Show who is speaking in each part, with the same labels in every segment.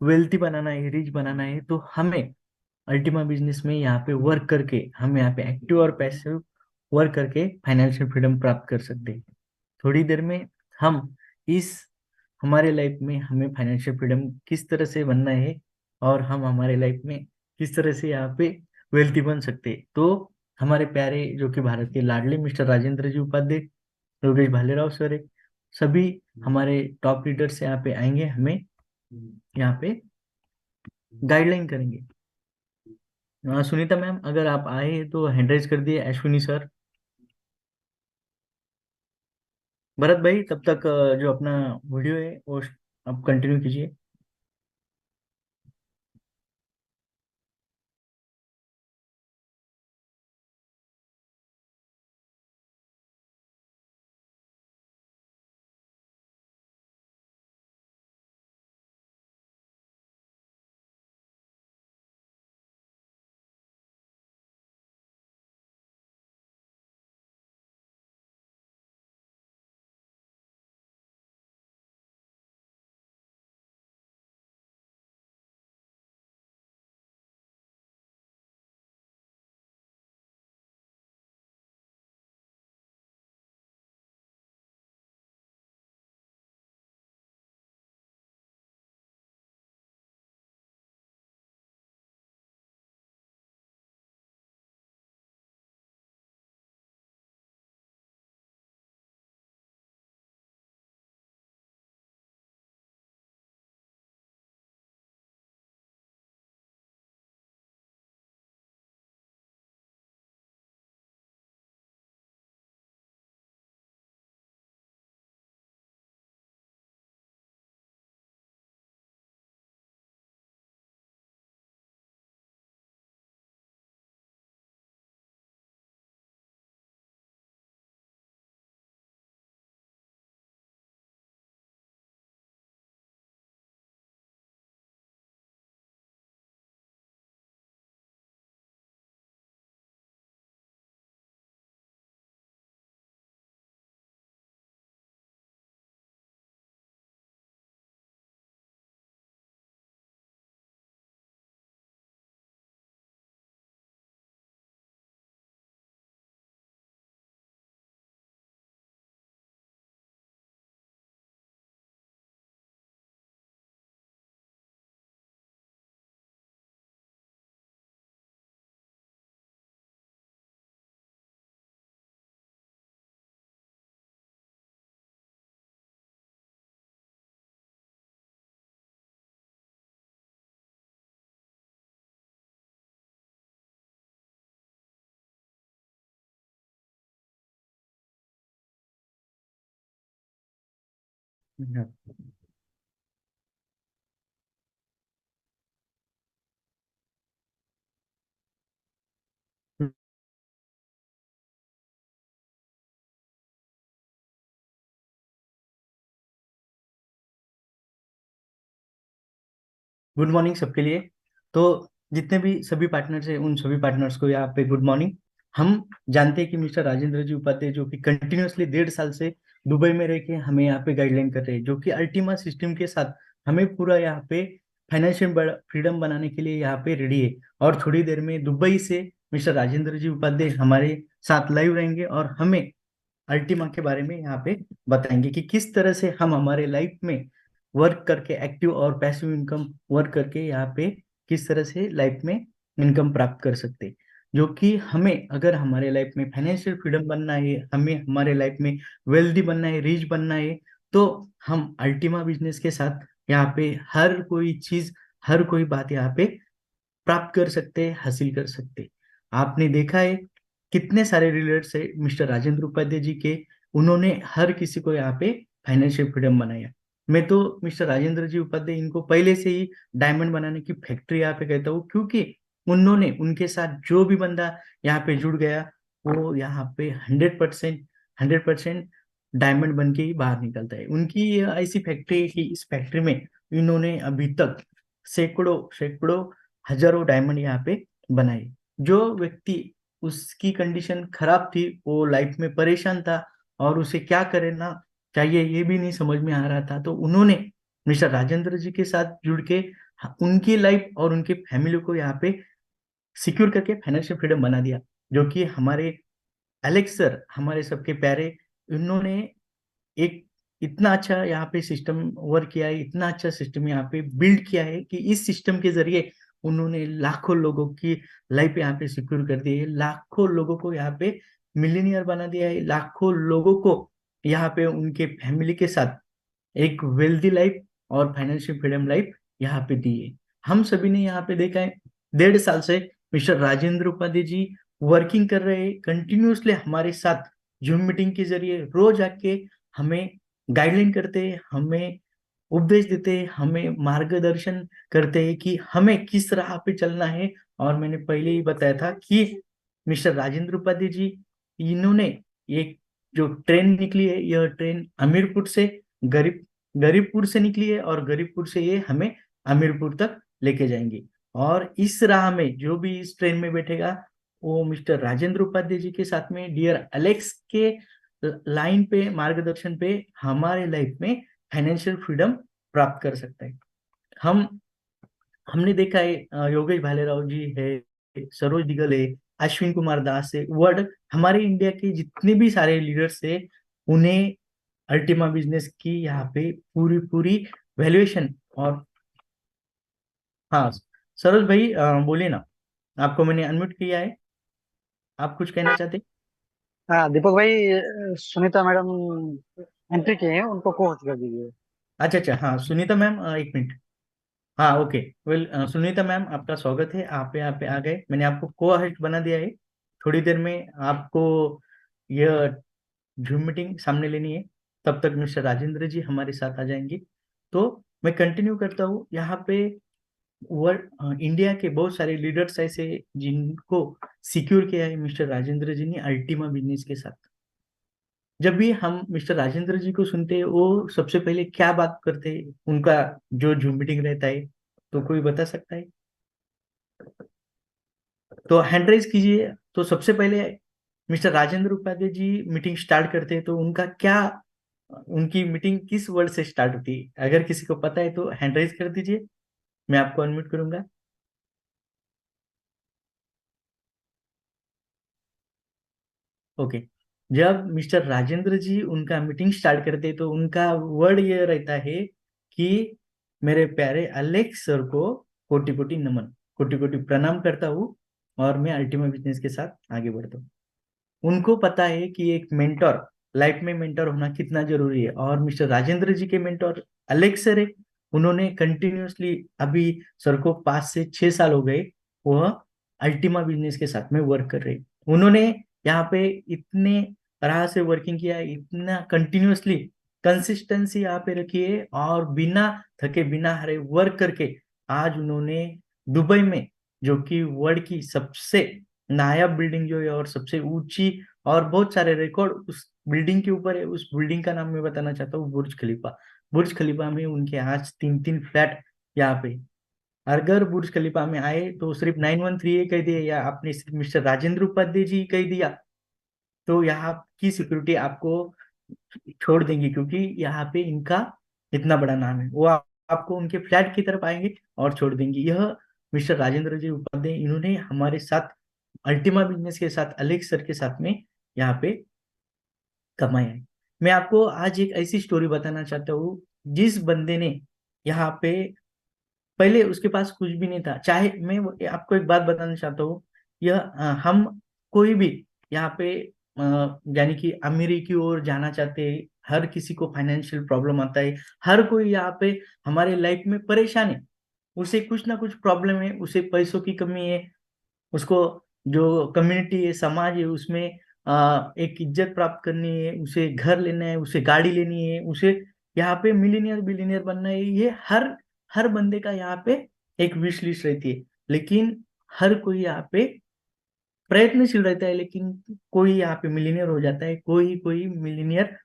Speaker 1: Wealthy बनाना है, rich बनाना है, तो हमें अल्टीमा बिजनेस में यहाँ पे वर्क करके, हम यहाँ पे एक्टिव और पैसिव वर्क करके फाइनेंशियल फ्रीडम प्राप्त कर सकते हैं। थोड़ी देर में हम इस हमारे लाइफ में हमें फाइनेंशियल फ्रीडम किस तरह से बनना है, और हम हमारे लाइफ में किस तरह से यहाँ पे वेल्थी बन सकते हैं, तो हमारे प्यारे जो कि भारत के लाडले मिस्टर राजेंद्र जी उपाध्याय, योगेश भालेराव सर है, सभी हमारे टॉप लीडर्स यहाँ पे आएंगे, हमें यहाँ पे गाइडलाइन करेंगे। सुनीता मैम, अगर आप आए तो हैंड राइज कर दिए, अश्विनी सर, भरत भाई, तब तक जो अपना वीडियो है वो आप कंटिन्यू कीजिए। गुड मॉर्निंग सबके लिए। तो जितने भी सभी पार्टनर्स हैं, उन सभी पार्टनर्स को यहाँ पे गुड मॉर्निंग। हम जानते हैं कि मिस्टर राजेंद्र जी उपाध्याय जो कि कंटिन्यूअसली 1.5 साल से दुबई में रह के हमें यहाँ पे गाइडलाइन कर रहे हैं, जो कि अल्टीमा सिस्टम के साथ हमें पूरा यहाँ पे फाइनेंशियल फ्रीडम बनाने के लिए यहाँ पे रेडी है। और थोड़ी देर में दुबई से मिस्टर राजेंद्र जी उपाध्याय हमारे साथ लाइव रहेंगे और हमें अल्टीमा के बारे में यहाँ पे बताएंगे कि किस तरह से हम हमारे लाइफ में वर्क करके, एक्टिव और पैसिव इनकम वर्क करके यहाँ पे किस तरह से लाइफ में इनकम प्राप्त कर सकते हैं। जो कि हमें अगर हमारे लाइफ में फाइनेंशियल फ्रीडम बनना है, हमें हमारे लाइफ में वेल्दी बनना है, रिच बनना है, तो हम अल्टीमा बिजनेस के साथ यहाँ पे हर कोई चीज, हर कोई बात यहाँ पे प्राप्त कर सकते हैं, हासिल कर सकते हैं। आपने देखा है कितने सारे रीलर्स है मिस्टर राजेंद्र उपाध्याय जी के, उन्होंने हर किसी को यहाँ पे फाइनेंशियल फ्रीडम बनाया। मैं तो मिस्टर राजेंद्र जी उपाध्याय इनको पहले से ही डायमंड बनाने की फैक्ट्री यहाँ पे कहता हूँ, क्योंकि उन्होंने, उनके साथ जो भी बंदा यहाँ पे जुड़ गया, वो यहाँ पे 100%, 100% डायमंड बन के ही बाहर निकलता है। उनकी ये ऐसी फैक्ट्री है कि इस फैक्ट्री में इन्होंने अभी तक सैकड़ों सैकड़ों हजारों डायमंड यहाँ पे बनाए। जो व्यक्ति, उसकी कंडीशन खराब थी, वो लाइफ में परेशान था और उसे क्या करे ना चाहिए ये भी नहीं समझ में आ रहा था, तो उन्होंने मिस्टर राजेंद्र जी के साथ जुड़ के उनकी लाइफ और उनके फैमिली को यहाँ पे सिक्योर करके फाइनेंशियल फ्रीडम बना दिया। जो कि हमारे एलेक्स सर, हमारे सबके प्यारे, इन्होंने एक इतना अच्छा यहाँ पे सिस्टम वर्क किया है, इतना अच्छा सिस्टम यहाँ पे बिल्ड किया है कि इस सिस्टम के जरिए उन्होंने लाखों लोगों की लाइफ यहाँ पे सिक्योर कर दी है, लाखों लोगों को यहाँ पे मिलीनियर बना दिया है, लाखों लोगों को यहाँ पे उनके फैमिली के साथ एक वेल्दी लाइफ और फाइनेंशियल फ्रीडम लाइफ यहाँ पे दी है। हम सभी ने यहाँ पे देखा है 1.5 साल से मिस्टर राजेंद्र उपाध्याय जी वर्किंग कर रहे हैं कंटिन्यूसली हमारे साथ। जूम मीटिंग के जरिए रोज आके हमें गाइडलाइन करते हैं, हमें उपदेश देते हैं, हमें मार्गदर्शन करते हैं कि हमें किस राह पे चलना है। और मैंने पहले ही बताया था कि मिस्टर राजेंद्र उपाध्याय जी, इन्होंने एक जो ट्रेन निकली है, यह ट्रेन अमीरपुर से गरीब गरीबपुर से निकली है और गरीबपुर से ये हमें अमीरपुर तक लेके जाएंगे। और इस राह में जो भी इस ट्रेन में बैठेगा वो मिस्टर राजेंद्र उपाध्याय जी के साथ में डियर अलेक्स के लाइन पे, मार्गदर्शन पे हमारे लाइफ में फाइनेंशियल फ्रीडम प्राप्त कर सकता है। हम हमने देखा है योगेश भालेराव जी है, सरोज दिगल है, अश्विन कुमार दास है, वर्ल्ड हमारे इंडिया के जितने भी सारे लीडर्स है, उन्हें अल्टीमा बिजनेस की यहाँ पे पूरी पूरी वैल्यूएशन। और हाँ, सरोज भाई बोलिए ना, आपको मैंने अनम्यूट किया है, आप कुछ कहना चाहते हैं?
Speaker 2: हाँ दीपक भाई, सुनीता मैडम एंट्री किए हैं, उनको को होस्ट कर दीजिए।
Speaker 1: अच्छा अच्छा, हाँ सुनीता मैम, एक मिनट। हाँ ओके, वेल सुनीता मैम, आपका स्वागत है, आप यहाँ पे आ गए, मैंने आपको को होस्ट बना दिया है। थोड़ी देर में आपको यह जूम मीटिंग सामने लेनी है, तब तक मिस्टर राजेंद्र जी हमारे साथ आ जाएंगे। तो मैं कंटिन्यू करता हूँ यहाँ पे। वर्ल्ड इंडिया के बहुत सारे लीडर्स ऐसे जिनको सिक्योर किया है मिस्टर राजेंद्र जी ने अल्टीमा बिजनेस के साथ। जब भी हम मिस्टर राजेंद्र जी को सुनते हैं, वो सबसे पहले क्या बात करते हैं, उनका जो जूम मीटिंग रहता है, तो कोई बता सकता है? तो हैंड राइज कीजिए। तो सबसे पहले mister Rajendra Upadhyay ji meeting start करते हैं तो उनका क्या, उनकी मीटिंग किस वर्ड से स्टार्ट होती है? अगर किसी को पता है तो हैंड राइज कर दीजिए, मैं आपको अनम्यूट करूंगा। ओके। जब मिस्टर राजेंद्र जी उनका मीटिंग स्टार्ट करते हैं तो उनका वर्ड ये रहता है कि मेरे प्यारे अलेक्स सर को कोटि कोटि नमन, कोटि कोटि प्रणाम करता हूँ, और मैं अल्टीमा बिजनेस के साथ आगे बढ़ता हूँ। उनको पता है कि एक मेंटर, लाइफ में मेंटर होना कितना जरूरी है, और मिस्टर राजेंद्र जी के मेंटर अलेक्स सर है। उन्होंने कंटिन्यूअसली अभी सर को 5 से 6 साल हो गए, वह अल्टीमा बिजनेस के साथ में वर्क कर रहे हैं। उन्होंने यहाँ पे इतने तरह से वर्किंग किया है, इतना कंटिन्यूअसली कंसिस्टेंसी यहाँ पे रखी है, और बिना थके बिना हारे वर्क करके आज उन्होंने दुबई में, जो कि वर्ल्ड की सबसे नायाब बिल्डिंग जो है और सबसे ऊंची, और बहुत सारे रिकॉर्ड उस बिल्डिंग के ऊपर है, उस बिल्डिंग का नाम मैं बताना चाहता हूँ, बुर्ज खलीफा। बुर्ज खलीफा में उनके आज 3-3 फ्लैट यहाँ पे। अगर बुर्ज खलीफा में आए तो सिर्फ 913 कह दिए, या आपने सिर्फ मिस्टर राजेंद्र उपाध्याय जी कह दिया, तो यहाँ की सिक्योरिटी आपको छोड़ देंगी, क्योंकि यहाँ पे इनका इतना बड़ा नाम है। वो आपको उनके फ्लैट की तरफ आएंगे और छोड़ देंगे। यह मिस्टर राजेंद्र जी उपाध्याय, इन्होंने हमारे साथ अल्टीमा बिजनेस के साथ अलेक्स सर के साथ में यहाँ पे कमाया है। मैं आपको आज एक ऐसी स्टोरी बताना चाहता हूँ, जिस बंदे ने यहाँ पे, पहले उसके पास कुछ भी नहीं था। चाहे मैं आपको एक बात बताना चाहता हूँ, यह हम कोई भी यहाँ पे यानी कि अमीरी की ओर जाना चाहते हैं, हर किसी को फाइनेंशियल प्रॉब्लम आता है, हर कोई यहाँ पे हमारे लाइफ में परेशान है, उसे कुछ ना कुछ प्रॉब्लम है, उसे पैसों की कमी है, उसको जो कम्युनिटी है, समाज है, उसमें एक इज्जत प्राप्त करनी है, उसे घर लेना है, उसे गाड़ी लेनी है, उसे यहाँ पे मिलीनियर बिलीनियर बनना है। ये हर हर बंदे का यहाँ पे एक विश लिस्ट रहती है। लेकिन हर कोई यहाँ पे प्रयत्नशील रहता है, लेकिन कोई यहाँ पे मिलीनियर हो जाता है, कोई कोई मिलीनियर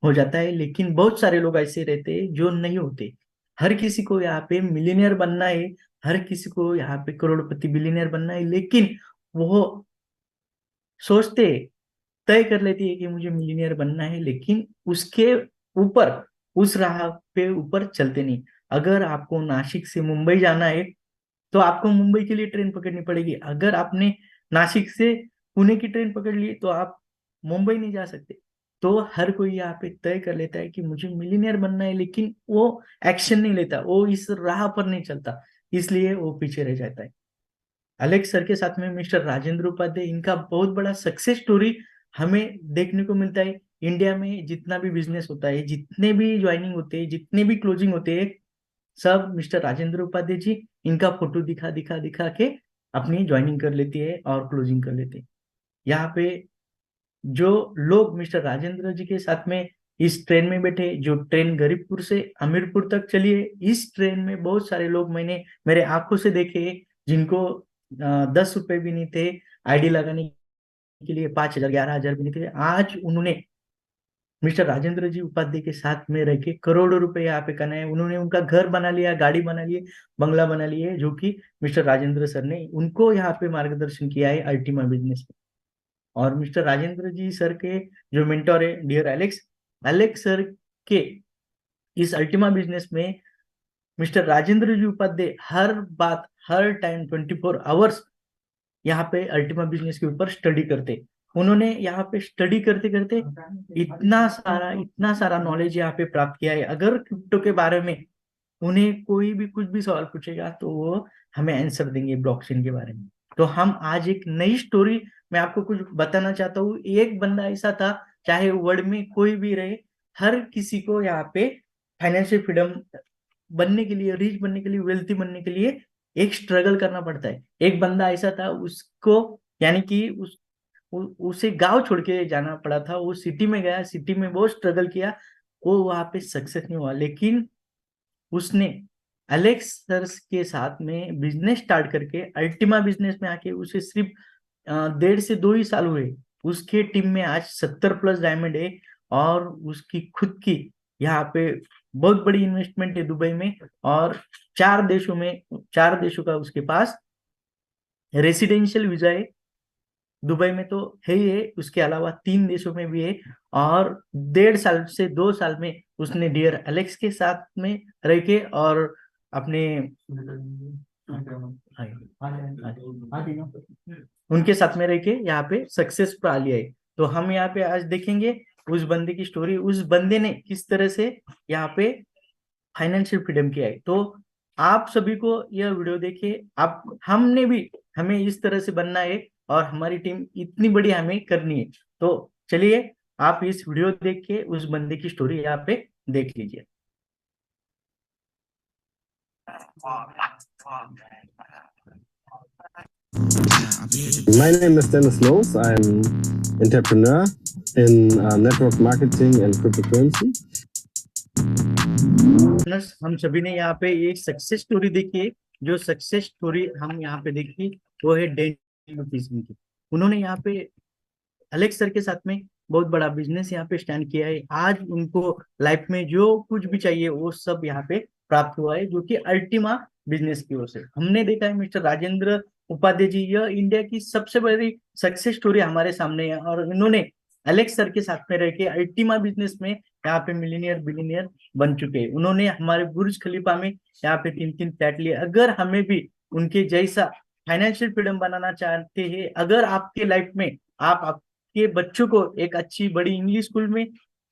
Speaker 1: हो जाता है, लेकिन बहुत सारे लोग ऐसे रहते हैं जो नहीं होते। हर किसी को यहाँ पे मिलीनियर बनना है, हर किसी को यहाँ पे करोड़पति बिलीनियर बनना है, लेकिन वो सोचते, तय कर लेती है कि मुझे मिलीनियर बनना है, लेकिन उसके ऊपर, उस राह पे ऊपर चलते नहीं। अगर आपको नासिक से मुंबई जाना है तो आपको मुंबई के लिए ट्रेन पकड़नी पड़ेगी। अगर आपने नासिक से पुणे की ट्रेन पकड़ ली तो आप मुंबई नहीं जा सकते। तो हर कोई यहाँ पे तय कर लेता है कि मुझे मिलीनियर बनना है, लेकिन वो एक्शन नहीं लेता, वो इस राह पर नहीं चलता, इसलिए वो पीछे रह जाता है। अलेक्स सर के साथ में मिस्टर राजेंद्र उपाध्याय, इनका बहुत बड़ा सक्सेस स्टोरी हमें देखने को मिलता है। इंडिया में जितना भी बिजनेस होता है, जितने भी ज्वाइनिंग होते हैं, जितने भी क्लोजिंग होते हैं, सब मिस्टर राजेंद्र उपाध्याय जी इनका फोटो दिखा दिखा दिखा के अपनी ज्वाइनिंग कर लेती है और क्लोजिंग कर लेते हैं। यहाँ पे जो लोग मिस्टर राजेंद्र जी के साथ में इस ट्रेन में बैठे, जो ट्रेन गरीबपुर से हमीरपुर तक चली है, इस ट्रेन में बहुत सारे लोग मैंने मेरे आंखों से देखे जिनको 10 रुपए भी नहीं थे आईडी लगाने के लिए, 5,000 11,000 भी नहीं थे। आज उन्होंने मिस्टर राजेंद्र जी उपाध्याय के साथ में रह के करोड़ों रुपए यहाँ पे कमाए। उन्होंने उनका घर बना लिया, गाड़ी बना लिए, बंगला बना लिए, जो कि मिस्टर राजेंद्र सर ने उनको यहाँ पे मार्गदर्शन किया है अल्टीमा बिजनेस में। और मिस्टर राजेंद्र जी सर के जो मेंटोर है डियर एलेक्स, एलेक्स सर के इस अल्टीमा बिजनेस में मिस्टर राजेंद्र जी उपाध्याय हर बात, हर टाइम 24 आवर्स यहाँ पे अल्टीमा बिजनेस के ऊपर स्टडी करते। उन्होंने यहाँ पे स्टडी करते करते इतना सारा नॉलेज यहाँ पे प्राप्त किया है। अगर क्रिप्टो के बारे में उन्हें कोई भी कुछ भी सवाल पूछेगा तो वो हमें आंसर देंगे ब्लॉकचेन के बारे में। तो हम आज एक नई स्टोरी, मैं आपको कुछ बताना चाहता हूँ। एक बंदा ऐसा था, चाहे वर्ल्ड में कोई भी रहे, हर किसी को यहाँ पे फाइनेंशियल फ्रीडम बनने के लिए, रिच बनने के लिए, वेल्थी बनने के लिए एक स्ट्रगल करना पड़ता है। एक बंदा ऐसा था, उसको यानी कि उसे गांव छोड़ के जाना पड़ा था। वो सिटी में गया, सिटी में बहुत स्ट्रगल किया, वो वहां पे सक्सेस नहीं हुआ, लेकिन उसने एलेक्स सर के साथ में बिजनेस स्टार्ट करके अल्टीमा बिजनेस में आके उसे सिर्फ 1.5 से 2 ही साल हुए, उसके टीम में आज 70+ डायमंड है। और उसकी खुद की यहाँ पे बहुत बड़ी इन्वेस्टमेंट है दुबई में, और 4 देशों में, 4 देशों का उसके पास रेसिडेंशियल वीजा है। दुबई में तो है ही है, उसके अलावा 3 देशों में भी है। और 1.5 से 2 साल में उसने डियर एलेक्स के साथ में रह के और अपने उनके साथ में रह के यहाँ पे सक्सेस पा लिया है। तो हम यहाँ पे आज देखेंगे उस बंदे की स्टोरी, उस बंदे ने किस तरह से यहाँ पे फाइनेंशियल फ्रीडम किया है। तो आप सभी को यह वीडियो देखिए, आप हमने भी, हमें इस तरह से बनना है और हमारी टीम इतनी बड़ी हमें करनी है। तो चलिए आप इस वीडियो देख के उस बंदे की स्टोरी यहाँ पे देख लीजिए।
Speaker 3: My name is Dennis Loos. I'm entrepreneur in network marketing and cryptocurrency.
Speaker 1: हम सभी ने यहाँ पे एक सक्सेस स्टोरी देखी है। जो सक्सेस स्टोरी हम यहाँ पे देखी वो है डैनी लुकीसन की। उन्होंने यहाँ पे अलेक्स सर के साथ में बहुत बड़ा बिजनेस यहाँ पे स्टैंड किया है। आज उनको लाइफ में जो कुछ भी चाहिए वो सब यहाँ पे प्राप्त हुआ है, जो कि अल्टीमा बिजनेस की ओर से। हमने देखा है मिस्टर राजेंद्र उपाध्याय जी, यह इंडिया की सबसे बड़ी सक्सेस स्टोरी हमारे सामने है, और इन्होंने अलेक्स सर के साथ में रह के अल्टीमा बिजनेस में यहाँ पे मिलीनियर बिलीनियर बन चुके हैं। उन्होंने हमारे बुर्ज खलीफा में यहाँ पे 3-3 फ्लैट लिए। अगर हमें भी उनके जैसा फाइनेंशियल फ्रीडम बनाना चाहते हैं, अगर आपके लाइफ में आप के बच्चों को एक अच्छी बड़ी इंग्लिश स्कूल में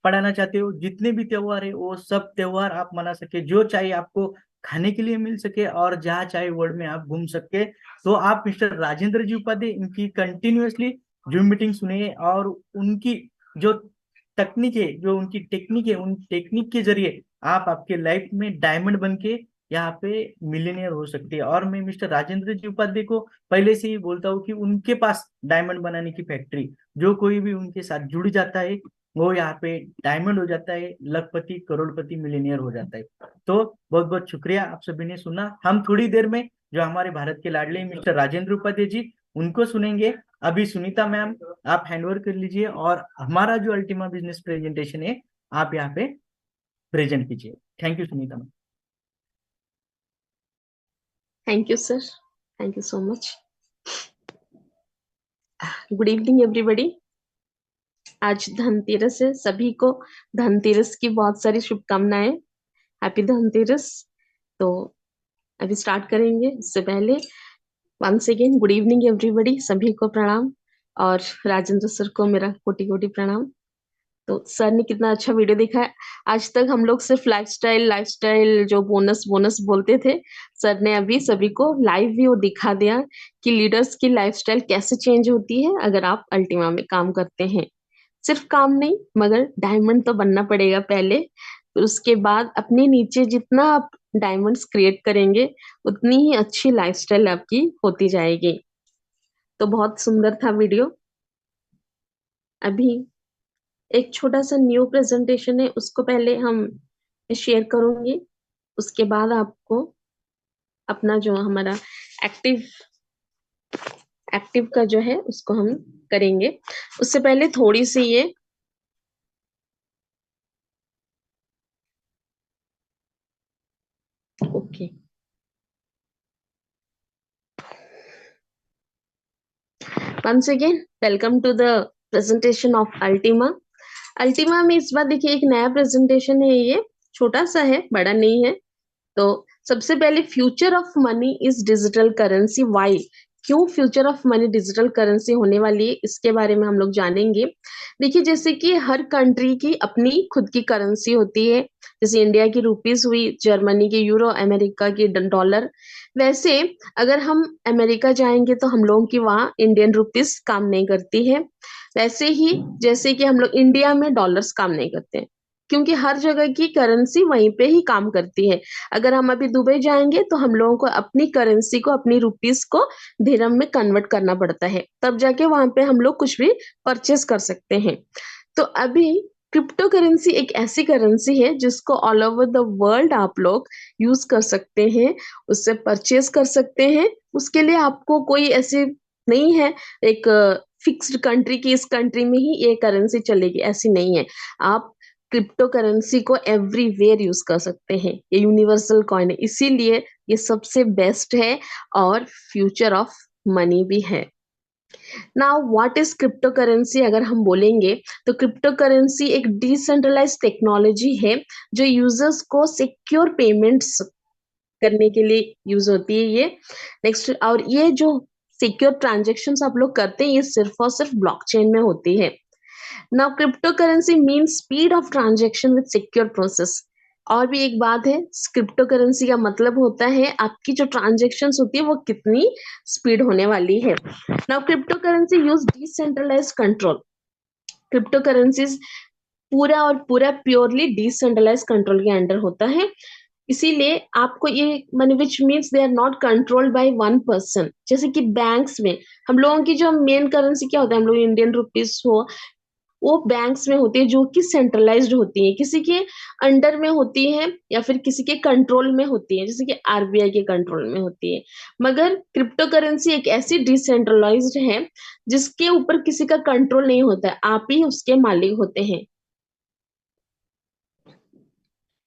Speaker 1: पढ़ाना चाहते हो, जितने भी त्योहार है वो सब त्योहार आप मना सके, जो चाहिए आपको खाने के लिए मिल सके, और जहाँ चाहे वर्ल्ड में आप घूम सके, तो आप मिस्टर राजेंद्र जी उपाध्याय इनकी कंटिन्यूअसली जूम मीटिंग सुनिए। और उनकी जो तकनीक है, जो उनकी टेक्निक है, उन टेक्निक के जरिए आप आपके लाइफ में डायमंड बन के यहाँ पे मिलीनियर हो सकते हैं। और मैं मिस्टर राजेंद्र जी उपाध्याय को पहले से ही बोलता हूँ कि उनके पास डायमंड बनाने की फैक्ट्री, जो कोई भी उनके साथ जुड़ जाता है वो यहाँ पे डायमंड हो जाता है, लखपति करोड़पति मिलीनियर हो जाता है। तो बहुत बहुत शुक्रिया, आप सभी ने सुना। हम थोड़ी देर में जो हमारे भारत के लाडले मिस्टर राजेंद्र उपाध्याय जी उनको सुनेंगे। अभी सुनीता मैम आप हैंडओवर कर लीजिए, और हमारा जो अल्टीमा बिजनेस प्रेजेंटेशन है आप यहाँ पे प्रेजेंट कीजिए। Thank you Sunita ma'am.
Speaker 4: Thank you, sir. Thank you so much. Good evening, everybody. आज धनतेरस है, सभी को धनतेरस की बहुत सारी शुभकामनाएं। हैप्पी धनतेरस। तो अभी स्टार्ट करेंगे। उससे पहले once again good evening everybody, सभी को प्रणाम। और राजेंद्र सर को मेरा कोटि कोटि प्रणाम। तो सर ने कितना अच्छा वीडियो दिखा है। आज तक हम लोग सिर्फ लाइफस्टाइल जो बोनस बोनस बोलते थे, सर ने अभी सभी को लाइव भी वो दिखा दिया कि लीडर्स की लाइफस्टाइल कैसे चेंज होती है अगर आप अल्टीमा में काम करते हैं। सिर्फ काम नहीं, मगर डायमंड तो बनना पड़ेगा पहले, फिर उसके बाद अपने नीचे जितना आप डायमंड्स क्रिएट करेंगे उतनी ही अच्छी लाइफस्टाइल आपकी होती जाएगी। तो बहुत सुंदर था वीडियो। अभी एक छोटा सा न्यू प्रेजेंटेशन है, उसको पहले हम शेयर करूंगी। उसके बाद आपको अपना जो हमारा एक्टिव एक्टिव का जो है उसको हम करेंगे। उससे पहले थोड़ी सी ये okay once again welcome to the presentation of Ultima. Ultima में इस बार देखिए एक नया प्रेजेंटेशन है, ये छोटा सा है, बड़ा नहीं है। तो सबसे पहले future of money is digital currency. Why, क्यों future of money digital currency होने वाली है, इसके बारे में हम लोग जानेंगे। देखिए जैसे कि हर कंट्री की अपनी खुद की करेंसी होती है, जैसे इंडिया की रुपीस हुई, जर्मनी की यूरो, अमेरिका की डॉलर। वैसे अगर हम अमेरिका जाएंगे तो हम लोगों की वहाँ इंडियन रुपीस काम नहीं करती है। वैसे ही जैसे कि हम लोग इंडिया में डॉलर्स काम नहीं करते हैं, क्योंकि हर जगह की करेंसी वहीं पे ही काम करती है। अगर हम अभी दुबई जाएंगे तो हम लोगों को अपनी करेंसी को, अपनी रुपीस को दिरहम में कन्वर्ट करना पड़ता है, तब जाके वहां पे हम लोग कुछ भी परचेस कर सकते हैं। तो अभी क्रिप्टो करेंसी एक ऐसी करेंसी है जिसको ऑल ओवर द वर्ल्ड आप लोग यूज कर सकते हैं, उससे परचेस कर सकते हैं। उसके लिए आपको कोई ऐसी नहीं है एक फिक्स्ड कंट्री की, इस कंट्री में ही ये करेंसी चलेगी, ऐसी नहीं है। आप क्रिप्टो करेंसी को एवरीवेयर यूज कर सकते हैं, ये यूनिवर्सल कॉइन है, इसीलिए ये सबसे बेस्ट है और फ्यूचर ऑफ मनी भी है। Now what is crypto currency अगर हम बोलेंगे तो क्रिप्टो करेंसी एक डिसेंट्रलाइज टेक्नोलॉजी है जो यूजर्स को सिक्योर पेमेंट्स करने के लिए यूज होती है ये। नेक्स्ट, और ये जो सिक्योर ट्रांजेक्शन्स आप लोग करते हैं ये सिर्फ और सिर्फ ब्लॉकचेन में होती है। Now crypto currency mean speed of transaction with secure process. और भी एक बात है, क्रिप्टो करेंसी का मतलब होता है आपकी जो ट्रांजेक्शन होती है वो कितनी स्पीड होने वाली है। Now crypto currency use decentralise control. Crypto currencies पूरा और पूरा प्योरली डिसेंट्रलाइज कंट्रोल के अंडर होता है, इसीलिए आपको ये money which means they are not controlled by one person. जैसे कि बैंक्स में हम लोगों की जो मेन करेंसी क्या होता है, हम लोग इंडियन रुपीस हो, वो बैंक्स में होती है जो कि सेंट्रलाइज्ड होती है, किसी के अंडर में होती है या फिर किसी के कंट्रोल में होती है, जैसे कि आरबीआई के कंट्रोल में होती है। मगर क्रिप्टो करेंसी एक ऐसी डिसेंट्रलाइज्ड है जिसके ऊपर किसी का कंट्रोल नहीं होता है, आप ही उसके मालिक होते हैं।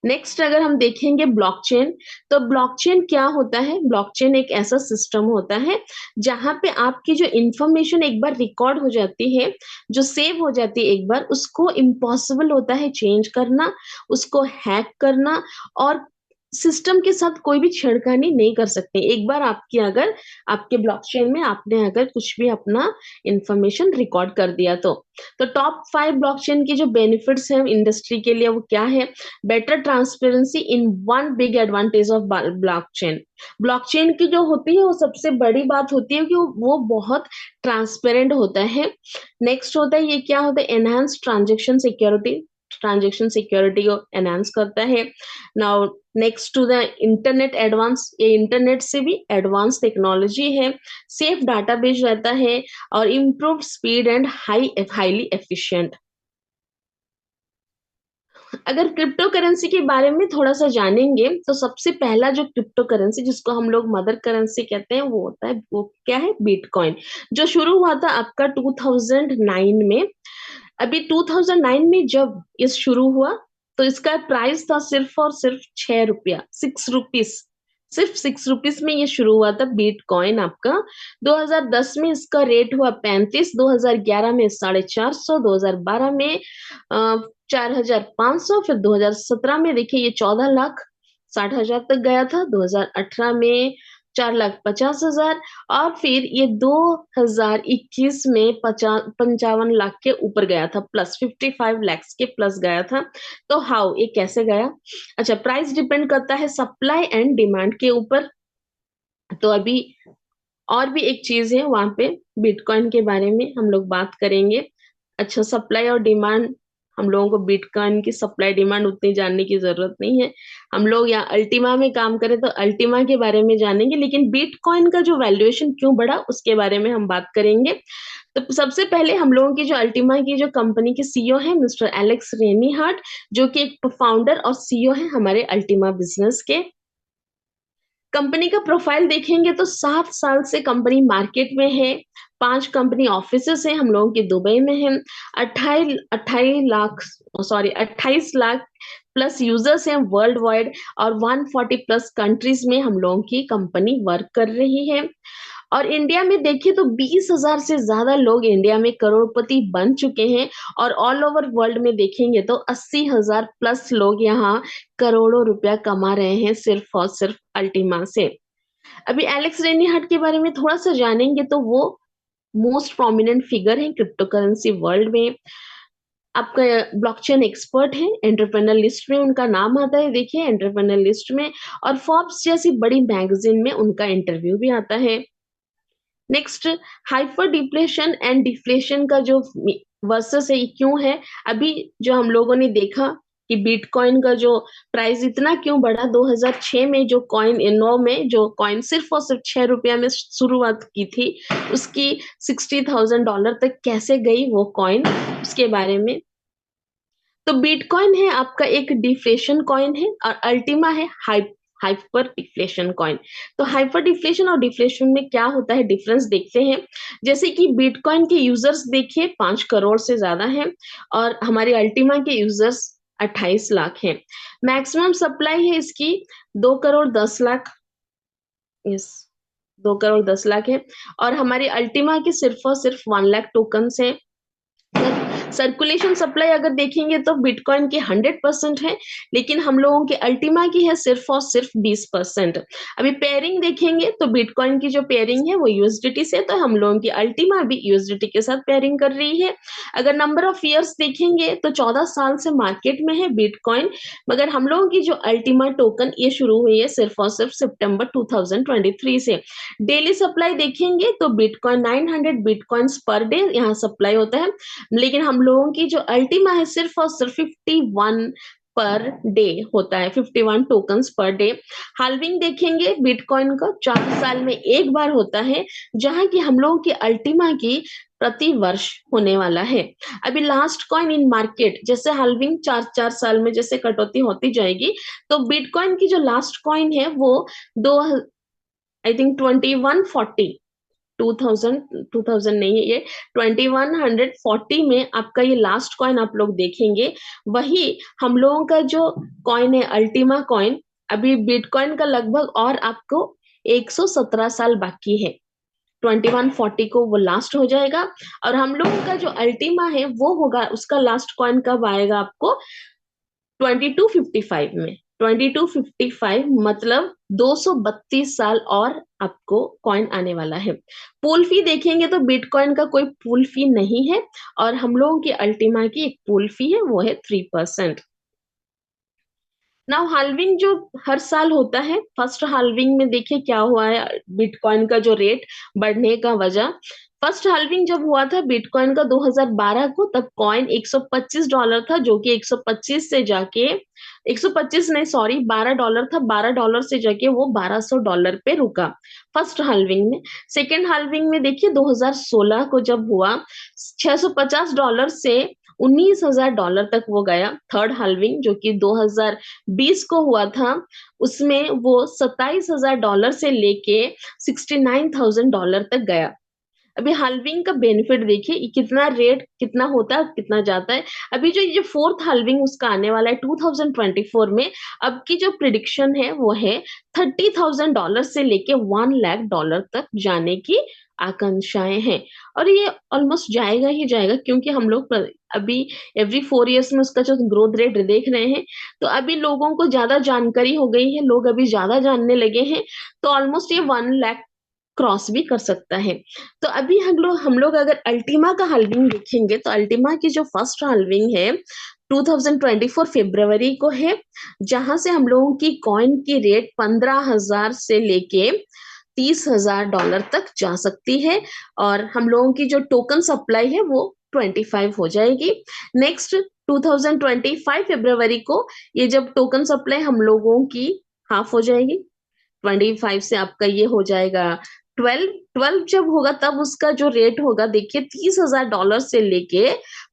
Speaker 4: नेक्स्ट अगर हम देखेंगे ब्लॉकचेन, तो ब्लॉकचेन क्या होता है? ब्लॉकचेन एक ऐसा सिस्टम होता है जहां पे आपकी जो इंफॉर्मेशन एक बार रिकॉर्ड हो जाती है, जो सेव हो जाती है एक बार, उसको इम्पॉसिबल होता है चेंज करना, उसको हैक करना, और सिस्टम के साथ कोई भी छेड़खानी नहीं कर सकते। एक बार आपकी अगर आपके ब्लॉकचेन में आपने अगर कुछ भी अपना इंफॉर्मेशन रिकॉर्ड कर दिया तो टॉप 5 ब्लॉकचेन की जो बेनिफिट्स हैं इंडस्ट्री के लिए वो क्या है? Better transparency in one big advantage of blockchain. Blockchain की जो होती है वो सबसे बड़ी बात होती है कि वो बहुत ट्रांसपेरेंट होता है। नेक्स्ट होता है, ये क्या होता है? Enhance transaction security. Transaction security को एनहांस करता है। Now next to the internet advance, ये इंटरनेट से भी एडवांस टेक्नोलॉजी है। सेफ डाटाबेस रहता है और improve speed and highly efficient. अगर क्रिप्टो करेंसी के बारे में थोड़ा सा जानेंगे तो सबसे पहला जो क्रिप्टो करेंसी जिसको हम लोग मदर करेंसी कहते हैं वो होता है, वो क्या है? बिटकॉइन, जो शुरू हुआ था आपका 2009 में। अभी 2009 में जब ये शुरू हुआ तो इसका प्राइस था सिर्फ और सिर्फ 6 रुपया, 6 रुपीज, सिर्फ 6 रुपीज में ये शुरू हुआ था बिटकॉइन आपका। 2010 में इसका रेट हुआ 35, 2011 में 450, 2012 में 4500, फिर 2017 में देखिए ये 14 लाख, 60,000 तक गया था, 2018 में 4,50,000 और फिर ये 2021 में 55 लाख के ऊपर गया था, प्लस 55 lakhs के प्लस गया था। तो हाउ, ये कैसे गया? अच्छा, प्राइस डिपेंड करता है सप्लाई एंड डिमांड के ऊपर। तो अभी और भी एक चीज है वहां पे, बिटकॉइन के बारे में हम लोग बात करेंगे। अच्छा, सप्लाई और डिमांड, हम लोगों को बिटकॉइन की सप्लाई डिमांड उतनी जानने की जरूरत नहीं है। हम लोग यहाँ अल्टीमा में काम करें तो अल्टीमा के बारे में जानेंगे, लेकिन बिटकॉइन का जो वैल्यूएशन क्यों बढ़ा उसके बारे में हम बात करेंगे। तो सबसे पहले हम लोगों की जो अल्टीमा की जो कंपनी के सीईओ है मिस्टर एलेक्स रेनीहार्ट, जो कि एक फाउंडर और सीईओ है हमारे अल्टीमा बिजनेस के। कंपनी का प्रोफाइल देखेंगे तो 7 साल से कंपनी मार्केट में है। 5 कंपनी ऑफिसेस हैं हम लोगों के दुबई में है। 28 लाख प्लस यूजर्स हैं वर्ल्ड वाइड और 140 प्लस कंट्रीज में हम लोगों की कंपनी वर्क कर रही है। और इंडिया में देखिए तो 20,000 से ज्यादा लोग इंडिया में करोड़पति बन चुके हैं और ऑल ओवर वर्ल्ड में देखेंगे तो 80,000 प्लस लोग यहाँ करोड़ों रुपया कमा रहे हैं सिर्फ और सिर्फ अल्टीमा से। अभी एलेक्स रेनीहार्ट के बारे में थोड़ा सा जानेंगे तो वो मोस्ट प्रोमिनेंट फिगर है क्रिप्टो करेंसी वर्ल्ड में। आपका ब्लॉकचेन एक्सपर्ट है, एंटरप्रेन्योर लिस्ट में उनका नाम आता है, देखिए एंटरप्रेन्योर लिस्ट में, और फोर्ब्स जैसी बड़ी मैगजीन में उनका इंटरव्यू भी आता है। Next, hyper depletion and deflation का जो वर्सेस है ये क्यों है? अभी जो हम लोगों ने देखा कि बिटकॉइन का जो प्राइस इतना क्यों बढ़ा, 2006 में जो कॉइन, 9 में जो कॉइन सिर्फ और सिर्फ 6 रुपया में शुरुआत की थी, उसकी $60,000 तक कैसे गई वो कॉइन, उसके बारे में। तो बिटकॉइन है आपका एक डिफ्लेशन कॉइन है और अल्टीमा है हाइपर डिफ्लेशन कॉइन। तो हाइपर डिफ्लेशन और डिफ्लेशन में क्या होता है, डिफरेंस देखते हैं। जैसे कि बिटकॉइन के यूजर्स देखिए 5 करोड़ से ज्यादा हैं और हमारे अल्टीमा के यूजर्स 28 लाख हैं। मैक्सिमम सप्लाई है इसकी 2 करोड़ 10 लाख, यस 2 करोड़ 10 लाख है। और हमारे अल्टीमा के सिर्फ और सिर्फ 1 लाख टोकन्स है। सर्कुलेशन सप्लाई अगर देखेंगे तो बिटकॉइन की 100% है, लेकिन हम लोगों के अल्टीमा की है सिर्फ और सिर्फ 20%। अभी पेयरिंग देखेंगे तो बिटकॉइन की जो पेयरिंग है वो यूएसडीटी से, तो हम लोगों की अल्टीमा भी यूएसडीटी के साथ पेयरिंग कर रही है। अगर नंबर ऑफ ईयर्स देखेंगे तो 14 साल से मार्केट में है बिटकॉइन, मगर हम लोगों की जो अल्टीमा टोकन ये शुरू हुई है सिर्फ और सिर्फ सितंबर 2023 से। डेली सप्लाई देखेंगे तो बिटकॉइन 900 बिटकॉइंस पर डे यहाँ सप्लाई होता है, लेकिन हम लोगों की जो अल्टीमा है सिर्फ और सिर्फ 51 पर डे होता है, 51 टोकन्स पर डे। हाल्विंग देखेंगे बिटकॉइन का 4 साल में एक बार होता है, जहां की हम लोगों की अल्टीमा की प्रति वर्ष होने वाला है। अभी लास्ट कॉइन इन मार्केट, जैसे हाल्विंग 4 साल में जैसे कटौती होती जाएगी, तो बिटकॉइन की जो लास्ट कॉइन है वो 2140 2000 नहीं है, ये 2140 में आपका ये लास्ट कॉइन आप लोग देखेंगे। वही हम लोगों का जो कॉइन है अल्टीमा कॉइन, अभी बिटकॉइन का लगभग और आपको 117 साल बाकी है। 2140 को वो लास्ट हो जाएगा और हम लोगों का जो अल्टीमा है वो होगा, उसका लास्ट कॉइन कब आएगा आपको 2255 में। 2255 मतलब 232 साल और आपको कॉइन आने वाला है। पूल फी देखेंगे तो बिटकॉइन का कोई पूल फी नहीं है और हम लोगों की अल्टीमा की एक पूल फी है, वो है 3%। नाउ हाल्विंग जो हर साल होता है, फर्स्ट हाल्विंग में देखिए क्या हुआ है बिटकॉइन का जो रेट बढ़ने का वजह। फर्स्ट हाल्विंग जब हुआ था बिटकॉइन का 2012 को, तब कॉइन $125 था, जो कि 125 से जाके 125 नहीं सॉरी $12 था, $12 से जाके वो $1200 पे रुका फर्स्ट हाल्विंग में। सेकेंड हाल्विंग में देखिए 2016 को जब हुआ, $650 से $19,000 तक वो गया। थर्ड हाल्विंग जो कि 2020 को हुआ था, उसमें वो $27,000 से लेके $69,000 तक गया। अभी हाल्विंग का बेनिफिट देखिए, कितना रेट कितना होता है कितना जाता है। अभी जो ये फोर्थ हाल्विंग उसका आने वाला है 2024 में, अब की जो प्रिडिक्शन है वो है $30,000 से लेके $1 लाख तक जाने की आकांक्षाएं हैं, और ये ऑलमोस्ट जाएगा ही जाएगा, क्योंकि हम लोग अभी एवरी 4 इयर्स में उसका जो ग्रोथ रेट देख रहे हैं, तो अभी लोगों को ज्यादा जानकारी हो गई है, लोग अभी ज्यादा जानने लगे हैं, तो ऑलमोस्ट ये 1 लाख क्रॉस भी कर सकता है। तो अभी हम लोग अगर अल्टीमा का हाल्विंग देखेंगे, तो अल्टीमा की जो फर्स्ट हाल्विंग है 2024 फरवरी को है, जहां से हम लोगों की कॉइन की रेट 15,000 से लेके $30,000 तक जा सकती है, और हम लोगों की जो टोकन सप्लाई है वो 25 हो जाएगी। नेक्स्ट 2025 फरवरी को ये जब टोकन सप्लाई हम लोगों की हाफ हो जाएगी, 25 से आपका ये हो जाएगा 12 जब होगा तब उसका जो रेट होगा, देखिए $30,000 से लेके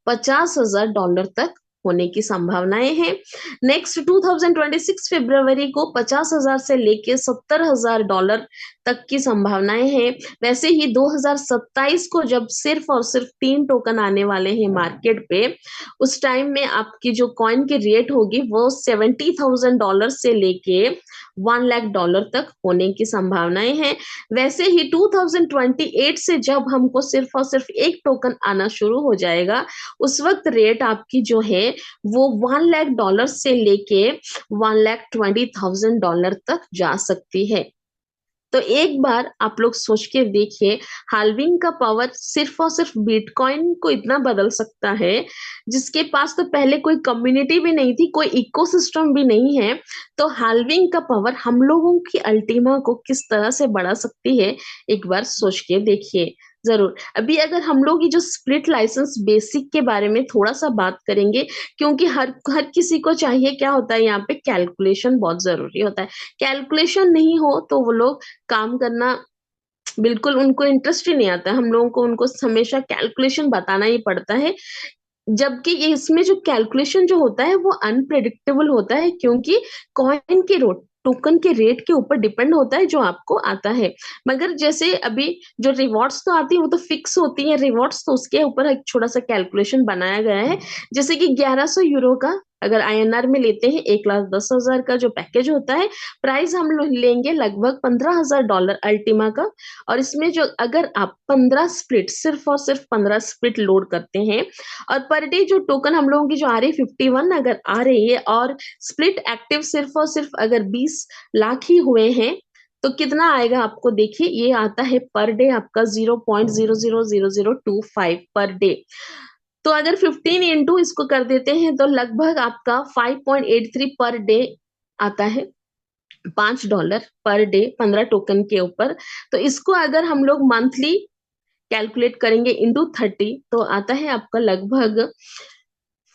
Speaker 4: $50,000 तक होने की संभावनाएं हैं। नेक्स्ट 2026 फरवरी को 50,000 से लेके $70,000 तक की संभावनाएं हैं। वैसे ही 2027 को जब सिर्फ और सिर्फ 3 टोकन आने वाले हैं मार्केट पे, उस टाइम में आपकी जो कॉइन की रेट होगी वो $70,000 से लेके $1 लाख तक होने की संभावनाएं हैं। वैसे ही 2028 से जब हमको सिर्फ और सिर्फ एक टोकन आना शुरू हो जाएगा, उस वक्त रेट आपकी जो है वो $1 लाख से लेके $1,20,000 तक जा सकती है। तो एक बार आप लोग सोच के देखिए, हाल्विंग का पावर सिर्फ और सिर्फ बिटकॉइन को इतना बदल सकता है, जिसके पास तो पहले कोई कम्युनिटी भी नहीं थी, कोई इकोसिस्टम भी नहीं है। तो हाल्विंग का पावर हम लोगों की अल्टीमा को किस तरह से बढ़ा सकती है, एक बार सोच के देखिए जरूर। अभी अगर हम लोग ये जो स्प्लिट लाइसेंस बेसिक के बारे में थोड़ा सा बात करेंगे, क्योंकि हर किसी को चाहिए, क्या होता है यहाँ पे कैलकुलेशन बहुत जरूरी होता है। कैलकुलेशन नहीं हो तो वो लोग काम करना बिल्कुल उनको इंटरेस्ट ही नहीं आता है। हम लोगों को उनको हमेशा कैलकुलेशन बताना ही पड़ता है, जबकि ये इसमें जो कैलकुलेशन जो होता है वो अनप्रेडिक्टेबल होता है, क्योंकि कॉइन के टोकन के रेट के ऊपर डिपेंड होता है जो आपको आता है। मगर जैसे अभी जो रिवॉर्ड्स तो आती है वो तो फिक्स होती है रिवॉर्ड्स, तो उसके ऊपर एक छोटा सा कैलकुलेशन बनाया गया है। जैसे कि 1100 यूरो का अगर INR में लेते हैं, 1,10,000 का जो पैकेज होता है, प्राइस हम लोग लेंगे लगभग $15,000 अल्टीमा का। और इसमें जो अगर आप 15 स्प्लिट, सिर्फ और सिर्फ 15 स्प्लिट लोड करते हैं, और पर डे जो टोकन हम लोगों की जो आ रही है 51 अगर आ रही है, और स्प्लिट एक्टिव सिर्फ और सिर्फ अगर 20 लाख ही हुए हैं, तो कितना आएगा आपको देखिए, ये आता है पर डे आपका 0.000025 पर डे। तो अगर 15 इंटू इसको कर देते हैं तो लगभग आपका 5.83 पर डे आता है, $5 पर डे 15 टोकन के ऊपर। तो इसको अगर हम लोग मंथली कैलकुलेट करेंगे इंटू 30, तो आता है आपका लगभग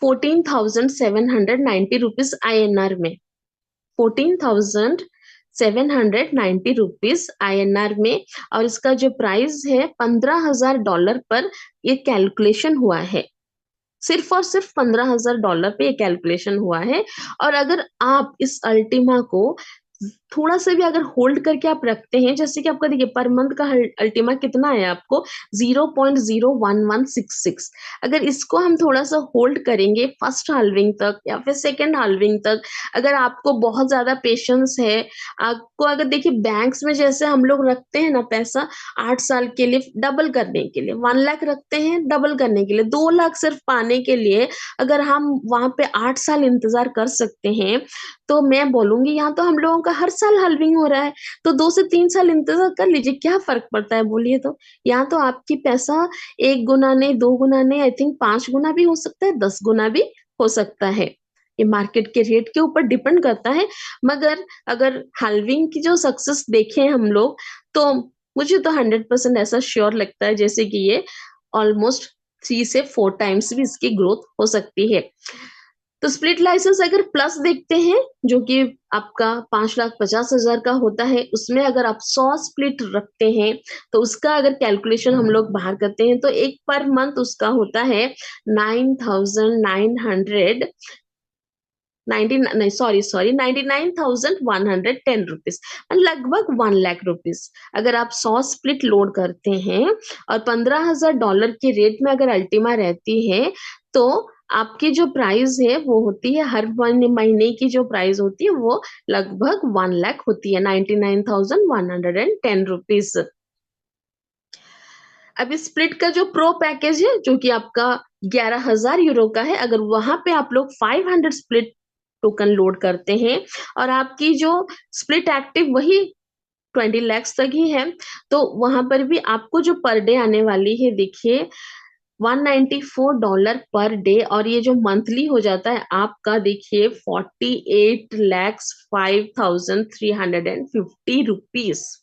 Speaker 4: 14,790 रुपीज INR में, 14,790 रुपीज INR में। और इसका जो प्राइस है $15,000 पर ये कैलकुलेशन हुआ है, सिर्फ और सिर्फ $15,000 पे ये कैलकुलेशन हुआ है। और अगर आप इस अल्टीमा को थोड़ा सा भी अगर होल्ड करके आप रखते हैं, जैसे कि आपका देखिए पर मंथ का अल्टीमा कितना है आपको 0.01166, अगर इसको हम थोड़ा सा होल्ड करेंगे फर्स्ट हाल्विंग तक या फिर सेकेंड हाल्विंग तक, अगर आपको बहुत ज्यादा पेशेंस है, आपको अगर देखिए बैंक्स में जैसे हम लोग रखते हैं ना पैसा 8 साल के लिए डबल करने के लिए, 1 लाख रखते हैं डबल करने के लिए, 2 लाख सिर्फ पाने के लिए, अगर हम वहां पे 8 साल इंतजार कर सकते हैं, तो मैं बोलूंगी यहाँ तो हम लोगों का हर साल हाल्विंग हो रहा है, तो 2 से 3 साल इंतजार कर लीजिए, क्या फर्क पड़ता है बोलिए। तो यहाँ तो आपकी पैसा 1 गुना नहीं, 2 गुना नहीं, आई थिंक 5 गुना भी हो सकता है, 10 गुना भी हो सकता है। ये मार्केट के रेट के ऊपर डिपेंड करता है। मगर अगर हाल्विंग की जो सक्सेस देखें हम लोग, तो मुझे तो 100% ऐसा श्योर लगता है जैसे कि ये ऑलमोस्ट 3 से 4 टाइम्स भी इसकी ग्रोथ हो सकती है। तो स्प्लिट लाइसेंस अगर प्लस देखते हैं, जो कि आपका 5,50,000 का होता है, उसमें अगर आप 100 स्प्लिट रखते हैं, तो उसका अगर कैलकुलेशन हम लोग बाहर करते हैं, तो एक पर मंथ उसका होता है 99,110 रुपीज, लगभग 1 लाख रुपीज। अगर आप 100 स्प्लिट लोड करते हैं और $15,000 के रेट में अगर अल्टीमा रहती है, तो आपकी जो प्राइस है वो होती है, हर महीने की जो प्राइस होती है वो लगभग 1 लाख होती है, 99,110 रुपीज। अभी स्प्लिट का जो प्रो पैकेज है जो कि आपका 11,000 यूरो का है, अगर वहां पे आप लोग 500 स्प्लिट टोकन लोड करते हैं और आपकी जो स्प्लिट एक्टिव वही 20 lakhs तक ही है, तो वहां पर भी आपको जो पर डे आने वाली है देखिए $194 पर डे, और ये जो मंथली हो जाता है आपका देखिए 48,05,350 रुपीज।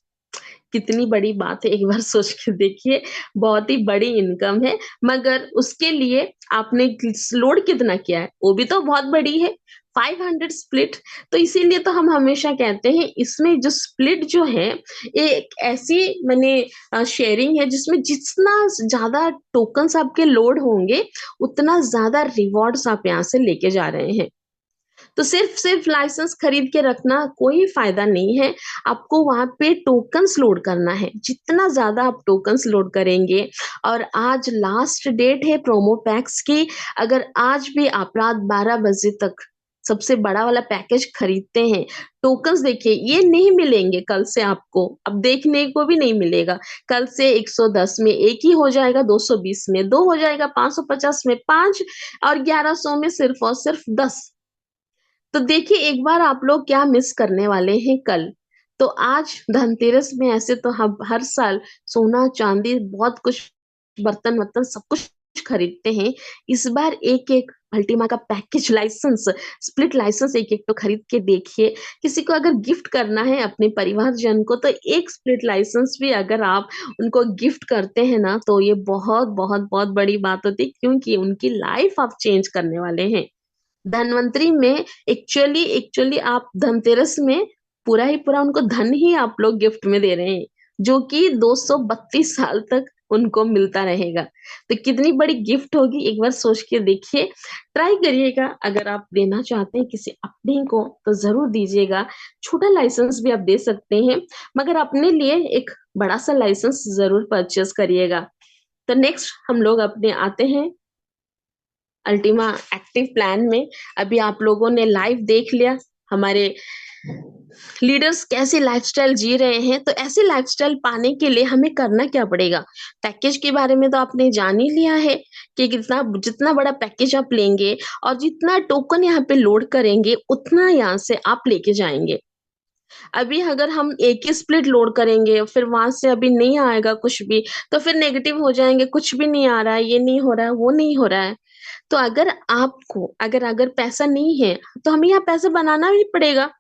Speaker 4: कितनी बड़ी बात है, एक बार सोच के देखिए, बहुत ही बड़ी इनकम है। मगर उसके लिए आपने लोड कितना किया है वो भी तो बहुत बड़ी है, 500 स्प्लिट। तो इसीलिए तो हम हमेशा कहते हैं इसमें जो स्प्लिट जो है ये एक ऐसी मैंने शेयरिंग है जिसमें जितना ज्यादा टोकन्स आपके लोड होंगे उतना ज्यादा रिवॉर्ड्स आप यहाँ से लेके जा रहे हैं। तो सिर्फ लाइसेंस खरीद के रखना कोई फायदा नहीं है, आपको वहां पे टोकन्स लोड करना है। जितना ज्यादा आप टोकन्स लोड करेंगे, और आज लास्ट डेट है प्रोमो पैक्स की, अगर आज भी आप रात 12 बजे तक सबसे बड़ा वाला पैकेज खरीदते हैं, टोकन्स देखिए ये नहीं मिलेंगे कल से आपको, अब देखने को भी नहीं मिलेगा। कल से 110 में एक ही हो जाएगा, 220 में दो हो जाएगा, 550 में 5, और 1100 में सिर्फ और सिर्फ 10। तो देखिए एक बार आप लोग क्या मिस करने वाले हैं कल। तो आज धनतेरस में ऐसे तो हम हर साल सोना चांदी बहुत कुछ, बर्तन वर्तन सब कुछ खरीदते हैं। इस बार एक एक अल्टीमा का पैकेज लाइसेंस, स्प्लिट लाइसेंस एक एक तो खरीद के देखिए। किसी को अगर गिफ्ट करना है अपने परिवारजन को, तो एक स्प्लिट लाइसेंस भी अगर आप उनको गिफ्ट करते हैं ना, तो ये बहुत बहुत बहुत बड़ी बात होती है, क्योंकि उनकी लाइफ आप चेंज करने वाले हैं। धनवंतरी में एक्चुअली आप धनतेरस में पूरा ही पूरा उनको धन ही आप लोग गिफ्ट में दे रहे हैं, जो कि 232 साल तक उनको मिलता रहेगा। तो कितनी बड़ी गिफ्ट होगी, एक बार सोच के देखिए, ट्राई करिएगा। अगर आप देना चाहते हैं किसी अपने को तो जरूर दीजिएगा। छोटा लाइसेंस भी आप दे सकते हैं, मगर अपने लिए एक बड़ा सा लाइसेंस जरूर परचेज करिएगा। तो नेक्स्ट हम लोग अपने आते हैं अल्टीमा एक्टिव प्लान में। अभी आप लोगों ने लाइव देख लिया हमारे लीडर्स कैसे लाइफस्टाइल जी रहे हैं, तो ऐसे लाइफस्टाइल पाने के लिए हमें करना क्या पड़ेगा। पैकेज के बारे में तो आपने जान ही लिया है कि कितना, जितना बड़ा पैकेज आप लेंगे और जितना टोकन यहाँ पे लोड करेंगे उतना यहाँ से आप लेके जाएंगे। अभी अगर हम एक ही स्प्लिट लोड करेंगे फिर वहां से अभी नहीं आएगा कुछ भी, तो फिर नेगेटिव हो जाएंगे, कुछ भी नहीं आ रहा है, ये नहीं हो रहा है, वो नहीं हो रहा है। तो अगर आपको अगर अगर पैसा नहीं है तो हमें यहाँ पैसा बनाना भी पड़ेगा।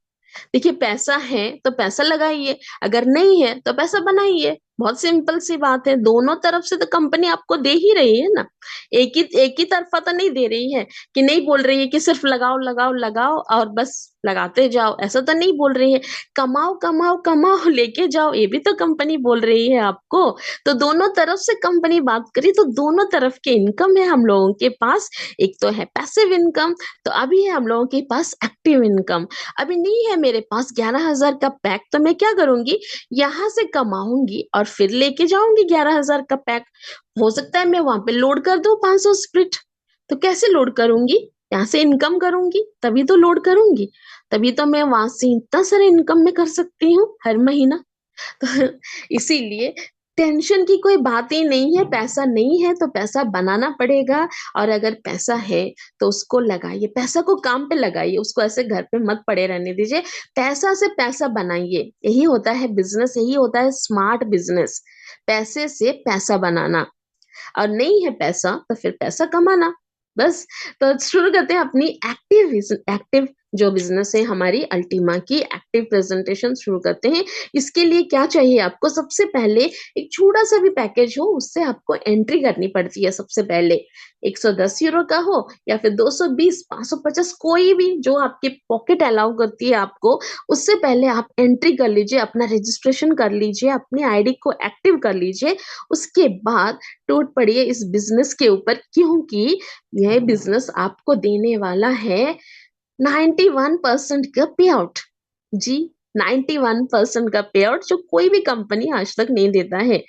Speaker 4: देखिए पैसा है तो पैसा लगाइए, अगर नहीं है तो पैसा बनाइए। बहुत सिंपल सी बात है, दोनों तरफ से तो कंपनी आपको दे ही रही है ना। एक ही तरफा तो नहीं दे रही है, कि नहीं बोल रही है कि सिर्फ लगाओ लगाओ लगाओ और बस लगाते जाओ, ऐसा तो नहीं बोल रही है। कमाओ कमाओ कमाओ लेके जाओ, ये भी तो कंपनी बोल रही है आपको। तो दोनों तरफ से कंपनी बात करी तो दोनों तरफ के इनकम है हम लोगों के पास। एक तो है पैसिव इनकम, तो अभी है हम लोगों के पास एक्टिव इनकम। अभी नहीं है मेरे पास 11,000 का पैक, तो मैं क्या करूंगी, यहाँ से कमाऊंगी और फिर लेके जाऊंगी 11,000 का पैक। हो सकता है मैं वहां पे लोड कर दूं 500 स्प्लिट। तो कैसे लोड करूंगी, यहाँ से इनकम करूंगी तभी तो लोड करूंगी, तभी तो मैं वहां से इतना सारा इनकम में कर सकती हूँ हर महीना। तो इसीलिए टेंशन की कोई बात ही नहीं है। पैसा नहीं है तो पैसा बनाना पड़ेगा, और अगर पैसा है तो उसको लगाइए, पैसा को काम पे लगाइए, उसको ऐसे घर पे मत पड़े रहने दीजिए। पैसा से पैसा बनाइए, यही होता है बिजनेस, यही होता है स्मार्ट बिजनेस, पैसे से पैसा बनाना। और नहीं है पैसा तो फिर पैसा कमाना, बस। तो शुरू करते हैं अपनी एक्टिव जो बिजनेस है हमारी अल्टीमा की एक्टिव प्रेजेंटेशन शुरू करते हैं। इसके लिए क्या चाहिए आपको, सबसे पहले एक छोटा सा भी पैकेज हो उससे आपको एंट्री करनी पड़ती है। सबसे पहले 110 यूरो का हो या फिर 220, 550, कोई भी जो आपके पॉकेट अलाउ करती है आपको, उससे पहले आप एंट्री कर लीजिए, अपना रजिस्ट्रेशन कर लीजिए, अपनी आईडी को एक्टिव कर लीजिए। उसके बाद टूट पड़िए इस बिजनेस के ऊपर, क्योंकि यह बिजनेस आपको देने वाला है 91% का पे आउट। जी, 91% का पे आउट, जो कोई भी कंपनी आज तक नहीं देता है।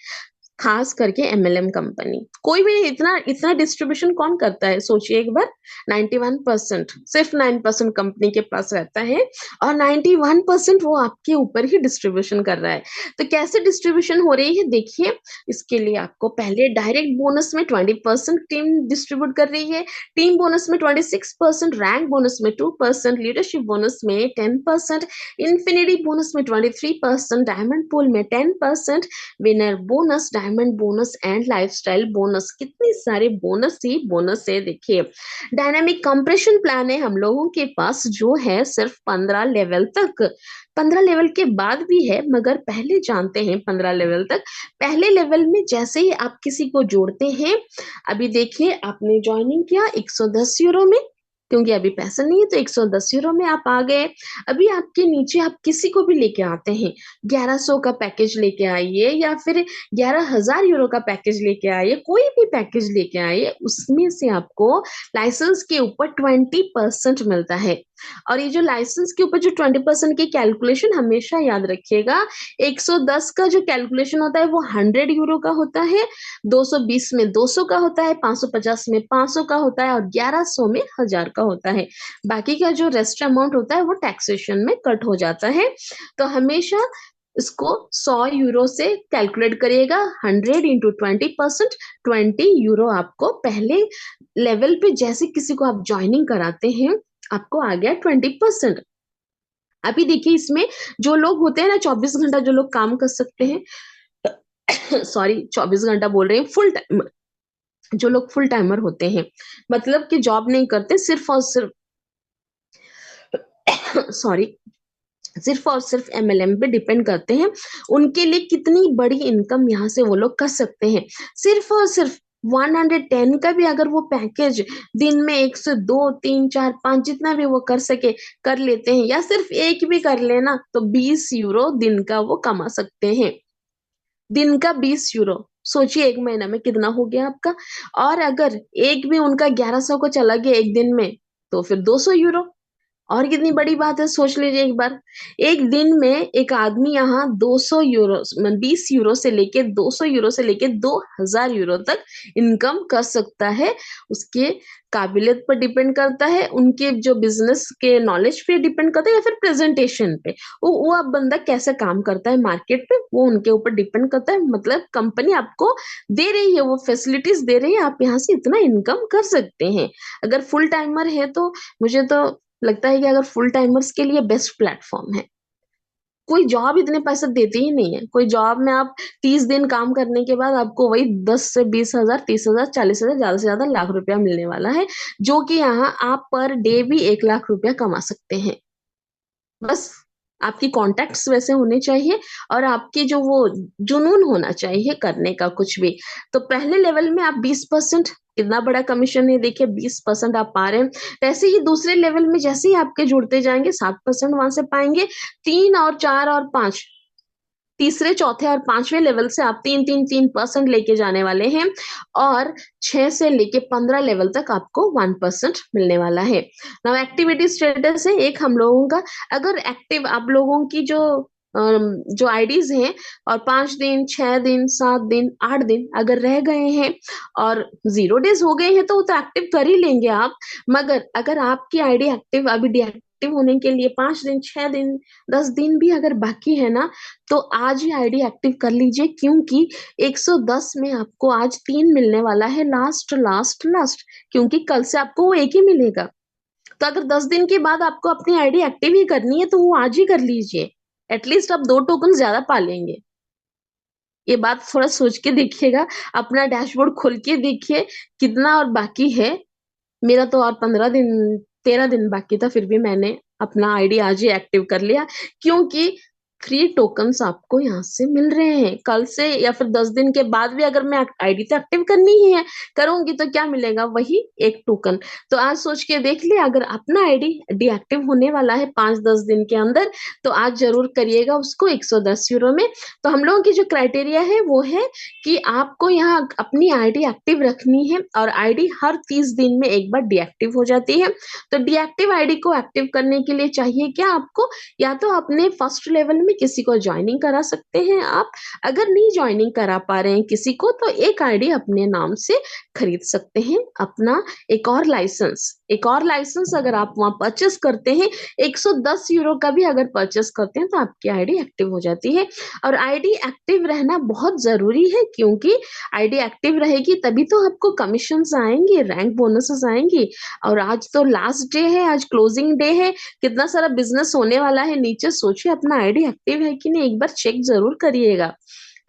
Speaker 4: खास करके एमएलएम कंपनी। कोई भी इतना इतना डिस्ट्रीब्यूशन कौन करता है, सोचिए एक बार। 91% सिर्फ 9% कंपनी के पास रहता है और 91% वो आपके ऊपर ही डिस्ट्रीब्यूशन कर रहा है। तो कैसे डिस्ट्रीब्यूशन हो रही है देखिए। इसके लिए आपको पहले डायरेक्ट बोनस में 20% टीम डिस्ट्रीब्यूट कर रही है, टीम बोनस में 26%, रैंक बोनस में 2%, लीडरशिप बोनस में 10%, इन्फिनिटी बोनस में 23%, डायमंड पूल में 10%, winner bonus, diamond bonus and lifestyle bonus. कितनी सारे बोनस ही बोनस है देखिए। डायनामिक कंप्रेशन प्लान है हम लोगों के पास जो है सिर्फ 15 लेवल तक। 15 लेवल के बाद भी है मगर पहले जानते हैं 15 लेवल तक। पहले लेवल में जैसे ही आप किसी को जोड़ते हैं, अभी देखिए आपने ज्वाइनिंग किया 110 यूरो में, क्योंकि अभी पैसा नहीं है तो 110 यूरो में आप आ गए। अभी आपके नीचे आप किसी को भी लेके आते हैं, 1100 का पैकेज लेके आइए या फिर 11,000 यूरो का पैकेज लेके आइए, कोई भी पैकेज लेके आइए, उसमें से आपको लाइसेंस के ऊपर 20% मिलता है। और ये जो लाइसेंस के ऊपर जो 20% की कैलकुलेशन हमेशा याद रखिएगा, 110 का जो कैलकुलेशन होता है वो 100 यूरो का होता है, 220 में 200 का होता है, 550 में 500 का होता है और 1100 में 1000 का होता है। बाकी का जो रेस्ट अमाउंट होता है वो टैक्सेशन में कट हो जाता है। तो हमेशा इसको 100 यूरो से कैलकुलेट करिएगा, 100 इंटू 20%, 20 यूरो आपको पहले लेवल पे जैसे किसी को आप ज्वाइनिंग कराते हैं आपको आ गया 20%। अभी देखिए इसमें जो लोग होते हैं ना 24 घंटा जो लोग काम कर सकते हैं सॉरी 24 घंटा बोल रहे हैं, फुल टाइम जो लोग फुल टाइमर होते हैं, मतलब कि जॉब नहीं करते, सिर्फ और सिर्फ सॉरी सिर्फ और सिर्फ एमएलएम पे डिपेंड करते हैं, उनके लिए कितनी बड़ी इनकम यहाँ से वो लोग कर सकते हैं। सिर्फ और सिर्फ 110 का भी अगर वो पैकेज दिन में 1 से 2 3 4 5 जितना भी वो कर सके कर लेते हैं, या सिर्फ एक भी कर लेना तो 20 यूरो दिन का वो कमा सकते हैं। दिन का 20 यूरो, सोचिए एक महीना में कितना हो गया आपका। और अगर एक भी उनका 1100 को चला गया एक दिन में तो फिर 200 यूरो। और कितनी बड़ी बात है, सोच लीजिए एक बार, एक दिन में एक आदमी यहाँ 200 यूरो 20 यूरो से लेके 200 यूरो से लेके 2000 यूरो तक इनकम कर सकता है। उसके काबिलियत पर डिपेंड करता है, उनके जो बिजनेस के नॉलेज पे डिपेंड करता है, या फिर प्रेजेंटेशन पे, वो अब बंदा कैसे काम करता है मार्केट पे वो उनके ऊपर डिपेंड करता है। मतलब कंपनी आपको दे रही है, वो फैसिलिटीज दे रही है, आप यहाँ से इतना इनकम कर सकते हैं। अगर फुल टाइमर है तो मुझे तो लगता है कि अगर फुल टाइमर्स के लिए बेस्ट प्लेटफॉर्म है। कोई जॉब इतने पैसे देती ही नहीं है। कोई जॉब में आप 30 दिन काम करने के बाद आपको वही 10 से 20,000, 30,000, 40,000, ज्यादा से ज्यादा लाख रुपया मिलने वाला है, जो कि यहाँ आप पर डे भी 1 लाख रुपया कमा सकते हैं। बस आपकी कॉन्टैक्ट्स वैसे होने चाहिए और आपकी जो वो जुनून होना चाहिए करने का कुछ भी। तो पहले लेवल में आप 20%, कितना बड़ा कमीशन है देखिए, 20% आप पा रहे हैं। वैसे ही दूसरे लेवल में जैसे ही आपके जुड़ते जाएंगे 7% वहां से पाएंगे। 3 और 4 और 5, तीसरे चौथे और पांचवें लेवल से आप 3% लेके जाने वाले हैं और 6 से लेके 15 लेवल तक आपको 1% मिलने वाला है। नाउ एक्टिविटी स्टेटस है एक हम लोगों का, अगर एक्टिव आप लोगों की जो आईडीज हैं और 5 दिन 6 दिन 7 दिन 8 दिन अगर रह गए हैं और 0 डेज हो गए हैं तो वो तो एक्टिव कर ही लेंगे आप। मगर अगर आपकी आईडी एक्टिव अभी डीएक्टिव होने के लिए 5 दिन 6 दिन 10 दिन भी अगर बाकी है ना, तो आज ही आईडी एक्टिव कर लीजिए, क्योंकि 110 में आपको आज 3 मिलने वाला है, लास्ट लास्ट लास्ट, क्योंकि कल से आपको वो एक ही मिलेगा। तो अगर 10 दिन के बाद आपको अपनी आईडी एक्टिव ही करनी है तो वो आज ही कर लीजिए, एटलीस्ट आप 2 टोकन ज्यादा पा लेंगे। ये बात थोड़ा सोच के देखिएगा, अपना डैशबोर्ड खोल के देखिए कितना और बाकी है। मेरा तो और 15 दिन 13 दिन बाकी था, फिर भी मैंने अपना आईडी आज ही एक्टिव कर लिया, क्योंकि फ्री टोकन्स आपको यहाँ से मिल रहे हैं। कल से या फिर 10 दिन के बाद भी अगर मैं आईडी तो एक्टिव करनी ही है, करूंगी तो क्या मिलेगा, वही एक टोकन। तो आज सोच के देख लिया, अगर अपना आईडी डीएक्टिव होने वाला है 5-10 दिन के अंदर तो आज जरूर करिएगा उसको 110 यूरो में। तो हम लोगों की जो क्राइटेरिया है वो है कि आपको यहाँ अपनी आईडी एक्टिव रखनी है और आईडी हर 30 दिन में एक बार डीएक्टिव हो जाती है। तो डीएक्टिव आईडी को एक्टिव करने के लिए चाहिए क्या आपको, या तो अपने फर्स्ट लेवल में में किसी को ज्वाइनिंग करा सकते हैं आप। अगर नहीं ज्वाइनिंग करा पा रहे हैं किसी को, तो एक आईडी अपने नाम से खरीद सकते हैं। अपना एक और लाइसेंस अगर आप वहां परचेस करते हैं, 110 यूरो का भी अगर परचेस करते हैं, तो आपकी आईडी एक्टिव हो जाती है। और आईडी एक्टिव रहना बहुत जरूरी है, क्योंकि आईडी एक्टिव रहेगी तभी तो आपको कमीशंस आएंगे, रैंक बोनसेस आएंगी। और आज तो लास्ट डे है, आज क्लोजिंग डे है, कितना सारा बिजनेस होने वाला है नीचे। सोचिए अपना आईडी एक्टिव है कि नहीं, एक बार चेक जरूर करिएगा।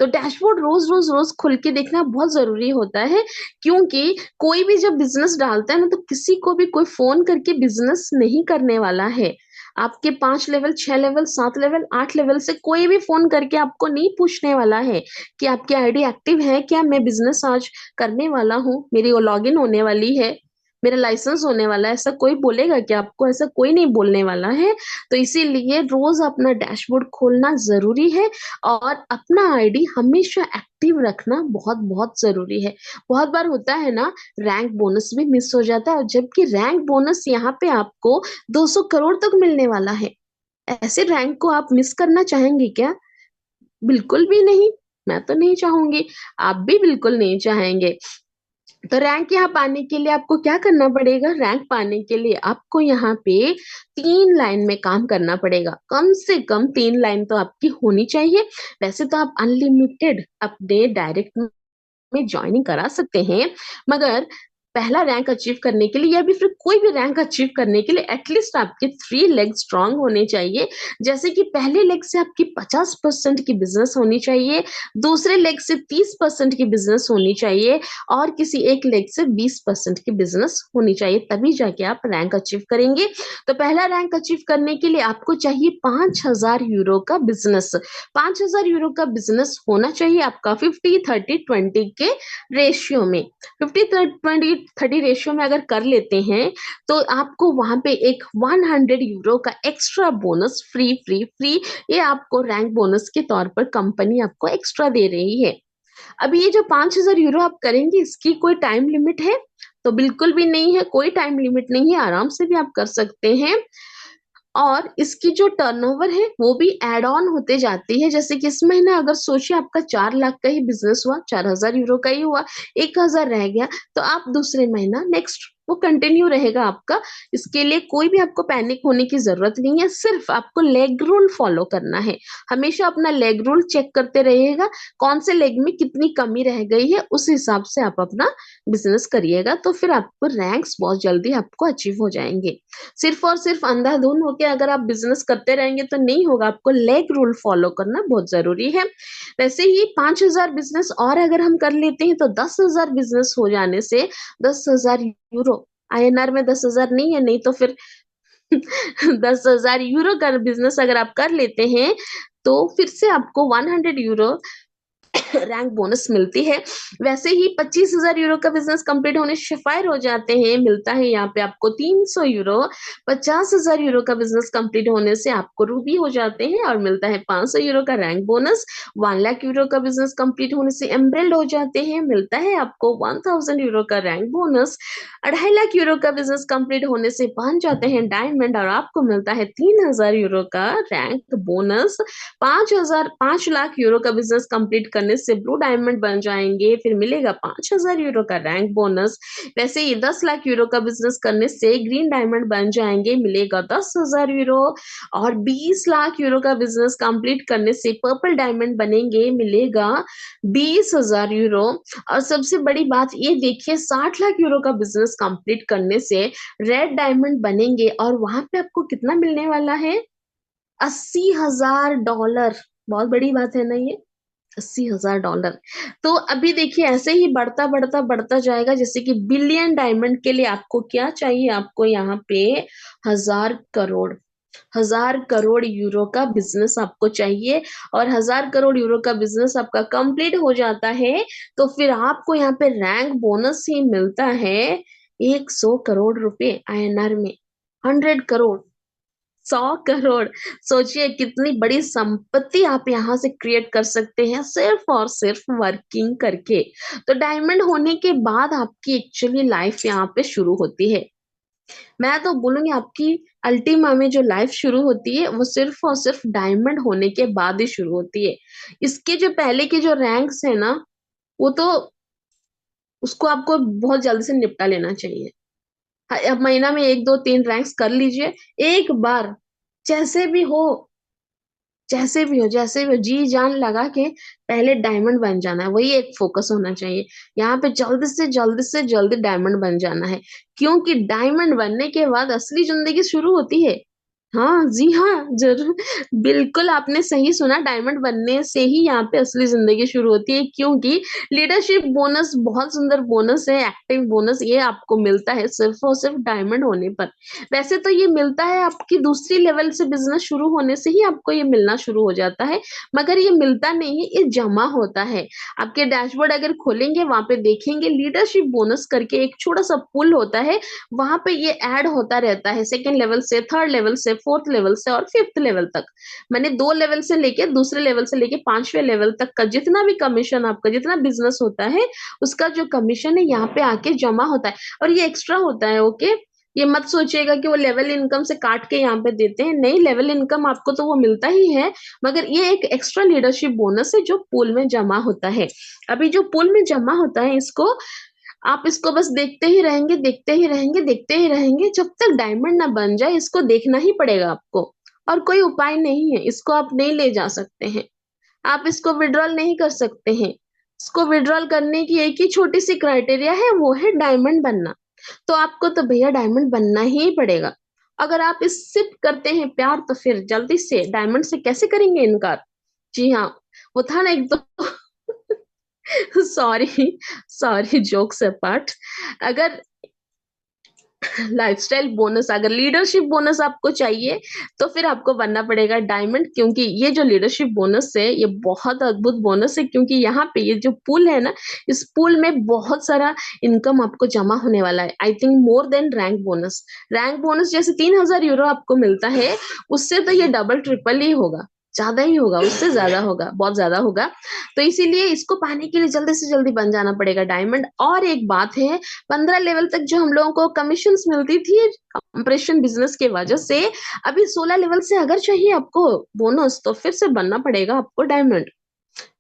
Speaker 4: तो डैशबोर्ड रोज रोज रोज खुल के देखना बहुत जरूरी होता है, क्योंकि कोई भी जब बिजनेस डालता है ना, तो किसी को भी कोई फोन करके बिजनेस नहीं करने वाला है। आपके 5 लेवल, 6 लेवल, 7 लेवल, 8 लेवल से कोई भी फोन करके आपको नहीं पूछने वाला है कि आपकी आईडी एक्टिव है क्या, मैं बिजनेस आज करने वाला हूँ, मेरी लॉगिन होने वाली है, मेरा लाइसेंस होने वाला है। ऐसा कोई बोलेगा कि आपको? ऐसा कोई नहीं बोलने वाला है। तो इसीलिए रोज अपना डैशबोर्ड खोलना जरूरी है, और अपना आईडी हमेशा एक्टिव रखना बहुत बहुत जरूरी है। बहुत बार होता है ना, रैंक बोनस भी मिस हो जाता है, जबकि रैंक बोनस यहाँ पे आपको 200 करोड़ तक मिलने वाला है। ऐसे रैंक को आप मिस करना चाहेंगे क्या? बिल्कुल भी नहीं। मैं तो नहीं चाहूंगी, आप भी बिल्कुल नहीं चाहेंगे। तो रैंक यहाँ पाने के लिए आपको क्या करना पड़ेगा? रैंक पाने के लिए आपको यहाँ पे 3 लाइन में काम करना पड़ेगा। कम से कम 3 लाइन तो आपकी होनी चाहिए। वैसे तो आप अनलिमिटेड अपने डायरेक्ट में ज्वाइनिंग करा सकते हैं, मगर पहला रैंक अचीव करने के लिए, या भी फिर कोई भी रैंक अचीव करने के लिए, एटलीस्ट आपके 3 लेग स्ट्रांग होने चाहिए। जैसे कि पहले लेग से आपकी 50% की बिजनेस होनी चाहिए, दूसरे लेग से 30% की बिजनेस होनी चाहिए, और किसी एक लेग से 20% की बिजनेस होनी चाहिए, तभी जाके आप रैंक अचीव करेंगे। तो पहला रैंक अचीव करने के लिए आपको चाहिए 5000 यूरो का बिजनेस। 5000 यूरो का बिजनेस होना चाहिए आपका 50-30-20 के रेशियो में। 50-20-30 रेशियो में अगर कर लेते हैं, तो आपको वहां पे एक 100 यूरो का extra bonus free free free, ये आपको रैंक बोनस के तौर पर कंपनी आपको एक्स्ट्रा दे रही है। अभी ये जो 5000 यूरो आप करेंगे, इसकी कोई टाइम लिमिट है? तो बिल्कुल भी नहीं है, कोई टाइम लिमिट नहीं है, आराम से भी आप कर सकते हैं। और इसकी जो टर्नओवर है वो भी ऐड ऑन होते जाती है। जैसे कि इस महीना अगर सोचिए आपका 4 लाख का ही बिजनेस हुआ, 4000 यूरो का ही हुआ, 1000 रह गया, तो आप दूसरे महीना नेक्स्ट वो कंटिन्यू रहेगा आपका। इसके लिए कोई भी आपको पैनिक होने की जरूरत नहीं है, सिर्फ आपको लेग रूल फॉलो करना है। हमेशा अपना लेग रूल चेक करते रहिएगा, कौन से लेग में कितनी कमी रह गई है, उस हिसाब से आप अपना बिजनेस करिएगा, तो फिर आपको रैंक्स बहुत जल्दी आपको अचीव हो जाएंगे। सिर्फ और सिर्फ अंधाधुन होके अगर आप बिजनेस करते रहेंगे तो नहीं होगा, आपको लेग रूल फॉलो करना बहुत जरूरी है। वैसे ही 5000 बिजनेस और अगर हम कर लेते हैं, तो 10,000 बिजनेस हो जाने से 10,000 यूरो, आईएनआर में 10,000 नहीं है, नहीं तो फिर 10,000 यूरो का बिजनेस अगर आप कर लेते हैं, तो फिर से आपको 100 यूरो रैंक बोनस मिलती है। वैसे ही 25,000 यूरो का बिजनेस कंप्लीट होने से फायर हो जाते हैं, मिलता है यहाँ पे आपको 300 यूरो। 50,000 यूरो का बिजनेस कंप्लीट होने से आपको रूबी हो जाते हैं, और मिलता है 500 यूरो का रैंक बोनस। 1 लाख यूरो का बिजनेस कंप्लीट होने से एमराल्ड हो जाते हैं, मिलता है आपको 1000 यूरो का रैंक बोनस। 2.5 लाख यूरो का बिजनेस कंप्लीट होने से बन जाते हैं डायमंड, और आपको मिलता है 3000 यूरो का रैंक बोनस। 5 लाख यूरो का बिजनेस कंप्लीट करने से ब्लू डायमंड बन जाएंगे, फिर मिलेगा 5000 यूरो का रैंक बोनस। वैसे ही 10 लाख यूरो का बिजनेस करने से ग्रीन डायमंड बन जाएंगे, मिलेगा 10,000 यूरो। और 20 लाख यूरो का बिजनेस कंप्लीट करने से पर्पल डायमंड बनेंगे, मिलेगा 20,000 यूरो। और सबसे बड़ी बात ये देखिए, 60 लाख यूरो का बिजनेस कंप्लीट करने से रेड डायमंड बनेंगे, और वहां पे आपको कितना मिलने वाला है? $80,000। बहुत बड़ी बात है ना ये, $80,000। तो अभी देखिए ऐसे ही बढ़ता बढ़ता बढ़ता जाएगा, जैसे कि बिलियन डायमंड के लिए आपको क्या चाहिए? आपको यहाँ पे 1000 करोड़, 1000 करोड़ यूरो का बिजनेस आपको चाहिए। और 1000 करोड़ यूरो का बिजनेस आपका कंप्लीट हो जाता है, तो फिर आपको यहाँ पे रैंक बोनस ही मिलता है 100 करोड़ रुपए आईएनआर में। 100 करोड़, 100 करोड़। सोचिए कितनी बड़ी संपत्ति आप यहाँ से क्रिएट कर सकते हैं, सिर्फ और सिर्फ वर्किंग करके। तो डायमंड होने के बाद आपकी एक्चुअली लाइफ यहाँ पे शुरू होती है। मैं तो बोलूँगी आपकी अल्टीमा में जो लाइफ शुरू होती है, वो सिर्फ़ और सिर्फ़ डायमंड होने के बाद ही शुरू होती है। इसके जो पहले के जो रैंक्स हैं ना, वो तो उसको आपको बहुत जल्दी से निपटा लेना चाहिए। अब महीना में 1, 2, 3 रैंक्स कर लीजिए, एक बार जैसे भी हो जैसे भी हो, जी-जान लगा के पहले डायमंड बन जाना है, वही एक फ़ोकस होना चाहिए। यहाँ पे जल्द से जल्द डायमंड बन जाना है, क्योंकि डायमंड बनने के बाद असली ज़िंदगी शुरू होती है। हाँ, जी हाँ, ज़रूर। बिल्कुल आपने सही सुना, डायमंड बनने से ही यहाँ पे असली ज़िंदगी शुरू होती है, क्योंकि लीडरशिप बोनस बहुत सुंदर बोनस है, एक्टिव बोनस ये आपको मिलता है सिर्फ़ और सिर्फ़ डायमंड होने पर। वैसे तो ये मिलता है आपकी दूसरी लेवल से बिज़नेस शुरू होने से ही आपको ये मिलना शुरू हो जाता है, मगर ये मिलता नहीं है, ये जमा होता है। आपके डैशबोर्ड अगर खोलेंगे, वहाँ पे देखेंगे लीडरशिप बोनस करके एक छोटा-सा पुल होता है, वहाँ पे ये ऐड होता रहता है, सेकंड लेवल से, थर्ड लेवल से, फोर्थ लेवल से और फिफ्थ लेवल तक। मैंने 2 लेवल से लेके दूसरे लेवल से लेके 5वें लेवल तक का जितना भी कमीशन आपका जितना बिज़नेस होता है, उसका जो कमीशन है यहाँ पे आके जमा होता है और ये एक्स्ट्रा होता है, ओके? ये मत सोचिएगा कि वो लेवल इनकम से काट के यहाँ पे देते हैं, नहीं लेवल इनकम आपको तो वो मिलता ही है, मगर ये एक एक्स्ट्रा लीडरशिप बोनस है जो पूल में जमा होता है। अभी जो पूल में जमा होता है इसको आप इसको बस देखते ही रहेंगे, देखते ही रहेंगे, देखते ही रहेंगे, जब तक डायमंड ना बन जाए इसको देखना ही पड़ेगा आपको और कोई उपाय नहीं है, इसको आप नहीं ले जा सकते हैं। आप इसको विथड्रॉल नहीं कर सकते हैं। इसको विथड्रॉल करने की एक ही छोटी-सी क्राइटेरिया है, वो है डायमंड बनना। तो आपको तो भैया डायमंड बनना ही पड़ेगा। अगर आप इससे करते हैं प्यार तो फिर जल्दी से डायमंड से कैसे करेंगे इनकार? जी हाँ, वो था ना एक दो सॉरी, सॉरी जोक्स अपार्ट अगर लाइफ़स्टाइल बोनस अगर लीडरशिप बोनस आपको चाहिए, तो फिर आपको बनना पड़ेगा डायमंड क्योंकि ये जो लीडरशिप बोनस है, ये बहुत अद्भुत बोनस है क्योंकि यहाँ पे ये जो पूल है ना, इस पूल में बहुत सारा इनकम आपको जमा होने वाला है। I think more than rank bonus. Rank bonus जैसे 3000 यूरो आपको मिलता है, उससे तो ये डबल ट्रिपल ही होगा। ज़्यादा ही होगा, उससे ज़्यादा होगा, बहुत ज़्यादा होगा। तो इसीलिए इसको पाने के लिए जल्दी से जल्दी बन जाना पड़ेगा डायमंड और एक बात है 15 लेवल तक जो हम लोगों को कमीशंस मिलती थी कंप्रेशन बिजनेस के वजह से अभी 16 लेवल से अगर चाहिए आपको बोनस तो फिर से बनना पड़ेगा आपको डायमंड।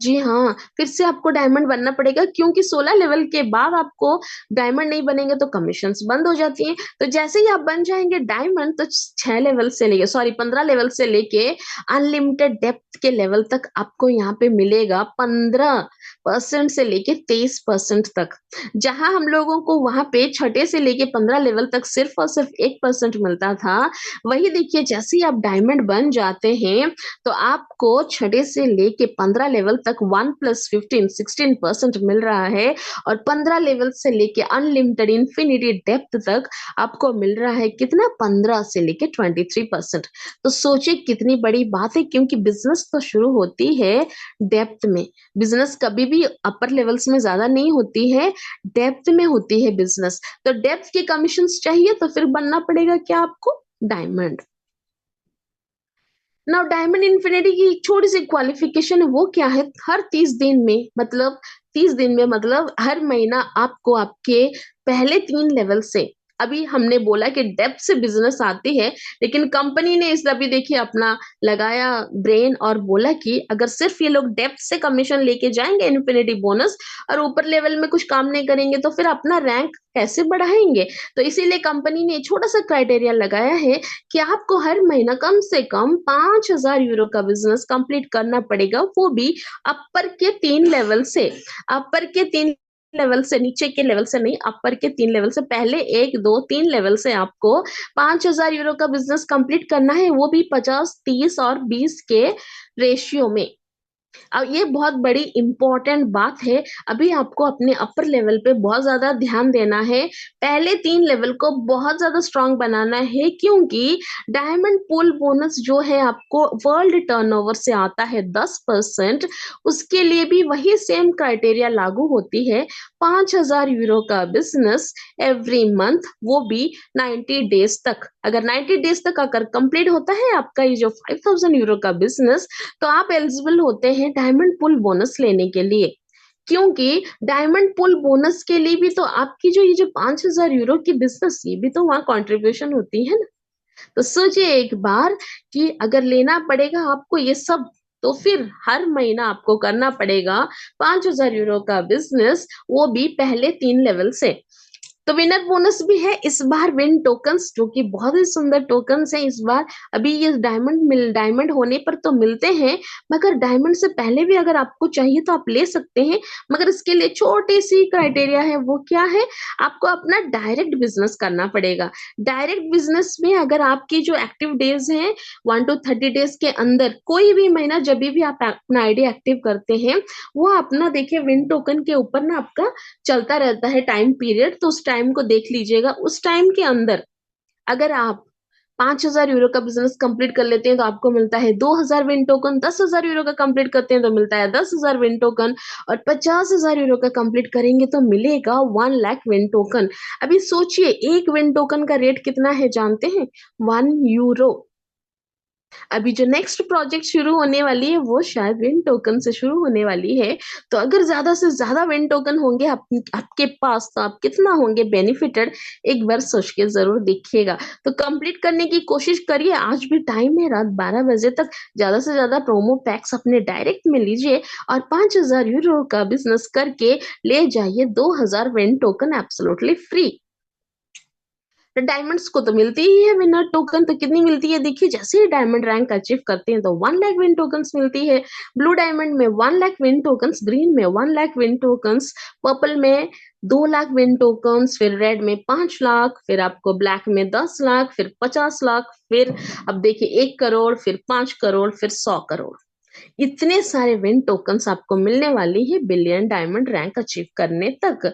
Speaker 4: जी हाँ, फिर से आपको डायमंड बनना पड़ेगा क्योंकि 16 लेवल के बाद आपको डायमंड नहीं बनेंगे तो कमीशंस बंद हो जाती हैं। तो जैसे ही आप बन जाएँगे डायमंड तो 6 लेवल से लेके सॉरी 15 लेवल से लेके अनलिमिटेड डेप्थ के लेवल तक आपको यहाँ पे मिलेगा 15% से लेके 23% तक। जहाँ हम लोगों को वहाँ पे छठे से लेके 15 लेवल तक सिर्फ़ और सिर्फ़ 1% मिलता था, वही देखिए जैसे ही आप डायमंड बन जाते हैं तो आपको छठे से लेके 15 लेवल तक 1 + 15 16% मिल रहा है और 15 लेवल से लेके अनलिमिटेड इंफिनिटी डेप्थ तक आपको मिल रहा है कितना 15 से लेके 23%। तो सोचिए कितनी बड़ी बात है क्योंकि बिज़नेस तो शुरू होती है डेप्थ में। बिज़नेस कभी भी अपर लेवल्स में ज़्यादा नहीं होती है, डेप्थ में होती है बिज़नेस। तो डेप्थ के कमीशंस चाहिए तो फिर बनना पड़ेगा क्या आपको? डायमंड। नाउ डायमंड इन्फिनिटी की एक छोटी-सी क्वालिफ़िकेशन है, वो क्या है? हर 30 दिन में मतलब 30 दिन में मतलब हर महीना आपको आपके पहले 3 लेवल से अभी हमने बोला कि डेप्थ से बिज़नेस आती है, लेकिन कंपनी ने इस अभी देखिए अपना लगाया ब्रेन और बोला कि अगर सिर्फ़ ये लोग डेप्थ से कमीशन लेके जाएँगे इन्फिनिटी बोनस और ऊपर लेवल में कुछ काम नहीं करेंगे, तो फिर अपना रैंक कैसे बढ़ाएँगे? तो इसीलिए कंपनी ने छोटा-सा क्राइटेरिया लगाया है कि आपको हर महीना कम से कम 5000 यूरो का बिज़नेस कंप्लीट करना पड़ेगा, वो भी अपर के 3 लेवल से। अपर के 3 लेवल से, नीचे के लेवल से नहीं, अपर के 3 लेवल से। पहले 1, 2, 3 लेवल से आपको 5000 यूरो का बिज़नेस कंप्लीट करना है, वो भी 50, 30 और 20 के रेशियो में। अब ये बहुत बड़ी इम्पोर्टेंट बात है, अभी आपको अपने अपर लेवल पे बहुत ज़्यादा ध्यान देना है। पहले 3 लेवल को बहुत ज़्यादा स्ट्रॉन्ग बनाना है क्योंकि डायमंड पूल बोनस जो है आपको वर्ल्ड टर्नओवर से आता है 10% उसके लिए भी वही सेम क्राइटेरिया लागू होती है। 5000 यूरो का बिज़नेस एवरी मंथ वो भी 90 डेज़ तक। अगर 90 डेज़ तक अगर कंप्लीट होता है आपका ये जो 5000 यूरो का बिज़नेस तो आप एलिजिबल होते हैं डायमंड पुल बोनस लेने के लिए। क्योंकि डायमंड पुल बोनस के लिए भी तो आपकी जो ये जो 5,000 यूरो की बिजनेस, ये भी तो वहां कंट्रीब्यूशन होती है ना। तो सोचिए एक बार कि अगर लेना पड़ेगा आपको ये सब, तो फिर हर महीना आपको करना पड़ेगा 5,000 यूरो का बिजनेस, वो भी पहले 3 लेवल से। तो विनर बोनस भी है इस बार, विन टोकन्स, जो कि बहुत ही सुंदर टोकन्स हैं इस बार। अभी ये डायमंड होने पर तो मिलते हैं, मगर डायमंड से पहले भी अगर आपको चाहिए तो आप ले सकते हैं। मगर इसके लिए छोटी सी क्राइटेरिया है, वो क्या है, आपको अपना डायरेक्ट बिजनेस करना पड़ेगा। डायरेक्ट बिजनेस में अगर आपकी जो एक्टिव डेज हैं 1 to 30 डेज के अंदर, कोई भी महीना जब भी आप अपना आईडी एक्टिव करते हैं, वो अपना देखिए विन टोकन के ऊपर ना आपका चलता रहता है टाइम पीरियड, तो उस टाइम को देख लीजिएगा। उस टाइम के अंदर अगर आप 5,000 यूरो का बिजनेस कंप्लीट कर लेते हैं तो आपको मिलता है 2,000 विन टोकन, 10,000 यूरो का कंप्लीट करते हैं तो मिलता है 10,000 विन टोकन, और 50,000 यूरो का कंप्लीट करेंगे तो मिलेगा 1 लाख विन टोकन। अभी सोचिए एक विन टोकन का रेट कितना है जानते हैं, 1 यूरो। अभी जो नेक्स्ट प्रोजेक्ट शुरू होने वाली है वो शायद विन टोकन से शुरू होने वाली है। तो अगर ज्यादा से ज्यादा विन टोकन होंगे आपके पास, तो आप कितना होंगे बेनिफिटेड, एक बार सोच के जरूर देखिएगा। तो कंप्लीट करने की कोशिश करिए, आज भी टाइम है रात 12 बजे तक। ज्यादा से ज्यादा प्रोमो पैक्स अपने डायरेक्ट में लीजिए और 5,000 यूरो का बिजनेस करके ले जाइए 2,000 विन टोकन एब्सोल्युटली फ्री। तो डायमंड्स को तो मिलती ही है विनर टोकन, तो कितनी मिलती है देखिए, जैसे ही डायमंड रैंक अचीव करते हैं तो 1 लाख विन टोकन्स मिलती है। ब्लू डायमंड में 1 लाख विन टोकन्स, ग्रीन में 1 लाख विन टोकन्स, पर्पल में 2 लाख विन टोकन्स, फिर रेड में 5 लाख, फिर आपको ब्लैक में 10 लाख, फिर 50 लाख, फिर अब देखिए 1 करोड़, फिर 5 करोड़, फिर 100 करोड़। इतने सारे विन टोकन्स आपको मिलने वाली है बिलियन डायमंड रैंक अचीव करने तक।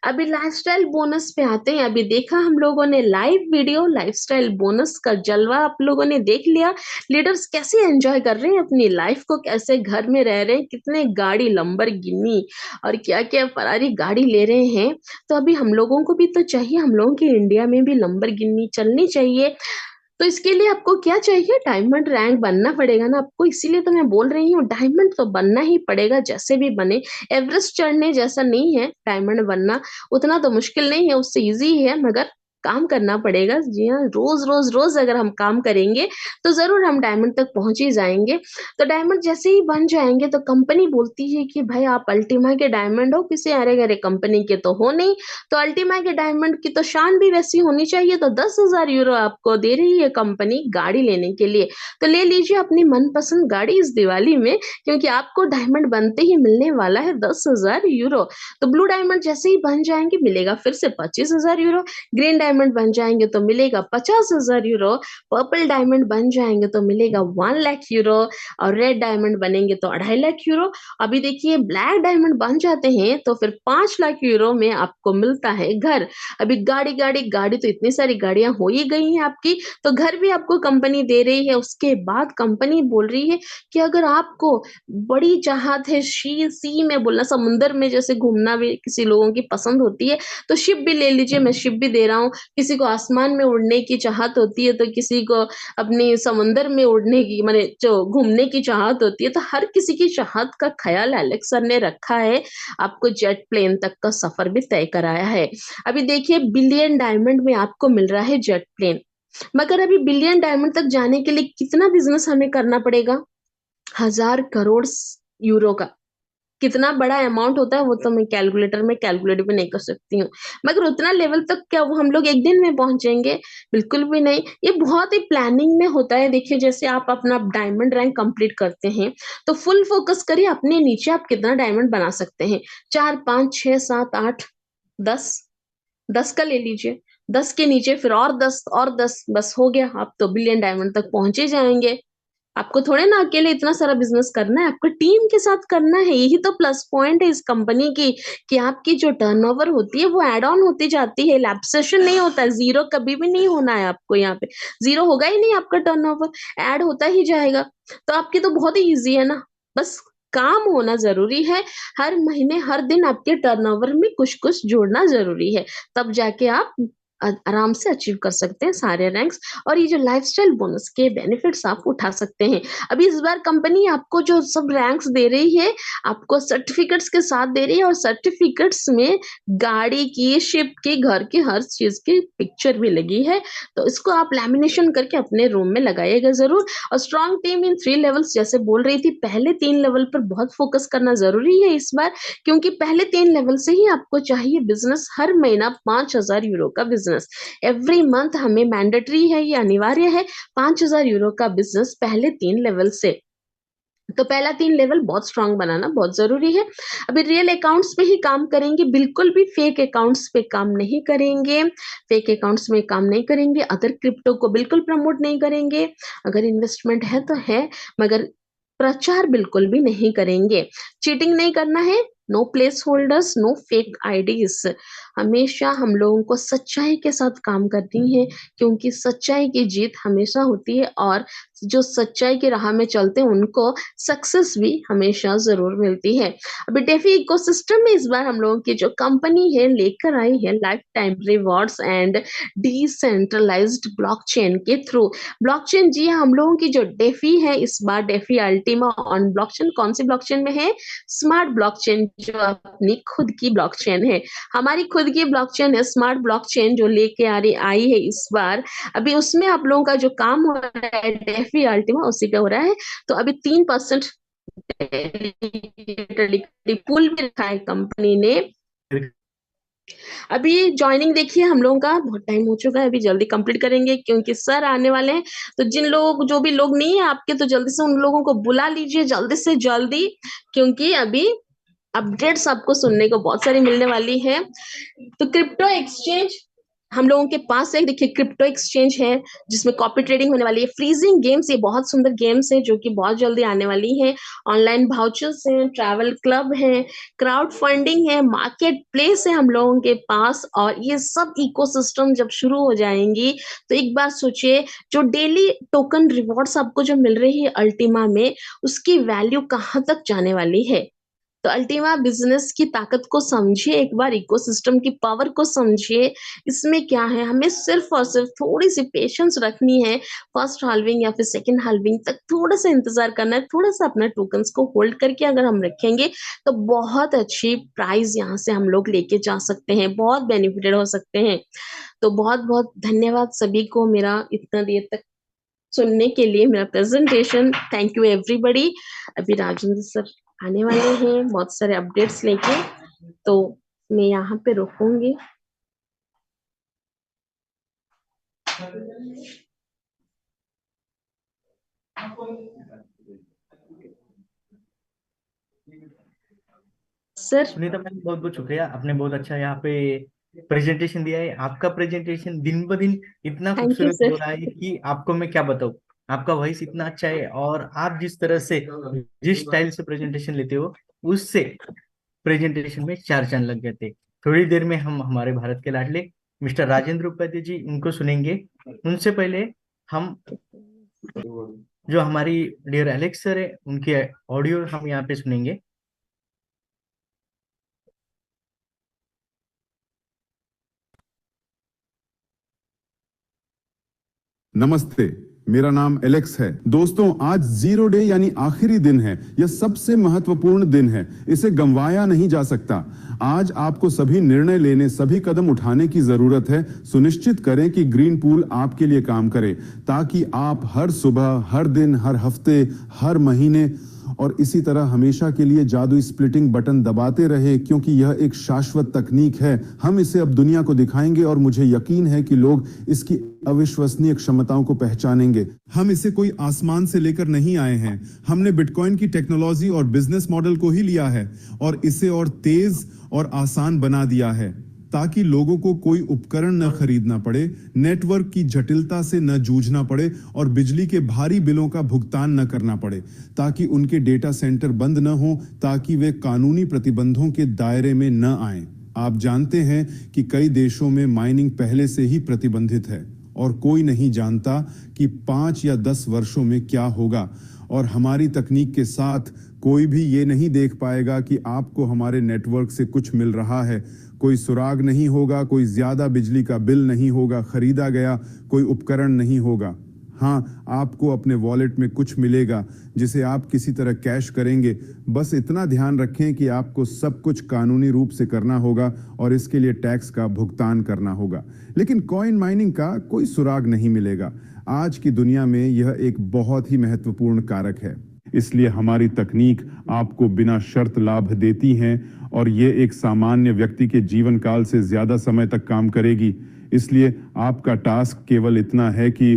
Speaker 4: अभी लाइफस्टाइल बोनस पे आते हैं। अभी देखा हम लोगों ने लाइव वीडियो, लाइफस्टाइल बोनस का जलवा आप लोगों ने देख लिया। लीडर्स कैसे एंजॉय कर रहे हैं अपनी लाइफ को, कैसे घर में रह रहे हैं, कितने गाड़ी लंबरगिनी और क्या क्या फरारी गाड़ी ले रहे हैं। तो अभी हम लोगों को भी तो चाहिए, हम लोगों की इंडिया में भी लंबरगिनी चलनी चाहिए। तो इसके लिए आपको क्या चाहिए, डायमंड रैंक बनना पड़ेगा ना आपको। इसीलिए तो मैं बोल रही हूँ डायमंड तो बनना ही पड़ेगा, जैसे भी बने। एवरेस्ट चढ़ने जैसा नहीं है डायमंड बनना, उतना तो मुश्किल नहीं है, उससे इजी है, मगर काम करना पड़ेगा। जी हाँ, रोज रोज रोज अगर हम काम करेंगे तो जरूर हम डायमंड तक पहुंच ही जाएंगे। तो डायमंड जैसे ही बन जाएंगे तो कंपनी बोलती है कि भाई आप अल्टीमा के डायमंड हो, किसी अरे गरे कंपनी के तो हो नहीं। तो अल्टीमा के डायमंड की तो शान भी वैसी होनी चाहिए। तो 10,000 यूरो आपको दे रही है कंपनी गाड़ी लेने के लिए। तो ले लीजिए अपनी मनपसंद गाड़ी इस दिवाली में, क्योंकि आपको डायमंड बनते ही मिलने वाला है 10,000 यूरो। तो ब्लू डायमंड जैसे ही बन जाएंगे मिलेगा फिर से 25,000 यूरो, ग्रीन डायमंड बन जाएंगे तो मिलेगा 50,000 यूरो, पर्पल डायमंड बन जाएंगे तो मिलेगा 1 लाख यूरो, और रेड डायमंड बनेंगे तो 2.5 लाख यूरो। अभी देखिए ब्लैक डायमंड बन जाते हैं तो फिर 5 लाख यूरो में आपको मिलता है घर। अभी गाड़ी गाड़ी गाड़ी तो इतनी सारी गाड़ियां हो ही गई हैं आपकी, तो घर भी आपको कंपनी दे रही है। उसके बाद कंपनी बोल रही है कि अगर आपको बड़ी चाहत है, सी में बोलना, समुद्र में जैसे घूमना भी किसी लोगों की पसंद होती है, तो शिप भी ले लीजिए, मैं शिप भी दे रहा हूँ। किसी को आसमान में उड़ने की चाहत होती है, तो किसी को अपनी समुद्र में उड़ने की, माने जो घूमने की चाहत होती है, तो हर किसी की चाहत का ख्याल एलेक्स सर ने रखा है। आपको जेट प्लेन तक का सफर भी तय कराया है। अभी देखिए बिलियन डायमंड में आपको मिल रहा है जेट प्लेन, मगर अभी बिलियन डायमंड तक जाने के लिए कितना बिजनेस हमें करना पड़ेगा, 1,000 करोड़ यूरो का। कितना बड़ा अमाउंट होता है वो तो मैं कैलकुलेटर में कैलकुलेट भी नहीं कर सकती हूँ, मगर उतना लेवल तक क्या वो हम लोग एक दिन में पहुंचेंगे, बिल्कुल भी नहीं। ये बहुत ही प्लानिंग में होता है। देखिए जैसे आप अपना डायमंड रैंक कंप्लीट करते हैं तो फुल फोकस करिए अपने नीचे आप कितना डायमंड बना सकते हैं, 4 5 6 7 8 10, 10 का ले लीजिए, 10 के नीचे फिर और 10 और 10, बस हो गया, आप तो बिलियन डायमंड तक पहुंचे जाएंगे। आपको थोड़े ना अकेले इतना सारा बिजनेस करना है, आपको टीम के साथ करना है। यही तो प्लस पॉइंट है इस कंपनी की, कि आपकी जो टर्नओवर होती है वो एड ऑन होती जाती है, लैप्सेशन नहीं होता है, जीरो कभी भी नहीं होना है आपको। यहाँ पे जीरो होगा ही नहीं, आपका टर्नओवर ऐड होता ही जाएगा। तो आपकी तो बहुत ही ईजी है ना, बस काम होना जरूरी है। हर महीने हर दिन आपके टर्नओवर में कुछ कुछ जोड़ना जरूरी है, तब जाके आप आराम से अचीव कर सकते हैं सारे रैंक्स, और ये जो लाइफस्टाइल बोनस के बेनिफिट्स आप उठा सकते हैं। अभी इस बार कंपनी आपको जो सब रैंक्स दे रही है, आपको सर्टिफिकेट्स के साथ दे रही है, और सर्टिफिकेट्स में गाड़ी की, शिप की, घर की, हर चीज की पिक्चर भी लगी है। तो इसको आप लैमिनेशन करके अपने रूम में लगाइएगा जरूर। और स्ट्रॉन्ग टीम इन 3 लेवल्स, जैसे बोल रही थी, पहले 3 लेवल पर बहुत फोकस करना जरूरी है इस बार, क्योंकि पहले 3 लेवल से ही आपको चाहिए बिजनेस, हर महीना 5,000 यूरो का बिजनेस एवरी मंथ हमें मैंडेटरी है, ये अनिवार्य है, 5,000 यूरो का बिजनेस पहले 3 लेवल से। तो पहला 3 लेवल बहुत स्ट्रांग बनाना बहुत जरूरी है। अभी रियल अकाउंट्स पे ही काम करेंगे, बिल्कुल भी फेक अकाउंट्स पे काम नहीं करेंगे, फेक अकाउंट्स में काम नहीं करेंगे, अदर क्रिप्टो को बिल्कुल प्रमोट नहीं करेंगे। अगर इन्वेस्टमेंट है तो है, मगर प्रचार बिल्कुल भी नहीं करेंगे। चीटिंग नहीं करना है, no placeholders, no fake IDs. हमेशा हम लोगों को सच्चाई के साथ काम करनी है, क्योंकि सच्चाई की जीत हमेशा होती है, और जो सच्चाई की राह में चलते हैं उनको सक्सेस भी हमेशा जरूर मिलती है। अभी डेफी इकोसिस्टम में इस बार हम लोगों की जो कंपनी है लेकर आई है lifetime rewards and decentralised blockchain के थ्रू। ब्लॉकचेन, जी हाँ, हम लोगों की जो डेफी है इस बार, डेफी अल्टीमा ऑन ब्लॉकचेन, कौन सी ब्लॉकचेन में है? स्मार्ट ब्लॉकचेन, जो अपनी खुद की ब्लॉकचेन है, हमारी खुद की ब्लॉकचेन है स्मार्ट ब्लॉकचेन, जो लेके आई है इस बार। अभी उसमें आप लोगों का जो काम हो रहा है डेफी अल्टीमा, उसी पे हो रहा है। तो अभी 3% पूल में रखा है कंपनी ने। अभी ज्वाइनिंग देखिए, हम लोगों का बहुत टाइम हो चुका है, अभी जल्दी कंप्लीट करेंगे क्योंकि सर आने वाले हैं। तो जिन लोग, जो भी लोग नहीं है आपके, तो जल्दी से उन लोगों को बुला लीजिए, जल्दी से जल्दी, क्योंकि अभी अपडेट्स आपको सुनने को बहुत सारी मिलने वाली है। तो क्रिप्टो एक्सचेंज हम लोगों के पास है, देखिए क्रिप्टो एक्सचेंज है जिसमें कॉपी ट्रेडिंग होने वाली है, फ्रीजिंग गेम्स, ये बहुत सुंदर गेम्स है जो कि बहुत जल्दी आने वाली है, ऑनलाइन वाउचर्स हैं, ट्रैवल क्लब है, क्राउड फंडिंग है, मार्केट प्लेस है हम लोगों के पास। और ये सब इकोसिस्टम जब शुरू हो जाएंगी तो एक बार सोचिए, जो डेली टोकन रिवॉर्ड्स आपको जो मिल रही है अल्टीमा में, उसकी वैल्यू कहाँ तक जाने वाली है। तो अल्टीमा बिजनेस की ताकत को समझिए, एक बार इकोसिस्टम की पावर को समझिए। इसमें क्या है, हमें सिर्फ और सिर्फ थोड़ी सी पेशेंस रखनी है, फर्स्ट हाल्विंग या फिर सेकंड हाल्विंग तक थोड़ा सा इंतजार करना है, थोड़ा सा अपना टोकन्स को होल्ड करके अगर हम रखेंगे तो बहुत अच्छी प्राइस यहाँ से हम लोग लेके जा सकते हैं, बहुत बेनिफिटेड हो सकते हैं। तो बहुत बहुत धन्यवाद सभी को मेरा इतना देर तक सुनने के लिए, मेरा प्रेजेंटेशन। Thank you everybody. अभी राजेंद्र सर आने वाले हैं बहुत सारे अपडेट्स लेके, तो मैं यहाँ पे रुकूंगी। सर
Speaker 1: सुनीता मैम, बहुत बहुत शुक्रिया, आपने बहुत अच्छा यहाँ पे प्रेजेंटेशन दिया है। आपका प्रेजेंटेशन दिन ब दिन इतना
Speaker 4: थैंक यू
Speaker 1: खूबसूरत हो
Speaker 4: सर।
Speaker 1: रहा है कि आपको मैं क्या बताऊँ। आपका वॉइस इतना अच्छा है, और आप जिस तरह से, जिस स्टाइल से प्रेजेंटेशन लेते हो, उससे प्रेजेंटेशन में 4 चांद लग जाते। थोड़ी देर में हम हमारे भारत के लाडले मिस्टर राजेंद्र उपाध्याय जी, उनको सुनेंगे। उनसे पहले हम जो हमारी डियर एलेक्स सर है, उनके ऑडियो हम यहाँ पे सुनेंगे।
Speaker 5: नमस्ते, मेरा नाम एलेक्स है। दोस्तों, आज जीरो डे यानी आखिरी दिन है। यह सबसे महत्वपूर्ण दिन है, इसे गंवाया नहीं जा सकता। आज आपको सभी निर्णय लेने, सभी कदम उठाने की जरूरत है। सुनिश्चित करें कि ग्रीन पूल आपके लिए काम करे, ताकि आप हर सुबह, हर दिन, हर हफ्ते, हर महीने और इसी तरह हमेशा के लिए जादुई स्प्लिटिंग बटन दबाते रहे, क्योंकि यह एक शाश्वत तकनीक है। हम इसे अब दुनिया को दिखाएंगे और मुझे यकीन है कि लोग इसकी अविश्वसनीय क्षमताओं को पहचानेंगे। हम इसे कोई आसमान से लेकर नहीं आए हैं। हमने बिटकॉइन की टेक्नोलॉजी और बिजनेस मॉडल को ही लिया है और इसे और तेज और आसान बना दिया है, ताकि लोगों को कोई उपकरण न खरीदना पड़े, नेटवर्क की जटिलता से न जूझना पड़े और बिजली के भारी बिलों का भुगतान न करना पड़े, ताकि उनके डेटा सेंटर बंद न हो, ताकि वे कानूनी प्रतिबंधों के दायरे में न आएं। आप जानते हैं कि कई देशों में माइनिंग पहले से ही प्रतिबंधित है और कोई नहीं जानता कि 5 या 10 वर्षों में क्या होगा। और हमारी तकनीक के साथ कोई भी ये नहीं देख पाएगा कि आपको हमारे नेटवर्क से कुछ मिल रहा है। कोई सुराग नहीं होगा, कोई ज्यादा बिजली का बिल नहीं होगा, खरीदा गया कोई उपकरण नहीं होगा। हाँ, आपको अपने वॉलेट में कुछ मिलेगा जिसे आप किसी तरह कैश करेंगे। बस इतना ध्यान रखें कि आपको सब कुछ कानूनी रूप से करना होगा और इसके लिए टैक्स का भुगतान करना होगा। लेकिन कॉइन माइनिंग का कोई सुराग नहीं मिलेगा। आज की दुनिया में यह एक बहुत ही महत्वपूर्ण कारक है, इसलिए हमारी तकनीक आपको बिना शर्त लाभ देती है और ये एक सामान्य व्यक्ति के जीवन काल से ज्यादा समय तक काम करेगी। इसलिए आपका टास्क केवल इतना है कि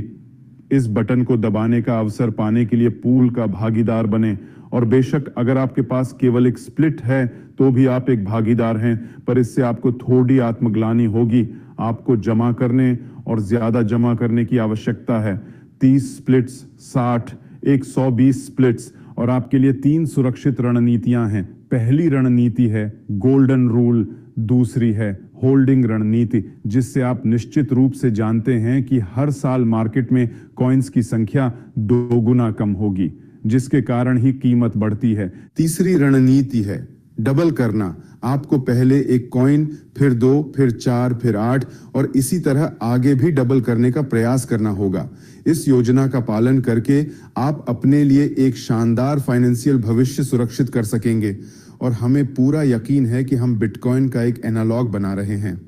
Speaker 5: इस बटन को दबाने का अवसर पाने के लिए पूल का भागीदार बने। और बेशक अगर आपके पास केवल एक स्प्लिट है तो भी आप एक भागीदार हैं, पर इससे आपको थोड़ी आत्मग्लानि होगी। आपको जमा करने और ज्यादा जमा करने की आवश्यकता है। 30 स्प्लिट्स, 60, 120 स्प्लिट्स। और आपके लिए 3 सुरक्षित रणनीतियां हैं। पहली रणनीति है गोल्डन रूल, दूसरी है होल्डिंग रणनीति, जिससे आप निश्चित रूप से जानते हैं कि हर साल मार्केट में कॉइन्स की संख्या 2 गुना कम होगी, जिसके कारण ही कीमत बढ़ती है। तीसरी रणनीति है डबल करना। आपको पहले एक कॉइन, फिर 2, फिर 4, फिर 8 और इसी तरह आगे भी डबल करने का प्रयास करना होगा। इस योजना का पालन करके आप अपने लिए एक शानदार फाइनेंशियल भविष्य सुरक्षित कर सकेंगे। और हमें पूरा यकीन है कि हम बिटकॉइन का एक एनालॉग बना रहे हैं।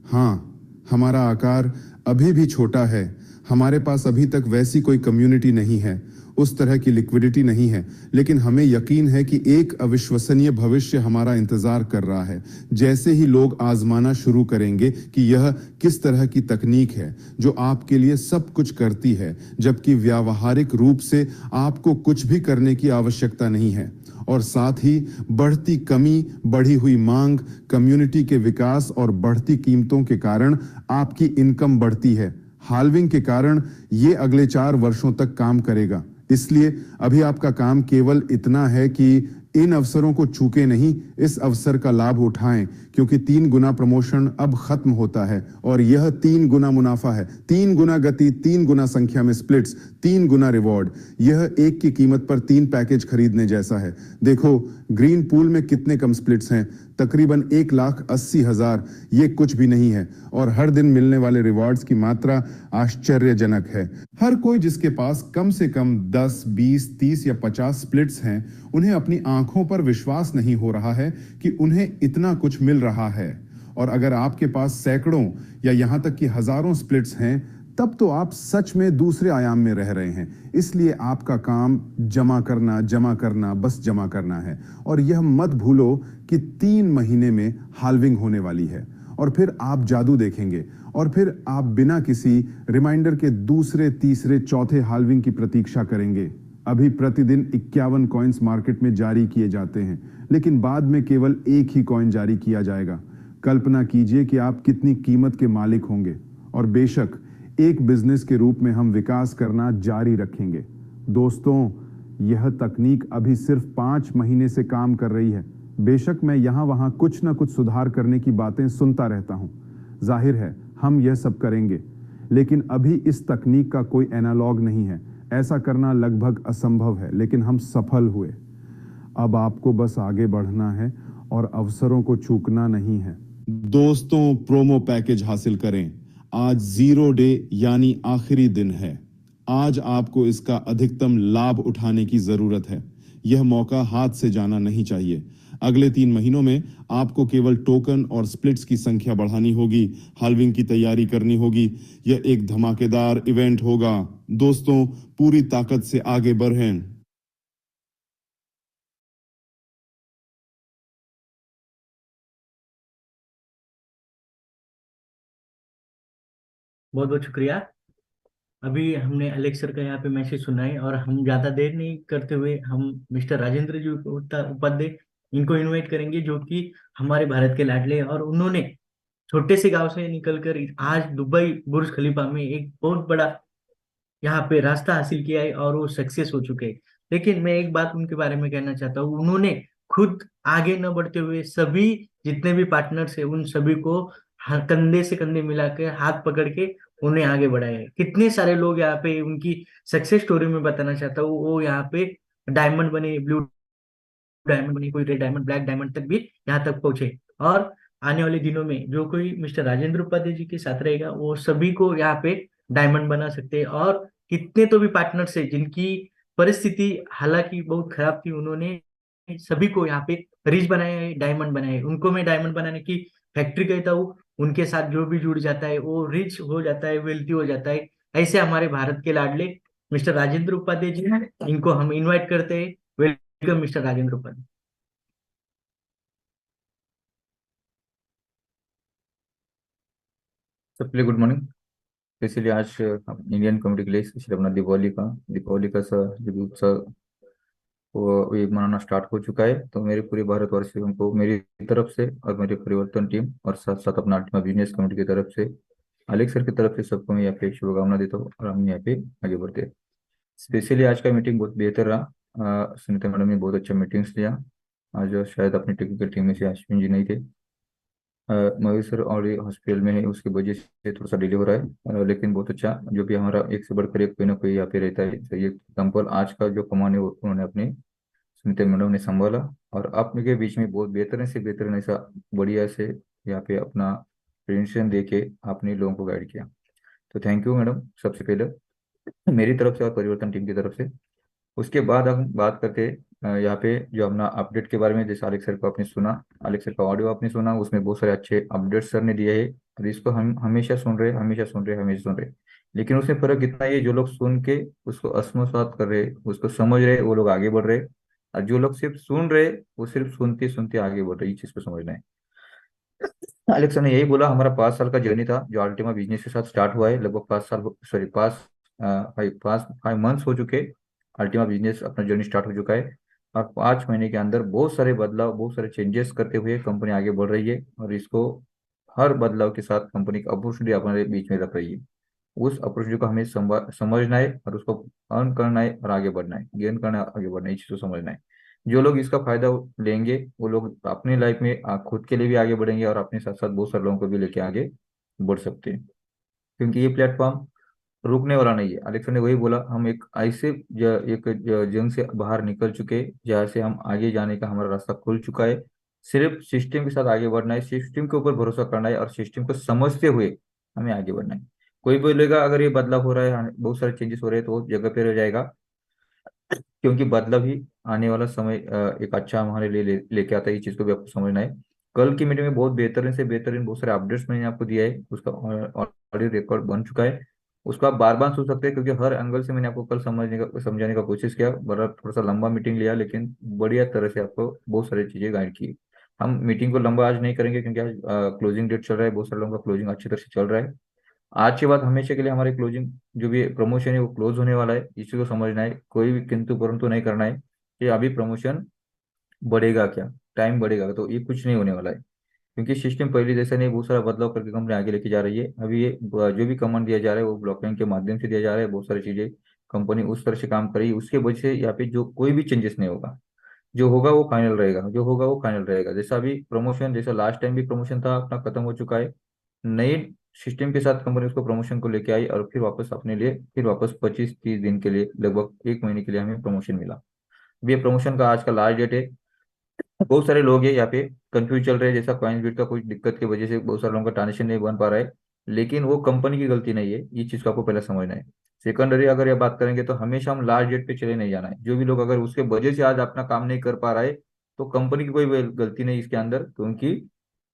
Speaker 5: हाँ, हमारा आकार अभी भी छोटा है। हमारे पास अभी तक वैसी कोई कम्युनिटी नहीं है, उस तरह की लिक्विडिटी नहीं है, लेकिन हमें यकीन है कि एक अविश्वसनीय भविष्य हमारा इंतजार कर रहा है। जैसे ही लोग आजमाना शुरू करेंगे कि यह किस तरह की तकनीक है जो आपके लिए सब कुछ करती है, जबकि व्यावहारिक रूप से आपको कुछ भी करने की आवश्यकता नहीं है। और साथ ही बढ़ती कमी, बढ़ी हुई मांग, कम्युनिटी के विकास और बढ़ती कीमतों के कारण आपकी इनकम बढ़ती है। हाल्विंग के कारण ये अगले 4 वर्षों तक काम करेगा। इसलिए अभी आपका काम केवल इतना है कि इन अवसरों को चूके नहीं, इस अवसर का लाभ उठाएं, क्योंकि 3 गुना प्रमोशन अब खत्म होता है और यह 3 गुना मुनाफा है, 3 गुना गति, 3 गुना संख्या में स्प्लिट्स, 3 गुना रिवॉर्ड। यह एक की कीमत पर 3 पैकेज खरीदने जैसा है। देखो ग्रीन पूल में कितने कम स्प्लिट्स हैं, तकरीबन 1,80,000। ये कुछ भी नहीं है और हर दिन मिलने वाले रिवॉर्ड्स की मात्रा आश्चर्यजनक है। हर कोई जिसके पास कम से कम 10, 20, 30 या 50 स्प्लिट्स हैं, उन्हें अपनी आंखों पर विश्वास नहीं हो रहा है कि उन्हें इतना कुछ मिल रहा है। और अगर आपके पास सैकड़ों या यहां तक कि हजारों स्प्लिट्स हैं, तब तो आप सच में दूसरे आयाम में रह रहे हैं। इसलिए आपका काम जमा करना, बस जमा करना है। और यह मत भूलो कि 3 महीने में हाल्विंग होने वाली है और फिर आप जादू देखेंगे और फिर आप बिना किसी रिमाइंडर के दूसरे, तीसरे, चौथे हाल्विंग की प्रतीक्षा करेंगे। अभी प्रतिदिन 51 कॉइन्स मार्केट में जारी किए जाते हैं, लेकिन बाद में केवल एक ही कॉइन जारी किया जाएगा। कल्पना कीजिए कि आप कितनी कीमत के मालिक होंगे। और बेशक एक बिजनेस के रूप में हम विकास करना जारी रखेंगे। दोस्तों, यह तकनीक अभी सिर्फ 5 महीने से काम कर रही है। बेशक मैं यहाँ वहाँ कुछ ना कुछ सुधार करने की बातें सुनता रहता हूँ। जाहिर है हम यह सब करेंगे, लेकिन अभी इस तकनीक का कोई एनालॉग नहीं है। ऐसा करना लगभग असंभव है, लेकिन हम सफल हुए। अब आपको बस आगे बढ़ना है और अवसरों को चूकना नहीं है। दोस्तों, प्रोमो पैकेज हासिल करें। आज 0 डे यानी आखिरी दिन है। आज आपको इसका अधिकतम लाभ उठाने की जरूरत है। यह मौका हाथ से जाना नहीं चाहिए। अगले 3 महीनों में आपको केवल टोकन और स्प्लिट्स की संख्या बढ़ानी होगी, हाल्विंग की तैयारी करनी होगी। यह एक धमाकेदार इवेंट होगा। दोस्तों, पूरी ताकत से आगे बढ़ें।
Speaker 1: बहुत बहुत शुक्रिया। अभी हमने अलेक्स सर का यहाँ पे मैसेज सुना है और हम ज्यादा देर नहीं करते हुए हम मिस्टर राजेंद्र जी उपाध्याय इनको इनवाइट करेंगे, जो कि हमारे भारत के लाडले हैं और उन्होंने छोटे से गांव से निकलकर आज दुबई बुर्ज खलीफा में एक बहुत बड़ा यहाँ पे रास्ता हासिल किया है और वो सक्सेस हो चुके हैं। लेकिन मैं एक बात उनके बारे में कहना चाहता हूँ, उन्होंने खुद आगे न बढ़ते हुए सभी जितने भी पार्टनर्स है उन सभी को कंधे से कंधे मिलाकर हाथ पकड़ के उन्हें आगे बढ़ाया है। कितने सारे लोग यहाँ पे उनकी सक्सेस स्टोरी में बताना चाहता हूँ, वो यहाँ पे डायमंड बने, ब्लू डायमंड बने, कोई रेड डायमंड, ब्लैक डायमंड तक भी यहाँ तक पहुंचे। और आने वाले दिनों में जो कोई मिस्टर राजेंद्र उपाध्याय जी के साथ रहेगा वो सभी को यहाँ पे डायमंड बना सकते हैं। और कितने तो भी पार्टनर्स है जिनकी परिस्थिति हालांकि बहुत खराब थी, उन्होंने सभी को यहाँ पे रिच बनाए, डायमंड बनाए। उनको मैं डायमंड बनाने की फैक्ट्री कहता हूँ। उनके साथ जो भी जुड़ जाता है वो रिच हो जाता है, वेल्थी हो जाता है। ऐसे हमारे भारत के लाडले मिस्टर राजेंद्र उपाध्याय जी हैं, इनको हम इनवाइट करते हैं। Welcome mister Rajendra Upadhyay.
Speaker 6: सबके लिए गुड मॉर्निंग। स्पेशली आज इंडियन कम्युनिटी के लिए स्पेशली अपना दीपावली का जो भी उत्सव वो ये मनाना स्टार्ट हो चुका है। तो मेरे पूरे भारतवासियों को मेरी तरफ से और मेरे परिवर्तन टीम और साथ साथ अपना अल्टीमा बिजनेस कम्युनिटी की तरफ से, अलेक्स सर की तरफ से सबको मैं यहाँ पे शुभकामना देता हूँ और हम यहाँ पे आगे बढ़ते हैं। स्पेशली आज का मीटिंग बहुत बेहतर रहा। सुनीता मैडम ने बहुत अच्छा मीटिंग्स लिया। आज शायद अपनी टेक्निकल टीम में से अश्विन जी नहीं थे। मयूर सर ऑलरेडी हॉस्पिटल में है, उसकी वजह से थोड़ा सा डिले हो रहा है। लेकिन बहुत अच्छा, जो भी हमारा एक से बढ़कर एक कोई ना कोई यहाँ पे रहता है। तो ये एग्जाम्पल आज का जो कमाने उन्होंने अपने सुनीता मैडम ने संभाला और अपने के बीच में बहुत बेहतरीन ऐसा बढ़िया से यहाँ पे अपना प्रेजेंटेशन दे के आपने लोगों को गाइड किया। तो थैंक यू मैडम, सबसे पहले मेरी तरफ से और परिवर्तन टीम की तरफ से। उसके बाद हम बात करते यहाँ पे जो अपना अपडेट के बारे में। जैसे आलेख सर को आपने सुना, आलेख सर का ऑडियो आपने सुना, उसमें बहुत सारे अच्छे अपडेट्स सर ने दिए हैं और इसको हम हमेशा सुन रहे। लेकिन उसमें फर्क इतना ही है, जो लोग सुन के उसको आत्मसात कर रहे, उसको समझ रहे, वो लोग आगे बढ़ रहे। और जो लोग सिर्फ सुन रहे, वो सिर्फ सुनते सुनते आगे बढ़ रहे। ये चीज को समझना है। अलेक्सा ने यही बोला, हमारा 5 साल का जर्नी था जो अल्टीमा बिजनेस के साथ स्टार्ट हुआ है। लगभग 5 साल, सॉरी 5 मंथ्स हो चुके। अल्टीमा बिजनेस अपना जर्नी स्टार्ट हो चुका है और 5 महीने के अंदर बहुत सारे बदलाव, बहुत सारे चेंजेस करते हुए कंपनी आगे बढ़ रही है। और इसको हर बदलाव के साथ कंपनी की अपॉर्चुनिटी अपने बीच में रख रही है। उस अपॉर्चुनिटी को हमें समझना है और उसको अर्न करना है और आगे बढ़ना है, गेन करना है, आगे बढ़ना है। इस चीज को समझना है। जो लोग इसका फायदा लेंगे वो लोग अपनी लाइफ में खुद के लिए भी आगे बढ़ेंगे और अपने साथ साथ बहुत सारे लोगों को भी लेके आगे बढ़ सकते हैं। क्योंकि ये प्लेटफॉर्म रुकने वाला नहीं है। अलेक्सा ने वही बोला, हम एक ऐसे जंग से बाहर निकल चुके जहाँ से हम आगे जाने का हमारा रास्ता खुल चुका है। सिर्फ सिस्टम के साथ आगे बढ़ना है, सिस्टम के ऊपर भरोसा करना है और सिस्टम को समझते हुए हमें आगे बढ़ना है। कोई बोलेगा अगर ये बदलाव हो रहा है, बहुत सारे चेंजेस हो रहे हैं, तो वो जगह पे रह जाएगा। क्योंकि बदलाव ही आने वाला समय एक अच्छा हमारे लिए लेके आता है। ये चीज को भी आपको समझना है। कल की मीटिंग में बहुत बेहतरीन से बेहतरीन बहुत सारे अपडेट्स मैंने आपको दिया है, उसका ऑडियो रिकॉर्ड बन चुका है। उसको आप बार बार सुन सकते हैं, क्योंकि हर एंगल से मैंने आपको कल समझाने का कोशिश किया। बड़ा थोड़ा सा लंबा मीटिंग लिया, लेकिन बढ़िया तरह से आपको बहुत सारी चीजें गाइड की। हम मीटिंग को लंबा आज नहीं करेंगे, क्योंकि आज क्लोजिंग डेट चल रहा है, बहुत सारे लोगों का क्लोजिंग अच्छी तरह से चल रहा है। आज के बाद हमेशा के लिए हमारे क्लोजिंग जो भी प्रमोशन है वो क्लोज होने वाला है। इसी को समझना है, कोई भी किंतु परंतु नहीं करना है कि अभी प्रमोशन बढ़ेगा क्या, टाइम बढ़ेगा, तो ये कुछ नहीं होने वाला है। क्योंकि सिस्टम पहले जैसा नहीं, बहुत सारा बदलाव करके कंपनी आगे लेके जा रही है। अभी ये जो भी कमांड दिया जा रहा है वो ब्लॉकचेन के माध्यम से दिया जा रहा है। बहुत सारी चीजें कंपनी उस तरह से काम कर रही है, उसके वजह से यहाँ पे जो कोई भी चेंजेस नहीं होगा। जो होगा वो फाइनल रहेगा, जो होगा वो फाइनल रहेगा। जैसा अभी प्रमोशन, जैसा लास्ट टाइम भी प्रमोशन था अपना खत्म हो चुका है। नए सिस्टम के साथ कंपनी उसको प्रमोशन को लेके आई और फिर वापस अपने लिए, फिर वापस 25-30 दिन के लिए, लगभग 1 महीने के लिए हमें प्रमोशन मिला। अब ये प्रमोशन का आज का लास्ट डेट है। बहुत सारे लोग हैं यहाँ पे कंफ्यूज चल रहे हैं, जैसा कॉइन्सबिट का कुछ दिक्कत की वजह से बहुत सारे लोगों का ट्रांजेक्शन नहीं बन पा रहा है। लेकिन वो कंपनी की गलती नहीं है, ये चीज को आपको पहले समझना है। सेकेंडरी अगर ये बात करेंगे तो हमेशा हम लास्ट डेट पे चले नहीं जाना है। जो भी लोग अगर उसके वजह से आज अपना काम नहीं कर पा रहा है, तो कंपनी की कोई गलती नहीं इसके अंदर, क्योंकि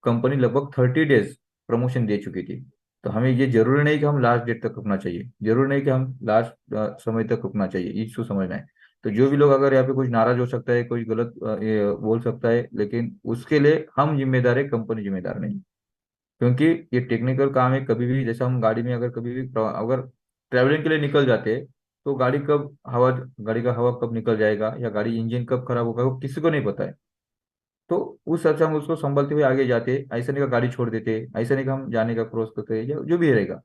Speaker 6: कंपनी लगभग 30 डेज प्रमोशन दे चुकी थी। तो हमें ये जरूरी नहीं कि हम लास्ट डेट तक रुकना चाहिए, जरूरी नहीं कि हम लास्ट समय तक रुकना चाहिए, ये इसको समझना है। तो जो भी लोग अगर यहाँ पे कुछ नाराज हो सकता है, कुछ गलत ये बोल सकता है, लेकिन उसके लिए हम जिम्मेदार है, कंपनी जिम्मेदार नहीं। क्योंकि ये टेक्निकल काम है। कभी भी जैसा हम गाड़ी में अगर कभी भी अगर ट्रैवलिंग के लिए निकल जाते हैं, तो गाड़ी का हवा कब निकल जाएगा या गाड़ी इंजन कब खराब होगा वो किसी को नहीं पता है। तो उस हिसाब से हम उसको संभलते हुए आगे जाते हैं। ऐसा नहीं कि गाड़ी छोड़ देते, ऐसा नहीं कि हम जाने का क्रॉस करते या जो भी रहेगा,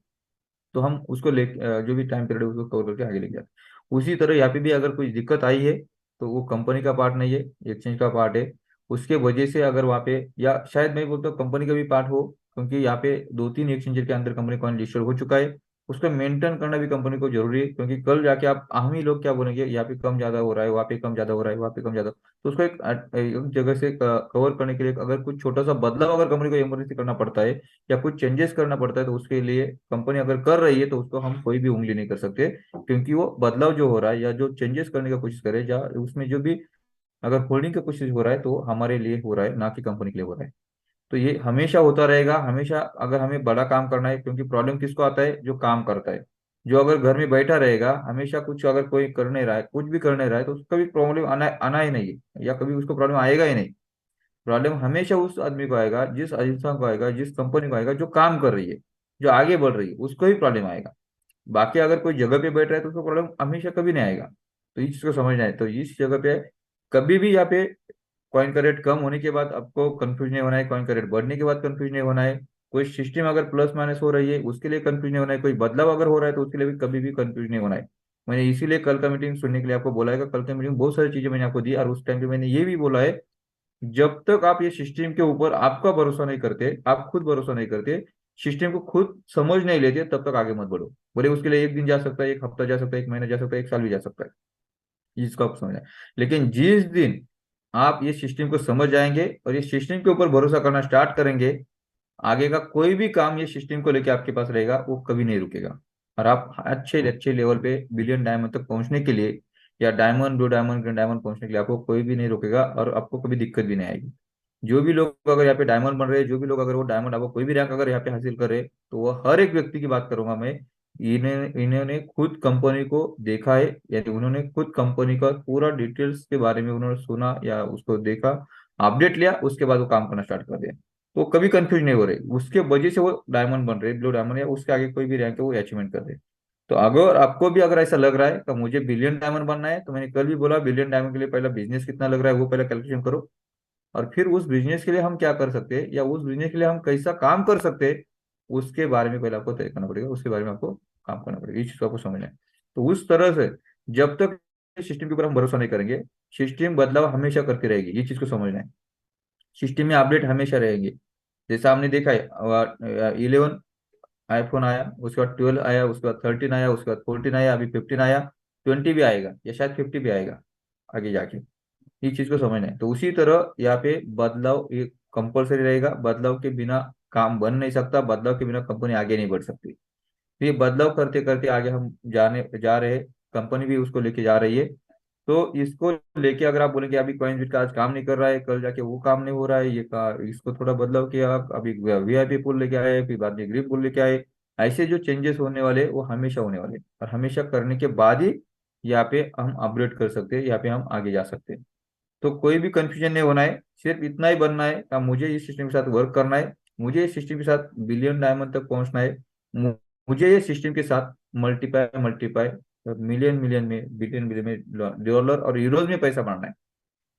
Speaker 6: तो हम उसको ले जो भी टाइम पीरियड है उसको कवर करके आगे लेके जाते हैं। उसी तरह यहाँ पे भी अगर कोई दिक्कत आई है, तो वो कंपनी का पार्ट नहीं है, एक्सचेंज का पार्ट है। उसके वजह से अगर वहाँ पे, या शायद मैं बोलता हूँ कंपनी का भी पार्ट हो, क्योंकि यहाँ पे 2-3 एक्सचेंजर के अंदर कंपनी कॉइन लिस्टेड हो चुका है। उसको मेंटेन करना भी कंपनी को जरूरी है, क्योंकि कल जाके आप हम ही लोग क्या बोलेंगे, यहाँ पे कम ज्यादा हो रहा है, वहाँ पे कम ज्यादा हो रहा है, वहाँ पे कम ज्यादा, तो उसको एक जगह से कवर करने के लिए अगर कुछ छोटा सा बदलाव अगर कंपनी को इमरजेंसी करना पड़ता है या कुछ चेंजेस करना पड़ता है, तो उसके लिए कंपनी अगर कर रही है तो उसको हम कोई भी उंगली नहीं कर सकते, क्योंकि वो बदलाव जो हो रहा है या जो चेंजेस करने की कोशिश करे, या उसमें जो भी अगर होल्डिंग की कोशिश हो रहा है, तो हमारे लिए हो रहा है, ना कि कंपनी के लिए हो रहा है। तो ये हमेशा होता रहेगा, हमेशा अगर हमें बड़ा काम करना है, क्योंकि प्रॉब्लम किसको आता है, जो काम करता है। जो अगर घर में बैठा रहेगा, हमेशा कुछ अगर कोई कर नहीं रहा है, कुछ भी कर नहीं रहा है, तो उसको कभी प्रॉब्लम आना आना ही नहीं है, या कभी उसको प्रॉब्लम आएगा ही नहीं। प्रॉब्लम हमेशा उस आदमी को आएगा, जिस इंसान को आएगा, जिस कंपनी को आएगा जो काम कर रही है, जो आगे बढ़ रही है, उसको ही प्रॉब्लम आएगा। बाकी अगर कोई जगह पे बैठ रहा है तो उसको प्रॉब्लम हमेशा कभी नहीं आएगा। तो इस चीज को समझना है। तो इस जगह पे कभी भी यहाँ पे कॉइन का रेट कम होने के बाद आपको कंफ्यूज नहीं होना है, कॉइन का रेट बढ़ने के बाद कंफ्यूज नहीं होना है, कोई सिस्टम अगर प्लस माइनस हो रही है उसके लिए कंफ्यूज नहीं होना है, कोई बदलाव अगर हो रहा है तो उसके लिए भी कभी भी कंफ्यूज नहीं होना है। मैंने इसीलिए कल का मीटिंग सुनने के लिए आपको बोला है कि कल का मीटिंग बहुत सारी चीजें मैंने आपको दी, और उस टाइम पे मैंने ये भी बोला है, जब तक आप ये सिस्टम के ऊपर आपका भरोसा नहीं करते, आप खुद भरोसा नहीं करते, सिस्टम को खुद समझ नहीं लेते, तब तक आगे मत बढ़ो। बोले उसके लिए एक दिन जा सकता है, एक हफ्ता जा सकता है, एक महीना जा सकता है, एक साल भी जा सकता है, इसको आप समझना है। लेकिन जिस दिन आप ये सिस्टम को समझ जाएंगे और ये सिस्टम के ऊपर भरोसा करना स्टार्ट करेंगे, आगे का कोई भी काम ये सिस्टम को लेके आपके पास रहेगा, वो कभी नहीं रुकेगा। और आप अच्छे अच्छे लेवल पे बिलियन डायमंड तक पहुंचने के लिए, या diamond, blue diamond, green diamond पहुंचने के लिए आपको कोई भी नहीं रोकेगा, और आपको कभी दिक्कत भी नहीं आएगी। जो भी लोग अगर यहाँ पे डायमंड बन रहे हैं, जो भी लोग अगर वो डायमंड आपको कोई भी रैंक अगर यहाँ पे हासिल कर रहे हैं, तो वो हर एक व्यक्ति की बात करूंगा मैं, इन्हें इन्होंने खुद कंपनी को देखा है, यानी उन्होंने खुद कंपनी का पूरा डिटेल्स के बारे में उन्होंने सुना या उसको देखा, अपडेट लिया, उसके बाद वो काम करना स्टार्ट कर दिया। तो कभी कंफ्यूज नहीं हो रहे, उसके वजह से वो डायमंड बन रहे, ब्लू डायमंड या उसके आगे कोई भी रैंक है वो अचीवमेंट कर रहे। तो अगर आपको भी अगर ऐसा लग रहा है कि मुझे बिलियन डायमंड बनना है, तो मैंने कल भी बोला, बिलियन डायमंड के लिए पहला बिजनेस कितना लग रहा है वो पहले कैलकुलेशन करो, और फिर उस बिजनेस के लिए हम क्या कर सकते हैं, या उस बिजनेस के लिए हम कैसा काम कर सकते हैं, उसके बारे में पहले आपको तय करना पड़ेगा, उसके बारे में आपको काम करना पड़ेगा। इस चीज को आपको समझना है। तो उस तरह से जब तक सिस्टम के ऊपर हम भरोसा नहीं करेंगे, सिस्टम बदलाव हमेशा करती रहेगी, ये चीज को समझना है। सिस्टम में अपडेट हमेशा रहेंगे। जैसा हमने देखा है, 11 आईफोन आया, उसके बाद 12 आया, उसके बाद 13 आया, उसके बाद 14 आया, अभी 15 आया, 20 भी आएगा, या शायद 50 भी आएगा आगे जाके। इस चीज को समझना है। तो उसी तरह यहाँ पे बदलाव ये कंपलसरी रहेगा, बदलाव के बिना काम बन नहीं सकता, बदलाव के बिना कंपनी आगे नहीं बढ़ सकती। तो ये बदलाव करते करते आगे हम जाने जा रहे हैं, कंपनी भी उसको लेके जा रही है। तो इसको लेके अगर आप बोलेंगे अभी कॉइनबिट का आज काम नहीं कर रहा है, कल जाके वो काम नहीं हो रहा है, ये का इसको थोड़ा बदलाव किया, अभी वीआईपी पूल लेके आए, फिर बाद में ग्रिप पूल लेके आए, ऐसे जो चेंजेस होने वाले वो हमेशा होने वाले, और हमेशा करने के बाद ही यहाँ पे हम अपग्रेड कर सकते हैं, यहाँ पे हम आगे जा सकते हैं। तो कोई भी कंफ्यूजन नहीं होना है, सिर्फ इतना ही बनना है कि मुझे इस सिस्टम के साथ वर्क करना है, मुझे इस सिस्टम के साथ बिलियन डायमंड तक पहुंचना है, मु- मुझे ये सिस्टम के साथ मल्टीपाई मल्टीपाई मिलियन मिलियन में, बिलियन बिलियन में डॉलर और यूरोज में पैसा बढ़ना है।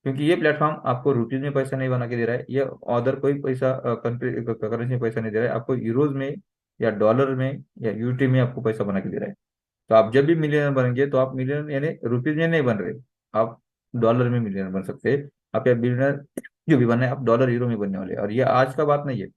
Speaker 6: क्योंकि ये प्लेटफॉर्म आपको रुपीज में पैसा नहीं बना के दे रहा है, ये अदर कोई पैसा कंट्री करेंसी में पैसा नहीं दे रहा है, आपको यूरोज में या डॉलर में या यूटी में आपको पैसा बना के दे रहा है। तो आप जब भी मिलियनर बनेंगे, तो आप मिलियन यानी रुपीज में नहीं बन रहे, आप डॉलर में मिलियनर बन सकते हैं। आप या बिलियनर जो भी बनना है, आप डॉलर यूरो में बनने वाले हैं। और ये आज का बात नहीं है,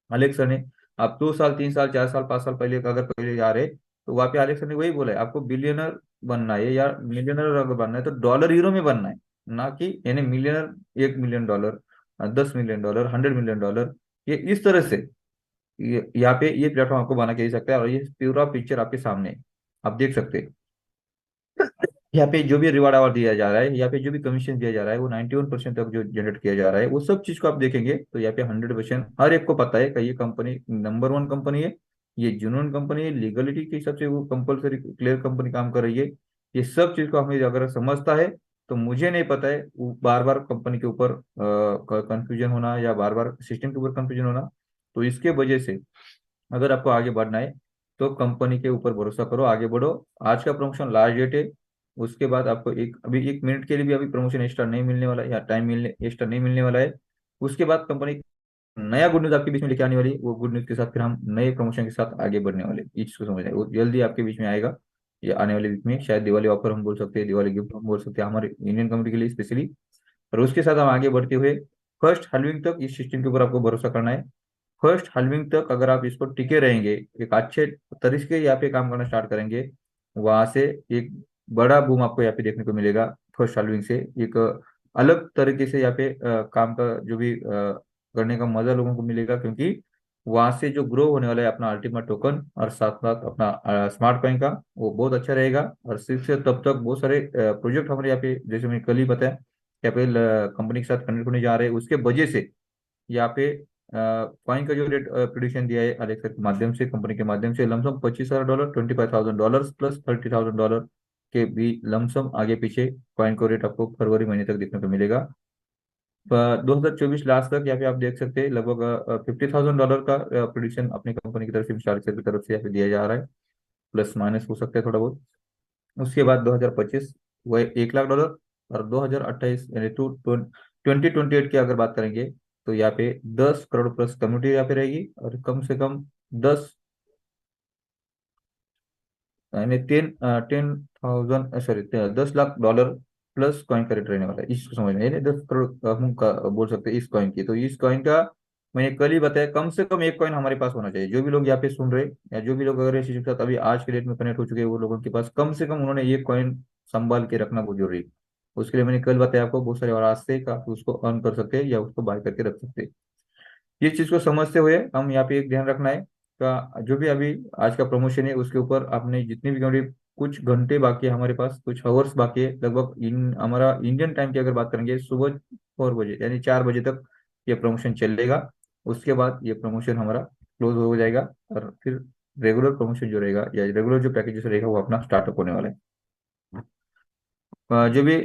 Speaker 6: अलेक्सा ने, आप 2 साल 3 साल 4 साल 5 साल पहले अगर पहले आ रहे, तो वहाँ पे अलेक्सा ने वही बोला है, आपको बिलियनर बनना है या मिलियनर अगर बनना है तो डॉलर यूरो में बनना है, ना कि यानी millionaire 1 million dollar, 10 million dollar, 100 million dollar, ये इस तरह से यहाँ पे ये प्लेटफॉर्म आपको बना के दे सकता है। और ये पूरा पिक्चर आपके सामने है, आप देख सकते हैं। यहाँ पे जो भी रिवार्ड आवर दिया जा रहा है, यहाँ पे जो भी कमीशन दिया जा रहा है, वो 91% तक जो जनरेट किया जा रहा है, वो सब चीज को आप देखेंगे तो यहाँ पे 100% हर एक को पता है कि ये कंपनी नंबर 1 कंपनी है, ये जुनून कंपनी है, लीगलिटी के हिसाब से वो कंपलसरी क्लियर कंपनी काम कर रही है। ये सब चीज को हमें अगर समझता है, तो मुझे नहीं पता है बार बार कंपनी के ऊपर कंफ्यूजन होना या बार बार सिस्टम के ऊपर कंफ्यूजन होना। तो इसके वजह से अगर आपको आगे बढ़ना है, तो कंपनी के ऊपर भरोसा करो, आगे बढ़ो। आज का प्रमोशन लास्ट डेट है, उसके बाद आपको एक अभी 1 मिनट के लिए भी अभी प्रमोशन एक्स्ट्रा नहीं मिलने वाला है, या टाइम मिलने एक्स्ट्रा नहीं मिलने वाला है। उसके बाद कंपनी नया गुड न्यूज आपके बीच में लेके आने वाली है, वो गुड न्यूज के साथ फिर हम नए प्रमोशन के साथ आगे बढ़ने वाले हैं। इस चीज को समझना है, वो जल्दी आपके बीच में आएगा। ये आने वाले वीक में शायद दिवाली ऑफर हम बोल सकते हैं, दिवाली गिफ्ट हम बोल सकते हैं, हमारे इंडियन कम्युनिटी के लिए स्पेशली। और उसके साथ हम आगे बढ़ते हुए फर्स्ट हलविंग तक इस सिस्टम के ऊपर आपको भरोसा करना है। फर्स्ट हाल्विंग तक अगर आप इसको टिके रहेंगे, एक अच्छे तरीके यहाँ पे काम करना स्टार्ट करेंगे, वहां से एक बड़ा बूम आपको यहाँ पे देखने को मिलेगा। फर्स्ट हाल्विंग से एक अलग तरीके से यहाँ पे काम का जो भी करने का मजा लोगों को मिलेगा, क्योंकि वहां से जो ग्रो होने वाला है अपना अल्टीमेट टोकन और साथ साथ अपना स्मार्ट कॉइन का, वो बहुत अच्छा रहेगा। और सिर्फ से तब तक बहुत सारे प्रोजेक्ट हमारे यहाँ पे, जैसे मैंने कल ही बताया, यहाँ पे कंपनी के साथ कनेक्ट होने जा रहे हैं, उसके वजह से यहाँ पे कॉइन का जो रेट प्रोड्यूशन दिया है अलेक्सा के माध्यम से, कंपनी के माध्यम से, लमसम $25,000, $25,000 प्लस $30,000 के भी लमसम आगे पीछे कॉइन को रेट आपको फरवरी महीने तक देखने को मिलेगा। 2024 लास्ट तक यहाँ पे आप देख सकते हैं लगभग $50,000 का प्रोड्यूशन अपनी कंपनी की तरफ से, विशाल की तरफ से यहाँ पे दिया जा रहा है, प्लस माइनस हो सकता है थोड़ा बहुत। उसके बाद 2025 वह $1,00,000, और 2028 यानी 2028 की अगर बात करेंगे तो यहाँ पे 10 करोड़ प्लस कम्युनिटी यहाँ पे रहेगी, और कम से कम 10 यानी 10,000 सॉरी $10 लाख प्लस कॉइन का रेट रहने वाला है, इसको समझना है। यानी 10 करोड़ हम का बोल सकते हैं इस कॉइन की। तो इस कॉइन का मैंने कल ही बताया, कम से कम एक कॉइन हमारे पास होना चाहिए। जो भी लोग यहाँ पे सुन रहे या जो भी लोग अगर इस चीज के साथ अभी आज के डेट में कनेक्ट हो चुके हैं, वो लोगों के पास कम से कम उन्होंने एक कॉइन संभाल के रखना बहुत जरूरी है। उसके लिए मैंने कल बताया आपको बहुत सारे और रास्ते का, आप उसको अर्न कर सकते हैं या उसको बाय करके रख सकते हैं। ये चीज को समझते हुए हम यहाँ पे एक ध्यान रखना है का, जो भी अभी आज का प्रमोशन है उसके ऊपर आपने जितनी भी क्योंकि कुछ घंटे बाकी है हमारे पास, कुछ आवर्स बाकी है, लगभग हमारा इंडियन टाइम की अगर बात करेंगे सुबह 4 बजे यानी 4 बजे तक ये प्रमोशन चलेगा। उसके बाद ये प्रमोशन हमारा क्लोज हो जाएगा, और फिर रेगुलर प्रमोशन जो रहेगा या रेगुलर जो पैकेजेस रहेगा वो अपना स्टार्टअप होने वाला है। जो भी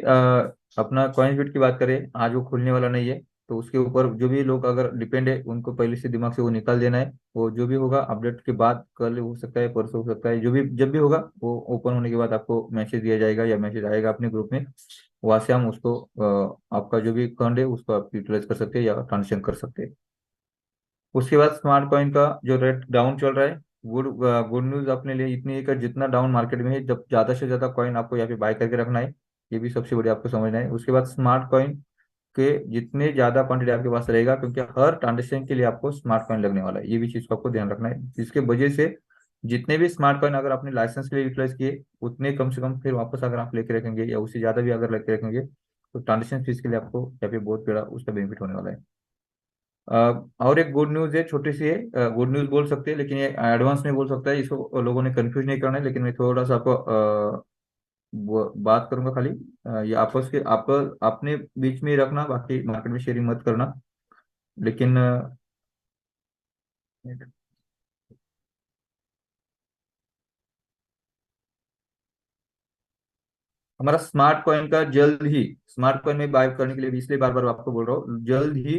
Speaker 6: अपना कॉइन्सबिट की बात करें, आज वो खुलने वाला नहीं है, तो उसके ऊपर जो भी लोग अगर डिपेंड है उनको पहले से दिमाग से वो निकाल देना है। वो जो भी होगा अपडेट के बाद, कल हो सकता है, परसों हो सकता है, जो भी जब भी होगा वो ओपन होने के बाद आपको मैसेज दिया जाएगा या मैसेज आएगा अपने ग्रुप में। वहां से हम उसको आपका जो भी फंड है उसको आप यूटिलाइज कर सकते हैं या ट्रांजेक्शन कर सकते हैं। उसके बाद स्मार्ट कॉइन का जो रेट डाउन चल रहा है, गुड गुड न्यूज अपने लिए इतनी है कि जितना डाउन मार्केट में है, जब ज्यादा से ज्यादा कॉइन आपको यहाँ पे बाय करके रखना है, ये भी सबसे बड़ी आपको समझना है। उसके बाद स्मार्ट कॉइन के जितने ज्यादा क्वांटिटी आपके पास रहेगा, क्योंकि हर ट्रांजेक्शन के लिए आपको स्मार्ट कॉइन लगने वाला है, ये भी चीज को आपको ध्यान रखना है। जिसके वजह से जितने भी स्मार्ट कॉइन अगर आपने लाइसेंस के लिए यूटिलाइज किए, उतने कम से कम फिर वापस अगर आप लेके रखेंगे या उससे ज्यादा भी अगर लेके रखेंगे, तो ट्रांजेक्शन फीस के लिए आपको यहाँ पे बहुत बड़ा उसका बेनिफिट होने वाला है। और एक गुड न्यूज है, छोटी सी है, गुड न्यूज बोल सकते हैं लेकिन ये एडवांस में बोल सकता है, इसको लोगों ने कंफ्यूज नहीं करना है, लेकिन मैं थोड़ा सा आपको बात करूंगा खाली। ये आपस के आप अपने बीच में ही रखना, बाकी मार्केट में शेयरिंग मत करना। लेकिन हमारा स्मार्ट कॉइन का जल्द ही, स्मार्ट कॉइन में बाय करने के लिए भी इसलिए बार बार आपको बोल रहा हूँ, जल्द ही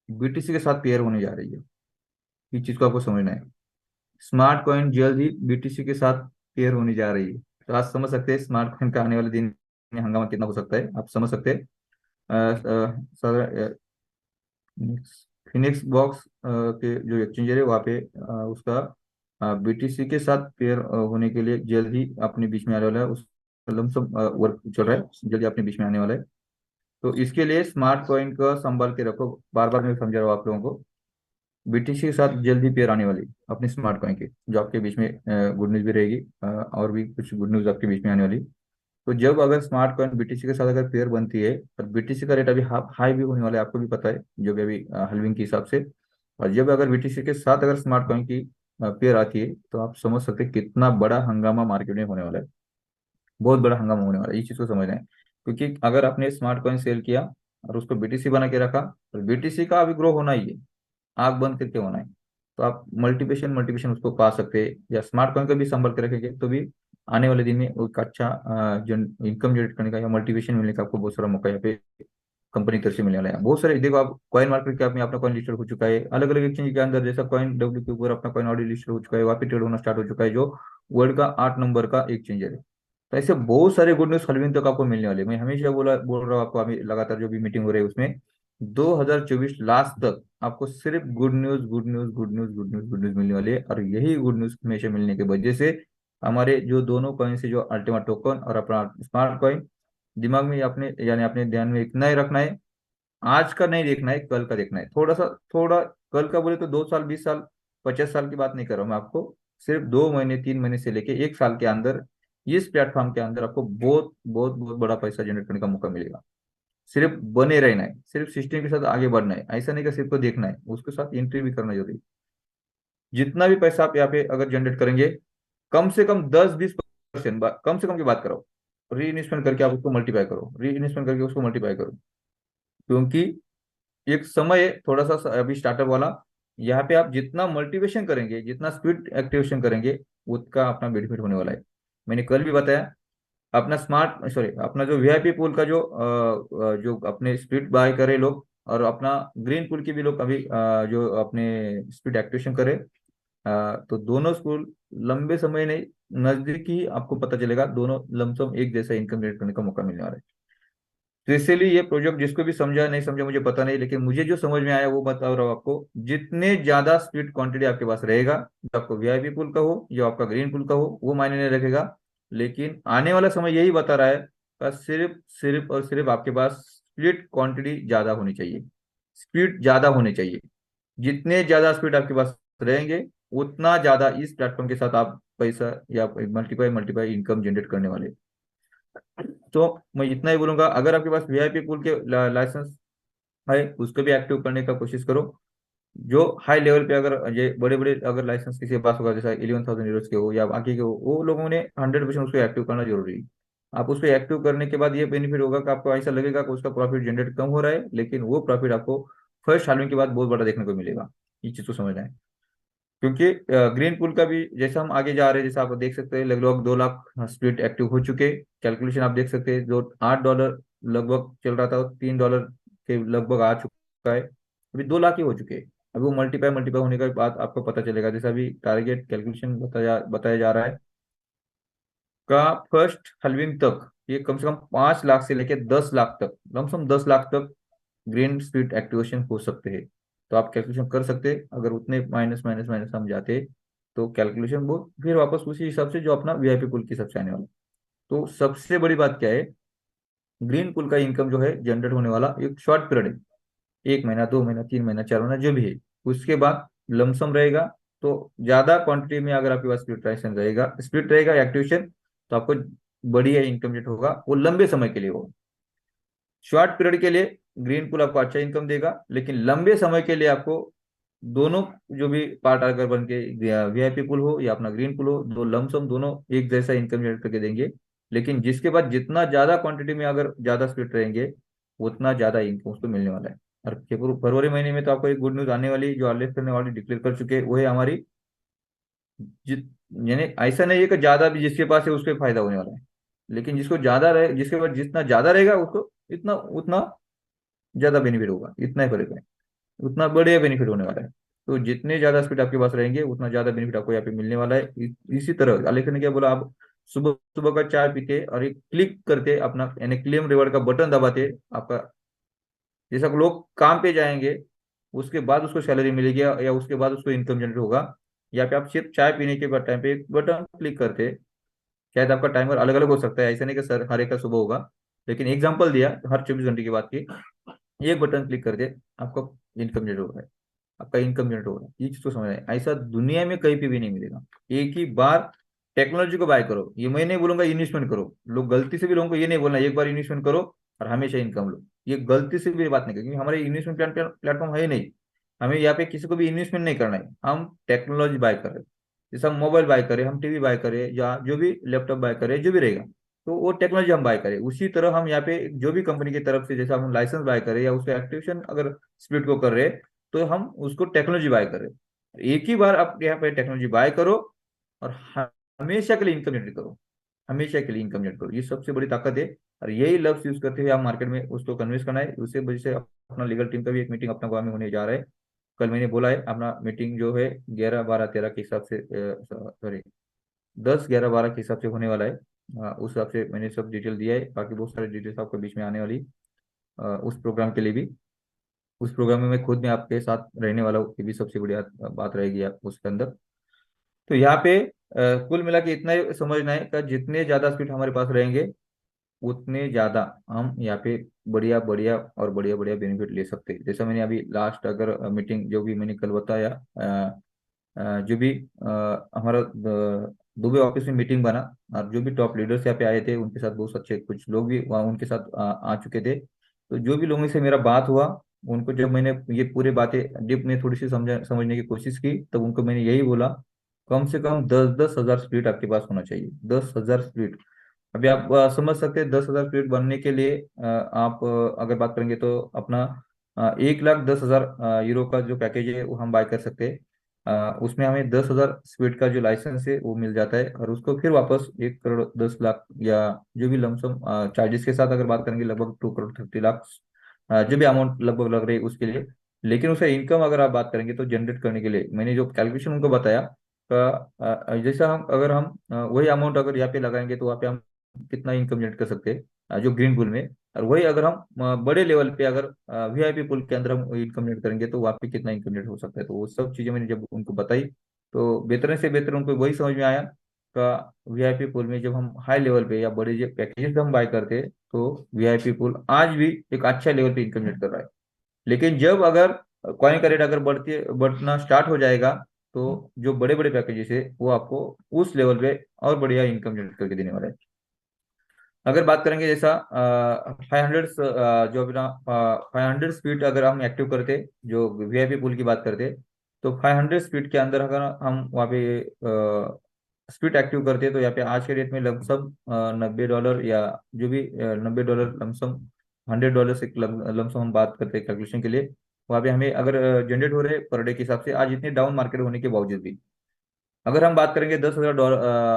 Speaker 6: बीटीसी के साथ पेयर होने जा रही है। इस चीज को आपको समझना है, स्मार्ट कॉइन जल्द ही बीटीसी के साथ पेयर होने जा रही है। तो आप समझ सकते हैं स्मार्ट कॉइन का आने वाले दिन में हंगामा कितना हो सकता है, आप समझ सकते हैं। फिनिक्स बॉक्स के जो एक्सचेंजर है वहाँ पे उसका बीटीसी के साथ पेयर होने के लिए जल्द ही अपने बीच में आने वाला है, उस लमसम वर्क चल रहा है, जल्दी अपने बीच में आने वाला है। तो इसके लिए स्मार्ट कॉइन का संभाल के रखो, बार बार मैं समझा रहा हूँ आप लोगों को। बीटीसी के साथ जल्दी पेयर आने वाली अपनी स्मार्ट कॉइन की, जो आपके बीच में गुड न्यूज भी रहेगी, और भी कुछ गुड न्यूज आपके बीच में आने वाली। तो जब अगर स्मार्ट कॉइन बीटीसी के साथ अगर पेयर बनती है, और बीटीसी का रेट अभी हाई भी होने वाला है, आपको भी पता है, जो भी अभी हलविंग के हिसाब से। और जब अगर बीटीसी के साथ अगर स्मार्ट कॉइन की पेयर आती है, तो आप समझ सकते हैं कितना बड़ा हंगामा मार्केट में होने वाला है, बहुत बड़ा हंगामा होने वाला है। इस चीज को समझना है, क्योंकि अगर आपने स्मार्ट कॉइन सेल किया और उसको बीटीसी बना के रखा, तो बीटीसी का अभी ग्रो होना ही है, आग बंद करके होना है। तो आप मल्टीप्लिकेशन मल्टीप्लिकेशन उसको पा सकते हैं, या स्मार्ट कॉइन का भी संभाल के रखेंगे तो भी आने वाले दिन में एक अच्छा इनकम जनरेट करने का या मोटिवेशन मिलने का आपको बहुत सारा मौका यहाँ पे कंपनी की तरफ से मिलने वाला है। बहुत सारे देखो, आप कॉइन मार्केट के में अपना कॉइन लिस्टेड हो चुका है, अलग अलग एक्सचेंज के अंदर, जैसा कॉइन डब्ल्यू के ऊपर अपना कॉइन ऑलरेडी लिस्टेड हो चुका है, वहाँ पे ट्रेड होना स्टार्ट हो चुका है, जो वर्ल्ड का 8 नंबर का एक्सचेंजर है। तो ऐसे बहुत सारे गुड न्यूज हलविन तक आपको मिलने वाले। मैं हमेशा बोल रहा हूँ आपको, अभी लगातार जो भी मीटिंग हो रही है उसमें 2024 लास्ट तक आपको सिर्फ good news good news good news good news good news मिलने वाली है। और यही गुड न्यूज हमेशा मिलने की वजह से हमारे जो दोनों कॉइन से, जो अल्टीमा टोकन और अपना स्मार्ट कॉइन, दिमाग में अपने यानी अपने ध्यान में इतना ही रखना है आज का नहीं देखना है, कल का देखना है। थोड़ा कल का बोले तो 2 साल, 20 साल, 50 साल की बात नहीं कर रहा हूँ मैं आपको। सिर्फ 2 महीने, 3 महीने से लेके 1 साल के अंदर इस प्लेटफॉर्म के अंदर आपको बहुत बहुत बहुत बड़ा पैसा जनरेट करने का मौका मिलेगा। सिर्फ बने रहना है, सिर्फ सिस्टम के साथ आगे बढ़ना है। ऐसा नहीं कि सिर्फ को देखना है, उसके साथ एंट्री भी करना जरूरी है। जितना भी पैसा आप यहाँ पे अगर जनरेट करेंगे, कम से कम 10-20% कम से कम की बात करो, री इन्वेस्टमेंट करके आप उसको मल्टीप्लाई करो, री इन्वेस्टमेंट करके उसको मल्टीप्लाई करो। क्योंकि एक समय है थोड़ा सा अभी स्टार्टअप वाला, यहाँ पे आप जितना मल्टीवेशन करेंगे, जितना स्पीड एक्टिवेशन करेंगे, उसका अपना बेनिफिट होने वाला है। मैंने कल भी बताया, अपना स्मार्ट सॉरी अपना जो वीआईपी पूल का जो अपने स्पीड बाय करे लोग, और अपना ग्रीन पूल की भी लोग अभी जो अपने स्पीड एक्टिवेशन करे, तो दोनों स्कूल लंबे समय नहीं, नजदीकी आपको पता चलेगा दोनों लमसम एक जैसा इनकम जनरेट करने का मौका मिलने वाला है। तो इसीलिए ये प्रोजेक्ट जिसको भी समझा नहीं समझा मुझे पता नहीं, लेकिन मुझे जो समझ में आया वो बता रहा हूँ आपको। जितने ज्यादा स्पीड क्वांटिटी आपके पास रहेगा, जो आपको वीआईपी पुल का हो या आपका ग्रीन पुल का हो, वो मायने नहीं रखेगा। लेकिन आने वाला समय यही बता रहा है कि सिर्फ सिर्फ और सिर्फ आपके पास स्पीड क्वांटिटी ज्यादा होनी चाहिए, स्पीड ज्यादा होनी चाहिए। जितने ज्यादा स्पीड आपके पास रहेंगे, उतना ज्यादा इस प्लेटफॉर्म के साथ आप पैसा या मल्टीपाई मल्टीपाई इनकम जनरेट करने वाले। तो मैं इतना ही बोलूंगा, अगर आपके पास वीआईपी पूल के लाइसेंस है, उसको भी एक्टिव करने का कोशिश करो। जो हाई लेवल पे अगर ये बड़े बड़े अगर लाइसेंस किसी के पास होगा, जैसा 11,000 यूरोज के हो या बाकी के हो, वो लोगों ने 100% उसको एक्टिव करना जरूरी है। आप उसको एक्टिव करने के बाद ये बेनिफिट होगा कि आपको ऐसा लगेगा कि उसका प्रॉफिट जनरेट कम हो रहा है, लेकिन वो प्रॉफिट आपको फर्स्ट हार्वेस्टिंग के बाद बहुत बड़ा देखने को मिलेगा। ये चीज को समझना है। क्योंकि ग्रीन पूल का भी जैसा हम आगे जा रहे हैं, जैसा आप देख सकते हैं, लगभग 2 लाख स्प्लिट एक्टिव हो चुके। कैलकुलेशन आप देख सकते हैं, जो $8 लगभग चल रहा था, $3 के लगभग आ चुका है, अभी 2 लाख ही हो चुके हैं। अभी वो मल्टीपाई मल्टीपाई होने के बाद आपको पता चलेगा, जैसा अभी टारगेट कैलकुलेशन बताया जा रहा है का फर्स्ट हलविंग तक ये कम से कम 5 लाख से लेकर 10 लाख तक, लमसम 10 लाख तक ग्रीन स्पीड एक्टिवेशन हो सकते हैं। तो आप कैलकुलेशन कर सकते हैं, अगर उतने माइनस माइनस माइनस हम जाते, तो कैलकुलेशन वो फिर वापस उसी हिसाब से जो अपना वीआईपी पुल के हिसाब से आने वाला। तो सबसे बड़ी बात क्या है, ग्रीन पुल का इनकम जो है जनरेट होने वाला एक शॉर्ट पीरियड है, 1 महीना, 2 महीना, 3 महीना, 4 महीना जो भी है। उसके बाद लमसम रहेगा। तो ज्यादा क्वांटिटी में अगर आपके पास स्प्लिट रहेगा एक्टिवेशन, तो आपको बढ़िया इनकम जनरेट होगा, वो लंबे समय के लिए होगा। शॉर्ट पीरियड के लिए ग्रीन पूल आपको अच्छा इनकम देगा, लेकिन लंबे समय के लिए आपको दोनों जो भी पार्ट अगर बन के वीआईपी पूल हो या अपना ग्रीन पूल हो, दो लमसम दोनों एक जैसा इनकम जनरेट करके देंगे। लेकिन जिसके बाद जितना ज्यादा क्वांटिटी में अगर ज्यादा स्प्लिट रहेंगे, उतना ज्यादा इनकम उसको मिलने वाला है। और फरवरी महीने में तो आपको एक गुड न्यूज आने वाली, जो आरएलएफ करने वाली डिक्लेयर कर चुके हैं, वो है हमारी जित यानी ऐसा नहीं है कि ज्यादा भी जिसके पास है उसको फायदा होने वाला है, लेकिन जिसको ज्यादा रहे, जिसके पास जितना ज्यादा रहेगा उसको इतना उतना ज्यादा बेनिफिट होगा। इतना ही फर्क है, उतना बढ़िया बेनिफिट होने वाला है। तो जितने ज्यादा स्पीड आपके पास रहेंगे, उतना ज्यादा बेनिफिट आपको यहाँ पे मिलने वाला है। इसी तरह आलेख ने क्या बोला, आप सुबह सुबह का चाय पीते और एक क्लिक करते अपना यानी क्लेम रिवॉर्ड का बटन दबाते, आपका जैसा लोग काम पे जाएंगे, उसके बाद उसको सैलरी मिलेगी या उसके बाद उसको इनकम जनरेट होगा। या पे आप सिर्फ चाय पीने के बाद टाइम पे एक बटन क्लिक करते, शायद आपका टाइमर अलग अलग हो सकता है, ऐसा नहीं कि सर हर एक का सुबह होगा, लेकिन एग्जाम्पल दिया हर 24 घंटे की बात की, एक बटन क्लिक करके आपका इनकम जनरेट हो रहा है, आपका इनकम जनरेट हो रहा है। ये चीज को समझ रहे हैं, ऐसा दुनिया में कहीं पे भी नहीं मिलेगा। एक ही बार टेक्नोलॉजी को बाय करो, ये मैं नहीं बोलूंगा इन्वेस्टमेंट करो, लोग गलती से भी लोगों को ये नहीं बोलना एक बार इन्वेस्टमेंट करो और हमेशा इनकम लो, ये गलती से भी बात नहीं करें, क्योंकि हमारे इन्वेस्टमेंट प्लेटफॉर्म है ही नहीं। हमें यहाँ पे किसी को भी इन्वेस्टमेंट नहीं करना है, हम टेक्नोलॉजी बाय कर रहे हैं। जैसे हम मोबाइल बाय करें, हम टीवी बाय करें, या जो भी लैपटॉप बाय करें, जो भी रहेगा, तो वो टेक्नोलॉजी हम बाय करें। उसी तरह हम यहाँ पे जो भी कंपनी की तरफ से जैसा हम लाइसेंस बाय करें या उसका एक्टिवेशन अगर स्प्लिट को कर रहे हैं, तो हम उसको टेक्नोलॉजी बाय करें। एक ही बार आप यहाँ पे टेक्नोलॉजी बाय करो और हमेशा के लिए इनकम जनरेट करो, हमेशा के लिए इनकम जनरेट करो। ये सबसे बड़ी ताकत है, और यही लफ्ज यूज करते हुए आप मार्केट में उसको कन्विंस करना है। उसी वजह से अपना लीगल टीम का भी एक मीटिंग अपना गाँव में होने जा रहा है। कल मैंने बोला है अपना मीटिंग जो है 11, 12, 13 के हिसाब से, सॉरी 10, 11, 12 के हिसाब से होने वाला है। उस हिसाब से मैंने सब डिटेल दिया है, बाकी बहुत सारी डिटेल्स आपको बीच में आने वाली उस प्रोग्राम के लिए भी। उस प्रोग्राम में मैं खुद में आपके साथ रहने वाला हूँ, ये भी सबसे बढ़िया बात रहेगी आप उसके अंदर। तो यहाँ पे कुल मिला के इतना ही समझना है कि जितने ज्यादा स्पीड हमारे पास रहेंगे, उतने ज्यादा हम यहाँ पे बढ़िया बढ़िया और बढ़िया बढ़िया बेनिफिट ले सकते हैं। जैसा मैंने अभी लास्ट अगर मीटिंग जो भी मैंने कल बताया, जो भी हमारा दुबई ऑफिस में मीटिंग बना, और जो भी टॉप लीडर्स यहाँ पे आए थे उनके साथ बहुत अच्छे, कुछ लोग भी वहाँ उनके साथ आ चुके थे। तो जो भी लोगों से मेरा बात हुआ, उनको जब मैंने ये पूरी बातें डीप में थोड़ी सी समझने की कोशिश की, तब उनको मैंने यही बोला, कम से कम 10,000 स्प्लिट आपके पास होना चाहिए। 10,000 स्प्लिट। अभी आप समझ सकते हैं 10,000 स्प्लिट बनने के लिए आप अगर बात करेंगे तो अपना 1,10,000 यूरो का जो पैकेज है वो हम बाय कर सकते हैं। उसमें हमें 10,000 स्पीड का जो लाइसेंस है वो मिल जाता है, और उसको फिर वापस 1,10,00,000 या जो भी लमसम चार्जेस के साथ अगर बात करेंगे लगभग 2,30,00,000 जो भी अमाउंट लगभग लग रही है उसके लिए। लेकिन उसे इनकम अगर आप बात करेंगे तो जनरेट करने के लिए मैंने जो कैलकुलेशन उनको बताया, जैसा हम अगर हम वही अमाउंट अगर यहाँ पे लगाएंगे तो वहाँ पे हम कितना इनकम जनरेट कर सकते हैं जो ग्रीन पुल में। और वही अगर हम बड़े लेवल पे अगर वीआईपी पुल के अंदर हम इनकम जनरेट करेंगे तो वहाँ पे कितना इनकम जनरेट हो सकता है। तो वो सब चीजें मैंने जब उनको बताई, तो बेहतर से बेहतर उनको वही समझ में आया का वीआईपी पुल में जब हम हाई लेवल पे या बड़े जो पैकेजेस हम बाय करते हैं, तो वीआईपी पुल आज भी एक अच्छा लेवल पे इनकम जनरेट कर रहा है। लेकिन जब अगर कॉइन का रेट अगर बढ़ना स्टार्ट हो जाएगा, तो जो बड़े बड़े पैकेजेस है वो आपको उस लेवल पे और बढ़िया इनकम जनरेट करके देने वाला है। अगर बात करेंगे जैसा 500 जो अपना 500 स्पीड अगर हम एक्टिव करते, जो वीआईपी पुल की बात करते, तो 500 स्पीड के अंदर अगर हम वहाँ पे स्पीड एक्टिव करते, तो यहाँ पे आज के डेट में लमसम $90 या जो भी $90 लमसम $100 से लमसम हम बात करते हैं कैलकुलेशन के लिए। वहाँ पे हमें अगर जनरेट हो रहे पर डे के हिसाब से, आज इतनी डाउन मार्केट होने के बावजूद भी, अगर हम बात करेंगे $10,000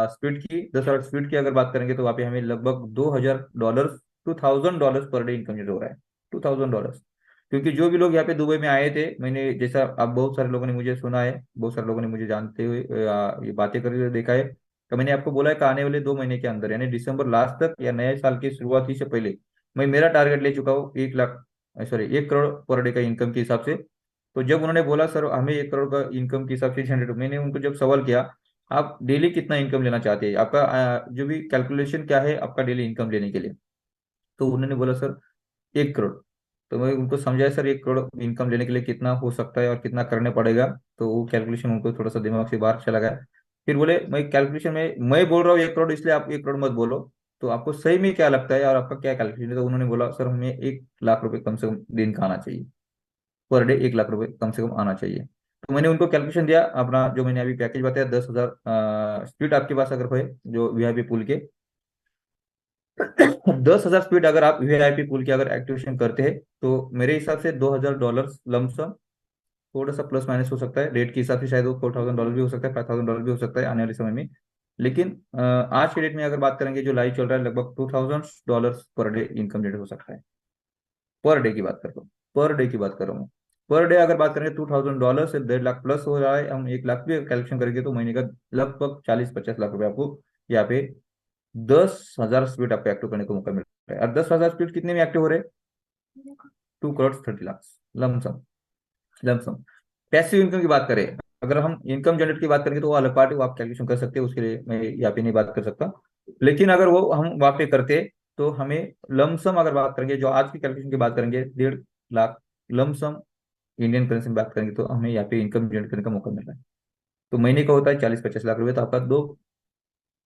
Speaker 6: स्पीड की, 10,000 स्पीड की अगर बात करेंगे तो वहाँ पे हमें लगभग $2,000 $2,000 पर डे इनकम जनरेट हो रहा है। $2,000। क्योंकि जो भी लोग यहाँ पे दुबई में आए थे, मैंने जैसा अब बहुत सारे लोगों ने मुझे सुना है, बहुत सारे लोगों ने मुझे जानते हुए ये बातें करते हुए देखा है, तो मैंने आपको बोला है कि आने वाले 2 महीने के अंदर यानी दिसंबर लास्ट तक या नए साल की शुरुआती से पहले मैं मेरा टारगेट ले चुका हूँ 1 lakh, sorry 1 crore per day का इनकम के हिसाब से। तो जब उन्होंने बोला सर हमें 1 करोड़ का इनकम के हिसाब से जनरेट, मैंने उनको जब सवाल किया आप डेली कितना इनकम लेना चाहते हैं, आपका जो भी कैलकुलेशन क्या है आपका डेली इनकम लेने के लिए, तो उन्होंने बोला सर 1 करोड़। तो मैं उनको समझाया सर 1 करोड़ इनकम लेने के लिए कितना हो सकता है और कितना करने पड़ेगा। तो वो कैलकुलेशन उनको थोड़ा सा दिमाग से बाहर चला गया। फिर बोले मैं कैलकुलेशन में मैं बोल रहा हूँ 1 करोड़, इसलिए आप 1 करोड़ मत बोलो, तो आपको सही में क्या लगता है और आपका क्या कैलकुलेशन है। तो उन्होंने बोला सर हमें 1 लाख रुपए कम से कम दिन का आना चाहिए, पर डे 1 लाख रुपए कम से कम आना चाहिए। तो मैंने उनको कैलकुलेशन दिया अपना, जो मैंने अभी पैकेज बताया 10,000 स्पीड आपके पास अगर है जो वीआईपी पुल के 10,000 स्पीड अगर आप वीआईपी पुल की अगर एक्टिवेशन करते हैं, तो मेरे हिसाब से $2,000 लमसम, थोड़ा सा प्लस माइनस हो सकता है रेट के हिसाब से, शायद वो $4,000 भी हो सकता है, $5,000 भी हो सकता है आने वाले समय में। लेकिन आज के डेट में अगर बात करेंगे जो लाइव चल रहा है लगभग $2,000 पर डे इनकम जनरेट हो सकता है। पर डे की बात कर रहा हूँ, पर डे की बात कर रहा हूँ। पर डे अगर बात करेंगे $2,000 से 1.5 लाख प्लस हो रहा है, हम 1 लाख भी कैलकुलेशन करेंगे तो महीने का लगभग 40-50 लाख रुपए आपको यहाँ पे 10,000 स्पीड आपको एक्टिव करने को मौका मिल रहा है। और 10,000 स्पीड कितने में एक्टिव हो रहे हैं? 2,30,00,000 लमसम। लमसम पैसिव इनकम की बात करें, अगर हम इनकम जनरेट की बात करेंगे तो वो अलग पार्ट है, वो आप कैलकुलेशन कर सकते हैं, उसके लिए मैं यहाँ पे नहीं बात कर सकता। लेकिन अगर वो हम वहाँ पे करते, तो हमें लमसम अगर बात करेंगे जो आज की कैलकुलेशन की बात करेंगे 1.5 लाख लमसम इंडियन करेंसी में बात करेंगे, तो हमें यहाँ पे इनकम जनरेट करने का मौका मिल रहा है। तो महीने का होता है 40-50 लाख रुपए, तो आपका 2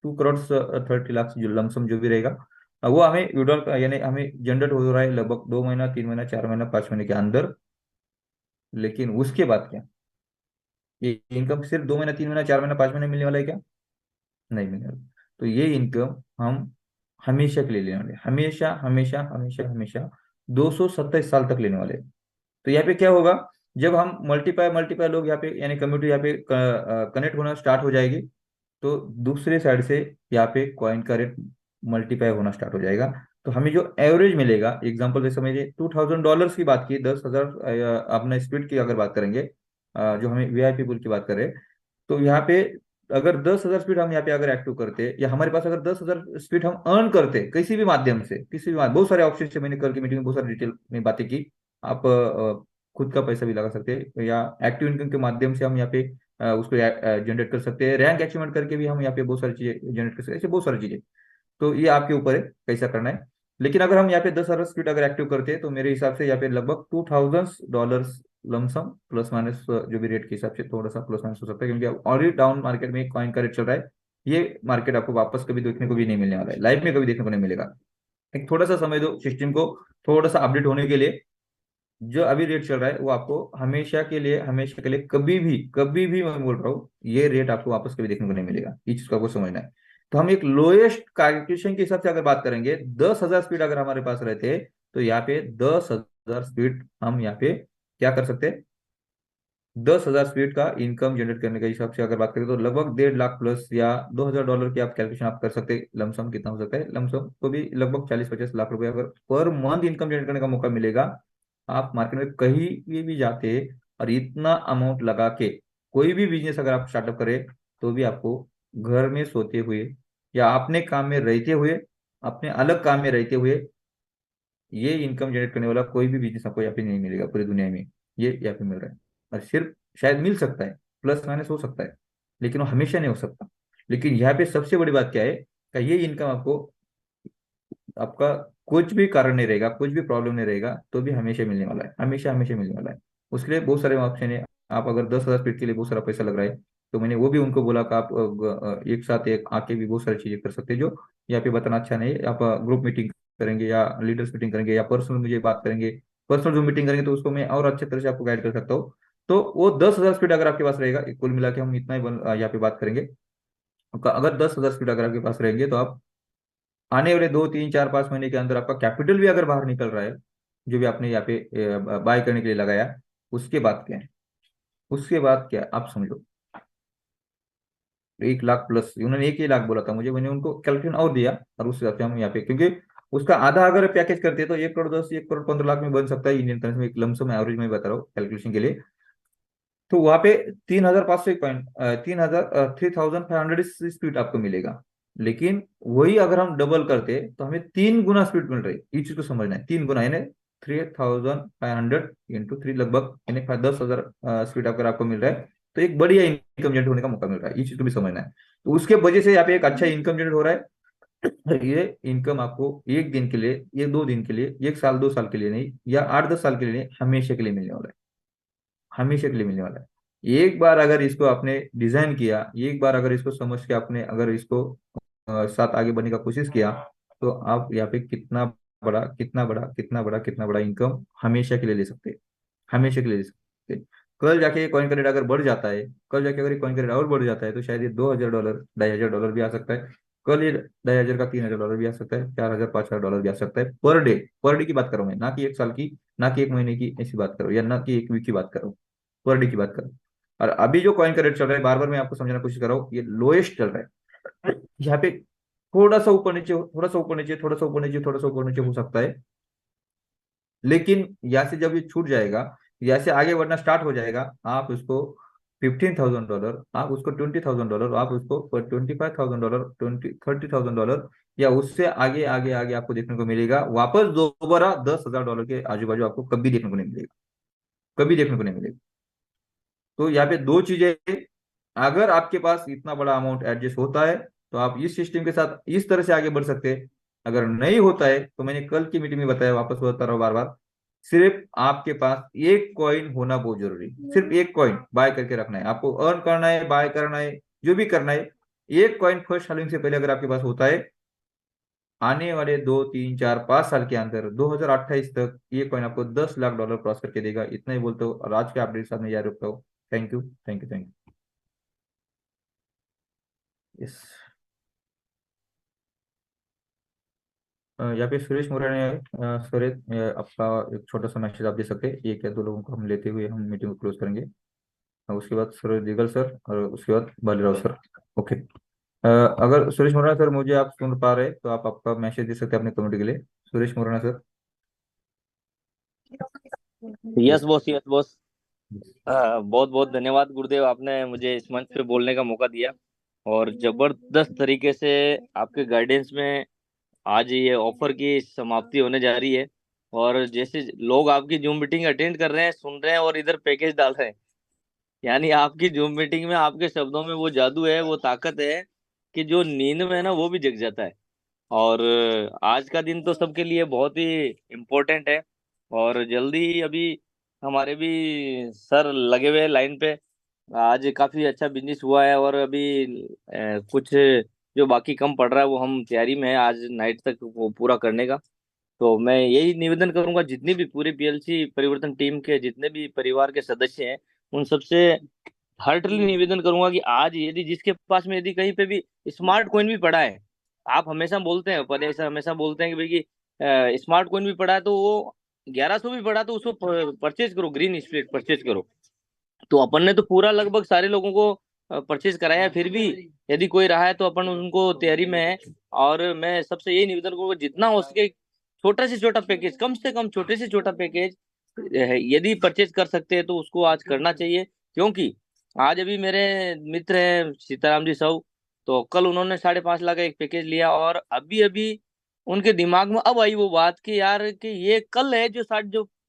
Speaker 6: करोड़ 30 लाख जो लमसम जो भी रहेगा, वो हमें विड्रॉल यानी हमें जनरेट हो रहा है लगभग 2 महीना 3 महीना 4 महीना 5 महीने के अंदर। लेकिन उसके बाद क्या ये इनकम सिर्फ 2 महीना 3 महीना 4 महीना 5 महीने मिलने वाला है क्या? नहीं मिलने वाला। तो ये इनकम हम हमेशा के लिए लेने वाले, हमेशा हमेशा हमेशा हमेशा 227 साल तक लेने वाले। तो यहाँ पे क्या होगा, जब हम मल्टीप्लाई मल्टीप्लाई लोग यहाँ पे यानी कम्युनिटी यहाँ पे कनेक्ट होना स्टार्ट हो जाएगी, तो दूसरे साइड से यहाँ पे कॉइन का रेट मल्टीप्लाई होना स्टार्ट हो जाएगा। तो हमें जो एवरेज मिलेगा, एग्जांपल जैसे समझिए $2,000 की बात की, 10,000 अपना स्पीड की अगर बात करेंगे, जो हमें वीआईपी पुल की बात करें, तो यहाँ पे अगर 10,000 स्पीड हम यहाँ पे अगर एक्टिव करते, या हमारे पास अगर 10,000 स्पीड हम अर्न करते किसी भी माध्यम से, किसी भी बहुत सारे ऑप्शन से, मैंने कल की मीटिंग में बहुत सारी डिटेल में बातें की। आप खुद का पैसा भी लगा सकते हैं, या एक्टिव इनकम के माध्यम से हम यहाँ पे उसको जनरेट कर सकते हैं, रैंक अचीवमेंट करके भी हम यहाँ पे बहुत सारी चीजें जनरेट कर सकते हैं, ऐसे बहुत सारी चीजें। तो ये आपके ऊपर है कैसा करना है। लेकिन अगर हम यहाँ पे 10,000 स्पीड अगर एक्टिव करते हैं तो मेरे हिसाब से यहाँ पे लगभग $2,000 लमसम प्लस माइनस, जो भी रेट के हिसाब से थोड़ा सा प्लस माइनस हो सकता है, क्योंकि अब ऑलरेडी डाउन मार्केट में कॉइन का रेट चल रहा है। ये मार्केट आपको वापस कभी देखने को भी नहीं मिलने वाला है, लाइफ में कभी देखने को नहीं मिलेगा। एक थोड़ा सा समय दो सिस्टम को थोड़ा सा अपडेट होने के लिए। जो अभी रेट चल रहा है वो आपको हमेशा के लिए कभी भी मैं बोल रहा हूँ, ये रेट आपको वापस कभी देखने को नहीं मिलेगा। इस चीज को आपको समझना है। तो हम एक लोएस्ट कैलकुलेशन के हिसाब से अगर बात करेंगे, 10,000 स्पीड अगर हमारे पास रहते तो यहाँ पे 10,000 स्पीड हम यहाँ पे क्या कर सकते हैं, 10,000 स्पीड का इनकम जनरेट करने के हिसाब से अगर बात करें तो लगभग 1.5 लाख प्लस या $2,000 की आप कैलकुलेशन आप कर सकते हैं। लमसम कितना हो सकता है, लमसम तो भी लगभग 40-50 लाख रुपए अगर पर मंथ इनकम जनरेट करने का मौका मिलेगा। आप मार्केट में कहीं भी जाते और इतना अमाउंट लगा के कोई भी बिजनेस अगर आप स्टार्टअप करें तो भी आपको घर में सोते हुए या अपने काम में रहते हुए, अपने अलग काम में रहते हुए ये इनकम जनरेट करने वाला कोई भी बिजनेस आपको यहाँ पे नहीं मिलेगा पूरी दुनिया में। ये यहाँ पे मिल रहा है। और सिर्फ शायद मिल सकता है, प्लस माइनस हो सकता है, लेकिन वो हमेशा नहीं हो सकता। लेकिन यहाँ पे सबसे बड़ी बात क्या है कि ये इनकम आपको, आपका कुछ भी कारण नहीं रहेगा, कुछ भी प्रॉब्लम नहीं रहेगा तो भी हमेशा मिलने वाला है, हमेशा हमेशा मिलने वाला है। उसके लिए बहुत सारे ऑप्शन है। आप अगर 10,000 फीट के लिए बहुत सारा पैसा लग रहा है तो मैंने वो भी उनको बोला कि आप एक साथ एक आके भी बहुत सारी चीजें कर सकते हैं। जो यहाँ पे बताना अच्छा नहीं है, आप ग्रुप मीटिंग करेंगे या लीडर्स मीटिंग करेंगे या पर्सनल मुझे बात करेंगे, पर्सनल जो मीटिंग करेंगे तो उसको मैं और अच्छे तरह से आपको गाइड कर सकता हूँ। तो वो 10,000 स्पीड अगर आपके पास रहेगा, कुल मिला के हम इतना ही यहाँ पे बात करेंगे। अगर 10,000 स्पीड अगर आपके पास रहेंगे तो आप आने वाले 2 3 4 5 महीने के अंदर आपका कैपिटल भी अगर बाहर निकल रहा है, जो भी आपने यहाँ पे बाय करने के लिए लगाया, उसके बाद क्या है, उसके बाद क्या है, आप समझो। 1 लाख प्लस, उन्होंने 1 ही लाख बोला था मुझे, मैंने उनको कैलकुलेशन और दिया और उस हिसाब से हम यहाँ पे, क्योंकि उसका आधा अगर पैकेज करते हैं तो 1 करोड़ 10, 1 करोड़ 15 लाख में बन सकता है इंडियन करेंसी में, एक लमसम एवरेज में बता रहा हूँ कैलकुलेशन के लिए। तो वहां पे 3,500 पॉइंट, 3,500 स्पीड आपको मिलेगा। लेकिन वही अगर हम डबल करते तो हमें 3 गुना स्पीड मिल रही है। इस चीज को समझना है, 3 गुना यानी 3,500 इंटू 3, लगभग यानी 10,000 स्पीड अगर आपको मिल रहा है तो एक बढ़िया इनकम जनरेट होने का मौका मिल रहा है। इस चीज को भी समझना है। तो उसके वजह से यहाँ पे एक अच्छा इनकम जनरेट हो रहा है। ये इनकम आपको एक दिन के लिए, ये 2 दिन के लिए, 1 साल 2 साल के लिए नहीं, या 8 10 साल के लिए नहीं, हमेशा के लिए मिलने वाला है, हमेशा के लिए मिलने वाला है। एक बार अगर इसको आपने डिजाइन किया, एक बार अगर इसको समझ के आपने अगर इसको साथ आगे बढ़ने का कोशिश किया, तो आप यहाँ पे कितना बड़ा इनकम हमेशा के लिए ले सकते हैं, हमेशा के लिए ले सकते हैं। कल जाके कॉइन का रेट अगर बढ़ जाता है, कल जाके अगर कॉइन का रेट और बढ़ जाता है तो शायद ये $2,000 $2,500 भी आ सकता है। कल ये 2,500 का $3,000 भी आ सकता है, 4,000 $5,000 भी आ सकता है पर डे। पर डे की बात करूं मैं, ना कि 1 साल की, ना कि 1 महीने की ऐसी बात करो, या ना कि 1 वीक की बात करो, पर डे की बात करो। और अभी जो कॉइन का रेट चल रहा है, बार बार मैं आपको समझाने की कोशिश कर रहा हूँ, ये लोएस्ट चल रहा है। यहाँ पे थोड़ा सा ऊपर नीचे, थोड़ा सा ऊपर नीचे, थोड़ा सा ऊपर नीचे, थोड़ा सा ऊपर नीचे हो सकता है। लेकिन यहाँ से जब ये छूट जाएगा, यहाँ से आगे बढ़ना स्टार्ट हो जाएगा, आप उसको $15,000, आप उसको $20,000, आप उसको $25,000, 30,000, या उससे आगे आगे आगे आपको देखने को मिलेगा। वापस दोबारा $10,000 के आजू बाजू आपको कभी देखने को नहीं मिलेगा, कभी देखने को नहीं मिलेगा। तो यहाँ पे दो चीजें, अगर आपके पास इतना बड़ा अमाउंट एडजस्ट होता है तो आप इस सिस्टम के साथ इस तरह से आगे बढ़ सकते हैं। अगर नहीं होता है तो मैंने कल की मीटिंग में बताया, वापस बता रहा हूँ बार बार, सिर्फ आपके पास एक कॉइन होना बहुत जरूरी है। सिर्फ एक कॉइन बाय करके रखना है, आपको अर्न करना है, बाय करना है, जो भी करना है। एक कॉइन फर्स्ट हालिंग से पहले अगर आपके पास होता है, आने वाले 2 3 4 5 साल के अंदर 2028 तक ये कॉइन आपको $10 लाख क्रॉस करके देगा। इतना ही बोलते हो और आज के अपडेट साथ में यार रुकता हूँ। Thank you, thank you, thank you. Yes, यहाँ पे सुरेश मोरा ने सुरेश, आपका एक छोटा सा मैसेज आप दे सकते हैं, एक या दो लोगों को हम लेते हुए हम मीटिंग को क्लोज करेंगे। उसके बाद सुरेश दिगल सर और उसके बाद बालीराव सर। ओके। अगर सुरेश मोराना सर मुझे आप सुन पा रहे हैं तो आप आपका मैसेज दे सकते हैं अपने कम्युनिटी के लिए। Suresh Morana sir.
Speaker 7: Yes boss, yes boss. बहुत बहुत धन्यवाद गुरुदेव, आपने मुझे इस मंच पे बोलने का मौका दिया और जबरदस्त तरीके से आपके गाइडेंस में आज ये ऑफर की समाप्ति होने जा रही है। और जैसे लोग आपकी जूम मीटिंग अटेंड कर रहे हैं, सुन रहे हैं और इधर पैकेज डाल रहे हैं, यानी आपकी जूम मीटिंग में आपके शब्दों में वो जादू है, वो ताकत है कि जो नींद में है ना वो भी जग जाता है। और आज का दिन तो सबके लिए बहुत ही इम्पोर्टेंट है। और जल्दी अभी हमारे भी सर लगे हुए हैं लाइन पे। आज काफी अच्छा बिजनेस हुआ है, और अभी कुछ जो बाकी कम पड़ रहा है वो हम तैयारी में है आज नाइट तक वो पूरा करने का। तो मैं यही निवेदन करूंगा, जितनी भी पूरी पीएलसी परिवर्तन टीम के जितने भी परिवार के सदस्य हैं, उन सबसे हार्टली निवेदन करूंगा कि आज यदि जिसके पास में यदि कहीं पे भी स्मार्ट कॉइन भी पड़ा है, आप हमेशा बोलते हैं पहले ऐसा हमेशा बोलते हैं कि भाई कि स्मार्ट कॉइन भी पड़ा है तो वो 1100 भी पड़ा तो उसको परचेज करो, ग्रीन स्प्लिट परचेज करो। तो अपन ने तो पूरा लगभग सारे लोगों को परचेज कराया है, फिर भी यदि कोई रहा है तो अपन उनको तैयारी में है। और मैं सबसे यही निवेदन करूंगा, जितना हो सके छोटा से छोटा पैकेज, कम से कम छोटे से छोटा पैकेज यदि परचेज कर सकते हैं तो उसको आज करना चाहिए। क्योंकि आज अभी मेरे मित्र हैं सीताराम जी साहू, तो कल उन्होंने 5.5 लाख का एक पैकेज लिया, और अभी अभी उनके दिमाग में अब आई वो बात कि यार कि ये कल है जो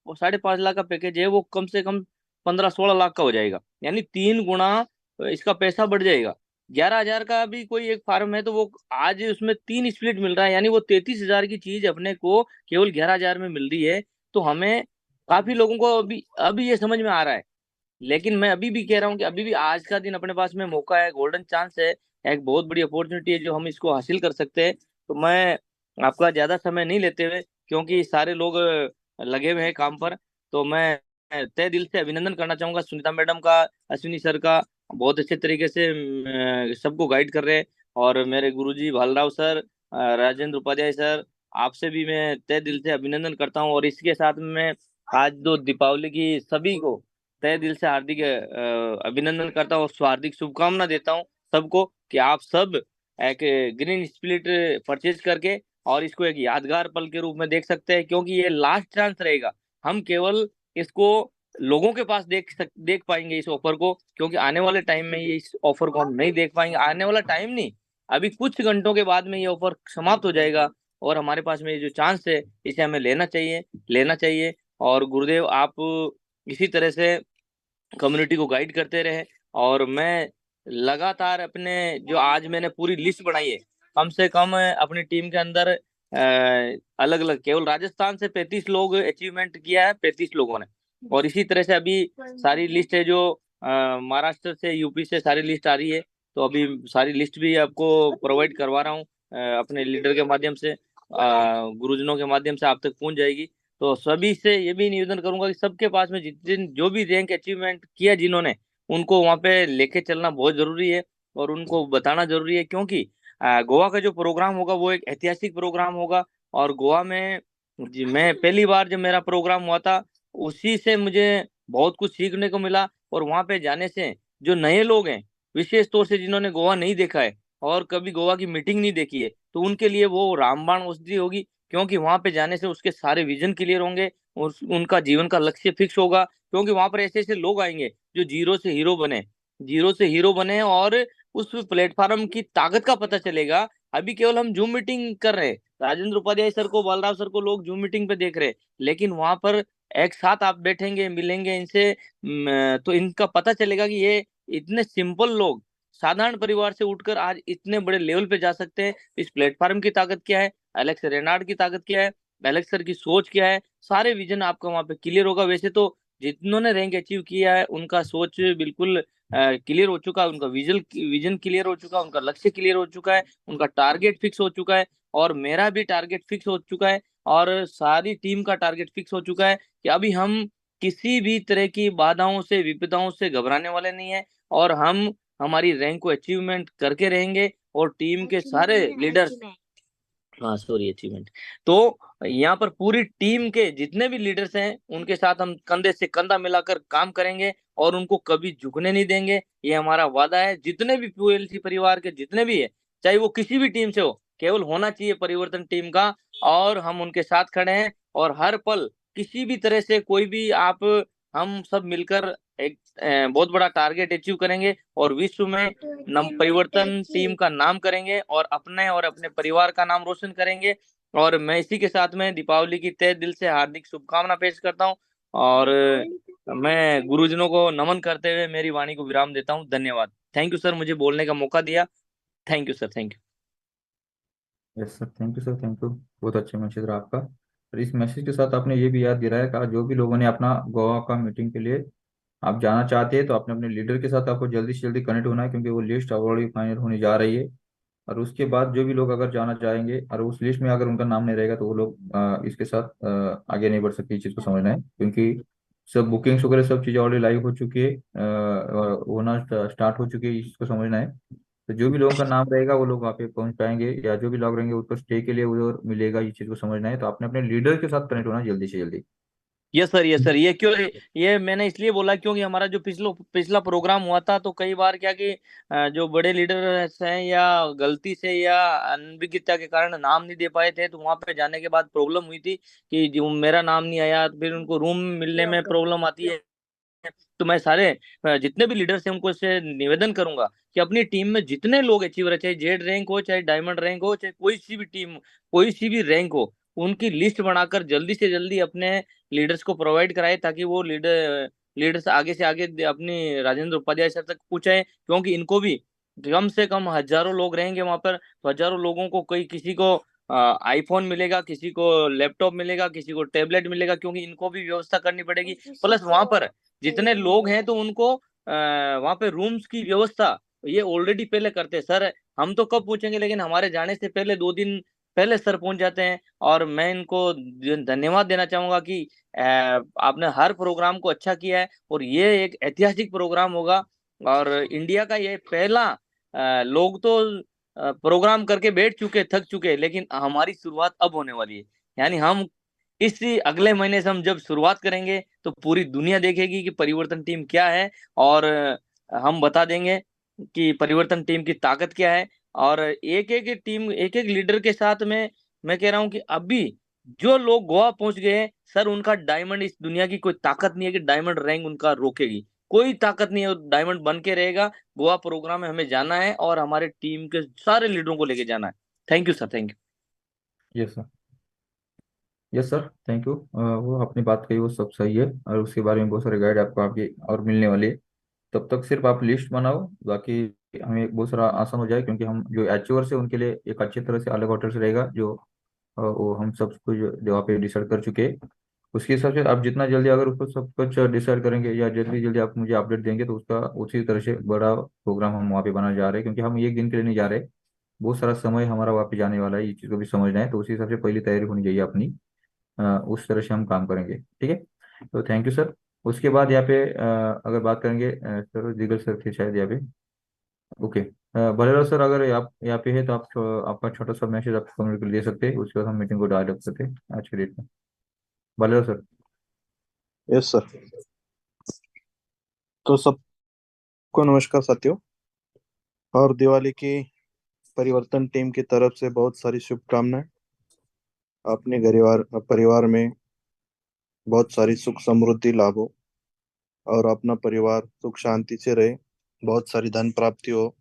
Speaker 7: 5.5 लाख का पैकेज है वो कम से कम 15-16 लाख का हो जाएगा, यानी 3 गुना इसका पैसा बढ़ जाएगा। 11,000 का भी कोई एक फार्म है तो वो आज उसमें 3 स्प्लिट मिल रहा है, यानी वो 33,000 की चीज अपने को केवल 11,000 में मिल रही है। तो हमें काफी लोगों को अभी अभी ये समझ में आ रहा है। लेकिन मैं अभी भी कह रहा हूँ कि अभी भी आज का दिन अपने पास में मौका है, गोल्डन चांस है, एक बहुत बड़ी अपॉर्चुनिटी है जो हम इसको हासिल कर सकते हैं। तो मैं आपका ज्यादा समय नहीं लेते हुए, क्योंकि सारे लोग लगे हुए हैं काम पर, तो मैं तहे दिल से अभिनंदन करना चाहूंगा सुनीता मैडम का, अश्विनी सर का। बहुत अच्छे तरीके से सबको गाइड कर रहे हैं। और मेरे गुरुजी भालराव सर, राजेंद्र उपाध्याय सर, आपसे भी मैं तहे दिल से अभिनंदन करता हूँ। और इसके साथ में मैं आज दो दीपावली की सभी को तहे दिल से हार्दिक अभिनंदन करता हूँ और हार्दिक शुभकामना देता हूँ सबको कि आप सब एक ग्रीन स्प्लिट परचेज करके और इसको एक यादगार पल के रूप में देख सकते हैं, क्योंकि ये लास्ट चांस रहेगा। हम केवल इसको लोगों के पास देख पाएंगे इस ऑफर को, क्योंकि आने वाले टाइम में ये इस ऑफर को हम नहीं देख पाएंगे। आने वाला टाइम नहीं, अभी कुछ घंटों के बाद में ये ऑफर समाप्त हो जाएगा, और हमारे पास में ये जो चांस है इसे हमें लेना चाहिए। और गुरुदेव आप इसी तरह से कम्युनिटी को गाइड करते रहे। और मैं लगातार अपने जो आज मैंने पूरी लिस्ट बनाई है, कम से कम अपनी टीम के अंदर अलग अलग केवल राजस्थान से 35 लोग अचीवमेंट किया है, 35 लोगों ने। और इसी तरह से अभी सारी लिस्ट है जो महाराष्ट्र से यूपी से सारी लिस्ट आ रही है। तो अभी सारी लिस्ट भी आपको प्रोवाइड करवा रहा हूँ अपने लीडर के माध्यम से, गुरुजनों के माध्यम से आप तक पहुंच जाएगी। तो सभी से ये भी निवेदन करूंगा कि सबके पास में जितने जो भी रैंक अचीवमेंट किया जिन्होंने, उनको वहां पे लेके चलना बहुत जरूरी है और उनको बताना जरूरी है। क्योंकि गोवा का जो प्रोग्राम होगा वो एक ऐतिहासिक प्रोग्राम होगा। और गोवा में मैं पहली बार जब मेरा प्रोग्राम हुआ था, उसी से मुझे बहुत कुछ सीखने को मिला। और वहां पे जाने से जो नए लोग हैं, विशेष तौर से जिन्होंने गोवा नहीं देखा है और कभी गोवा की मीटिंग नहीं देखी है, तो उनके लिए वो रामबाण औषधि होगी। क्योंकि वहां पे जाने से उसके सारे विजन क्लियर होंगे और उनका जीवन का लक्ष्य फिक्स होगा। क्योंकि वहां पर ऐसे ऐसे लोग आएंगे जो जीरो से हीरो बने और उस प्लेटफॉर्म की ताकत का पता चलेगा। अभी केवल हम जूम मीटिंग कर रहे हैं, राजेंद्र उपाध्याय सर को, बालराव सर को लोग जूम मीटिंग पे देख रहे हैं, लेकिन वहां पर एक साथ आप बैठेंगे मिलेंगे इनसे, तो इनका पता चलेगा कि ये इतने सिंपल लोग साधारण परिवार से उठकर आज इतने बड़े लेवल पे जा सकते हैं। इस प्लेटफॉर्म की ताकत क्या है, एलेक्स रेनार्ड की ताकत क्या है, एलेक्स सर की सोच क्या है, सारे विजन आपका वहां पे क्लियर होगा। वैसे तो जिन्होंने रैंक अचीव किया है उनका सोच बिल्कुल क्लियर हो चुका है, उनका विजन क्लियर हो चुका है, उनका लक्ष्य क्लियर हो चुका है, उनका टारगेट फिक्स हो चुका है। और मेरा भी टारगेट फिक्स हो चुका है और सारी टीम का टारगेट फिक्स हो चुका है कि अभी हम किसी भी तरह की बाधाओं से विपदाओं से घबराने वाले नहीं है। और हम हमारी रैंक को अचीवमेंट करके रहेंगे और टीम के सारे लीडर्स, हाँ सॉरी अचीवमेंट, तो यहाँ पर पूरी टीम के जितने भी लीडर्स हैं उनके साथ हम कंधे से कंधा मिलाकर काम करेंगे और उनको कभी झुकने नहीं देंगे। ये हमारा वादा है। जितने भी पीएलसी परिवार के जितने भी है, चाहे वो किसी भी टीम से हो, केवल होना चाहिए परिवर्तन टीम का, और हम उनके साथ खड़े हैं। और हर पल किसी भी तरह से कोई भी आप हम सब मिलकर एक बहुत बड़ा टारगेट अचीव करेंगे और विश्व में परिवर्तन टीम का नाम करेंगे और अपने परिवार का नाम रोशन करेंगे। और मैं इसी के साथ में दीपावली की तहे दिल से हार्दिक शुभकामना पेश करता हूँ। और मैं गुरुजनों को नमन करते हुए मेरी वाणी को विराम देता हूँ। धन्यवाद। थैंक यू सर, मुझे बोलने का मौका दिया। Thank you sir, thank you.
Speaker 6: Yes sir, thank you sir, thank you. बहुत अच्छा मैसेज रहा आपका। और इस मैसेज के साथ आपने ये भी याद दिलाया कि जो भी लोगों ने अपना गोवा का मीटिंग के लिए आप जाना चाहते हैं, तो अपने अपने लीडर के साथ आपको जल्दी से जल्दी कनेक्ट होना है, क्योंकि वो लिस्ट ऑलरेडी फाइनल होने जा रही है। और उसके बाद जो भी लोग अगर जाना चाहेंगे और उस लिस्ट में अगर उनका नाम नहीं रहेगा, तो वो लोग इसके साथ आगे नहीं बढ़ सकते। इस चीज़ को समझना है, क्योंकि सब बुकिंग्स वगैरह सब चीज़ें ऑलरेडी लाइव हो चुकी है, होना स्टार्ट हो चुकी है। इस चीज़ को समझना है। तो जो भी लोगों का नाम रहेगा वो लोग वहाँ पे पहुंच पाएंगे, या जो भी लोग रहेंगे उनको स्टे के लिए उधर मिलेगा। इस चीज़ को समझना है। तो आपने अपने लीडर के साथ कनेक्ट होना जल्दी से जल्दी।
Speaker 7: Yes sir, yes sir. ये मैंने इसलिए बोला क्योंकि हमारा जो पिछला पिछला प्रोग्राम हुआ था, तो कई बार क्या कि जो बड़े लीडर हैं या गलती से या अनभिज्ञता के कारण नाम नहीं दे पाए थे, तो वहां पे जाने के बाद प्रॉब्लम हुई थी कि जो मेरा नाम नहीं आया, फिर उनको रूम मिलने में प्रॉब्लम आती है। तो मैं सारे जितने भी लीडर्स हैं उनको से निवेदन करूंगा कि अपनी टीम में जितने लोग अचीवर है, चाहे जेड रैंक हो, चाहे डायमंड रैंक हो, चाहे कोई सी भी टीम, कोई सी भी रैंक हो, उनकी लिस्ट बनाकर जल्दी से जल्दी अपने लीडर्स को प्रोवाइड कराए, ताकि वो लीडर्स आगे से आगे अपनी राजेंद्र उपाध्याय सर तक पहुंचाए। क्योंकि इनको भी कम से कम हजारों लोग रहेंगे वहां पर, तो हजारों लोगों को, कोई किसी को आईफोन मिलेगा, किसी को लैपटॉप मिलेगा, किसी को टैबलेट मिलेगा, क्योंकि इनको भी व्यवस्था करनी पड़ेगी। प्लस वहां पर जितने लोग हैं तो उनको वहां पे रूम्स की व्यवस्था ये ऑलरेडी पहले करते हैं सर। हम तो कब पूछेंगे, लेकिन हमारे जाने से पहले 2 दिन पहले सर पहुंच जाते हैं। और मैं इनको धन्यवाद देना चाहूंगा कि आपने हर प्रोग्राम को अच्छा किया है, और ये एक ऐतिहासिक प्रोग्राम होगा। और इंडिया का ये पहला लोग तो प्रोग्राम करके बैठ चुके, थक चुके, लेकिन हमारी शुरुआत अब होने वाली है। यानी हम इसी अगले महीने से हम जब शुरुआत करेंगे, तो पूरी दुनिया देखेगी कि परिवर्तन टीम क्या है। और हम बता देंगे कि परिवर्तन टीम की ताकत क्या है। और एक एक टीम, एक एक लीडर के साथ में मैं कह रहा हूं कि अभी जो लोग गोवा पहुंच गए हैं सर, उनका डायमंड, इस दुनिया की कोई ताकत नहीं है कि डायमंड रैंक उनका रोकेगी। कोई ताकत नहीं है, डायमंड बन के रहेगा। गोवा प्रोग्राम में हमें जाना है और हमारे टीम के सारे लीडरों को लेके जाना है। Thank you sir, thank you.
Speaker 6: Yes sir, yes sir, thank you. वो अपनी बात कही वो सब सही है, और उसके बारे में बहुत सारे गाइड आपको आगे और मिलने वाले हैं। तब तक सिर्फ आप लिस्ट बनाओ, बाकी हमें बहुत सारा आसान हो जाए, क्योंकि हम जो अचीवर्स है उनके लिए एक अच्छी तरह से अलग होटल से रहेगा, जो वो हम सब कुछ जो वहाँ पे डिसाइड कर चुके हैं। उसके हिसाब से आप जितना जल्दी अगर उसको सब कुछ डिसाइड करेंगे, या जल्दी जल्दी आप मुझे अपडेट देंगे, तो उसका उसी तरह से बड़ा प्रोग्राम हम वहाँ पे बनाने जा रहे हैं। क्योंकि हम एक दिन के लिए नहीं जा रहे, बहुत सारा समय हमारा वहाँ पे जाने वाला है। ये चीज़ को भी समझना है, तो उसी हिसाब से पहली तैयारी होनी चाहिए अपनी। उस तरह से हम काम करेंगे, ठीक है। तो थैंक यू सर। उसके बाद यहाँ पे अगर बात करेंगे, सर दिगल सर थे शायद यहाँ पे। ओके, बलेरा सर अगर आप यहाँ पे है, तो आप आपका छोटा सा मैसेज आप कम्युनिटी को दे सकते हैं, उसके बाद हम मीटिंग को डायरेक्ट करते हैं आज के डेट में। बलेरा सर।
Speaker 8: Yes sir. तो सबको नमस्कार साथियों, और दिवाली की परिवर्तन टीम की तरफ से बहुत सारी शुभकामनाएं। अपने परिवार में बहुत सारी सुख समृद्धि लाभ हो, और अपना परिवार सुख शांति से रहे, बहुत सारी धन प्राप्ति हो,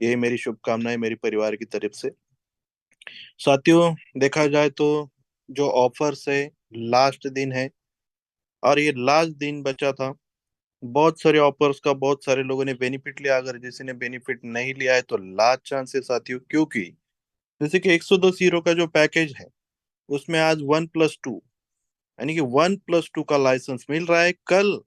Speaker 8: यही मेरी शुभकामनाएं मेरी परिवार की तरफ से। साथियों, देखा जाए तो जो ऑफर्स है, लास्ट दिन है, और ये लास्ट दिन बचा था। बहुत सारे ऑफर्स का बहुत सारे लोगों ने बेनिफिट लिया। अगर किसी ने बेनिफिट नहीं लिया है तो लास्ट चांस है साथियों, क्योंकि जैसे कि 110 हीरो का जो पैकेज है, उसमें आज 1+2 यानी कि 1+2 का लाइसेंस मिल रहा है। कल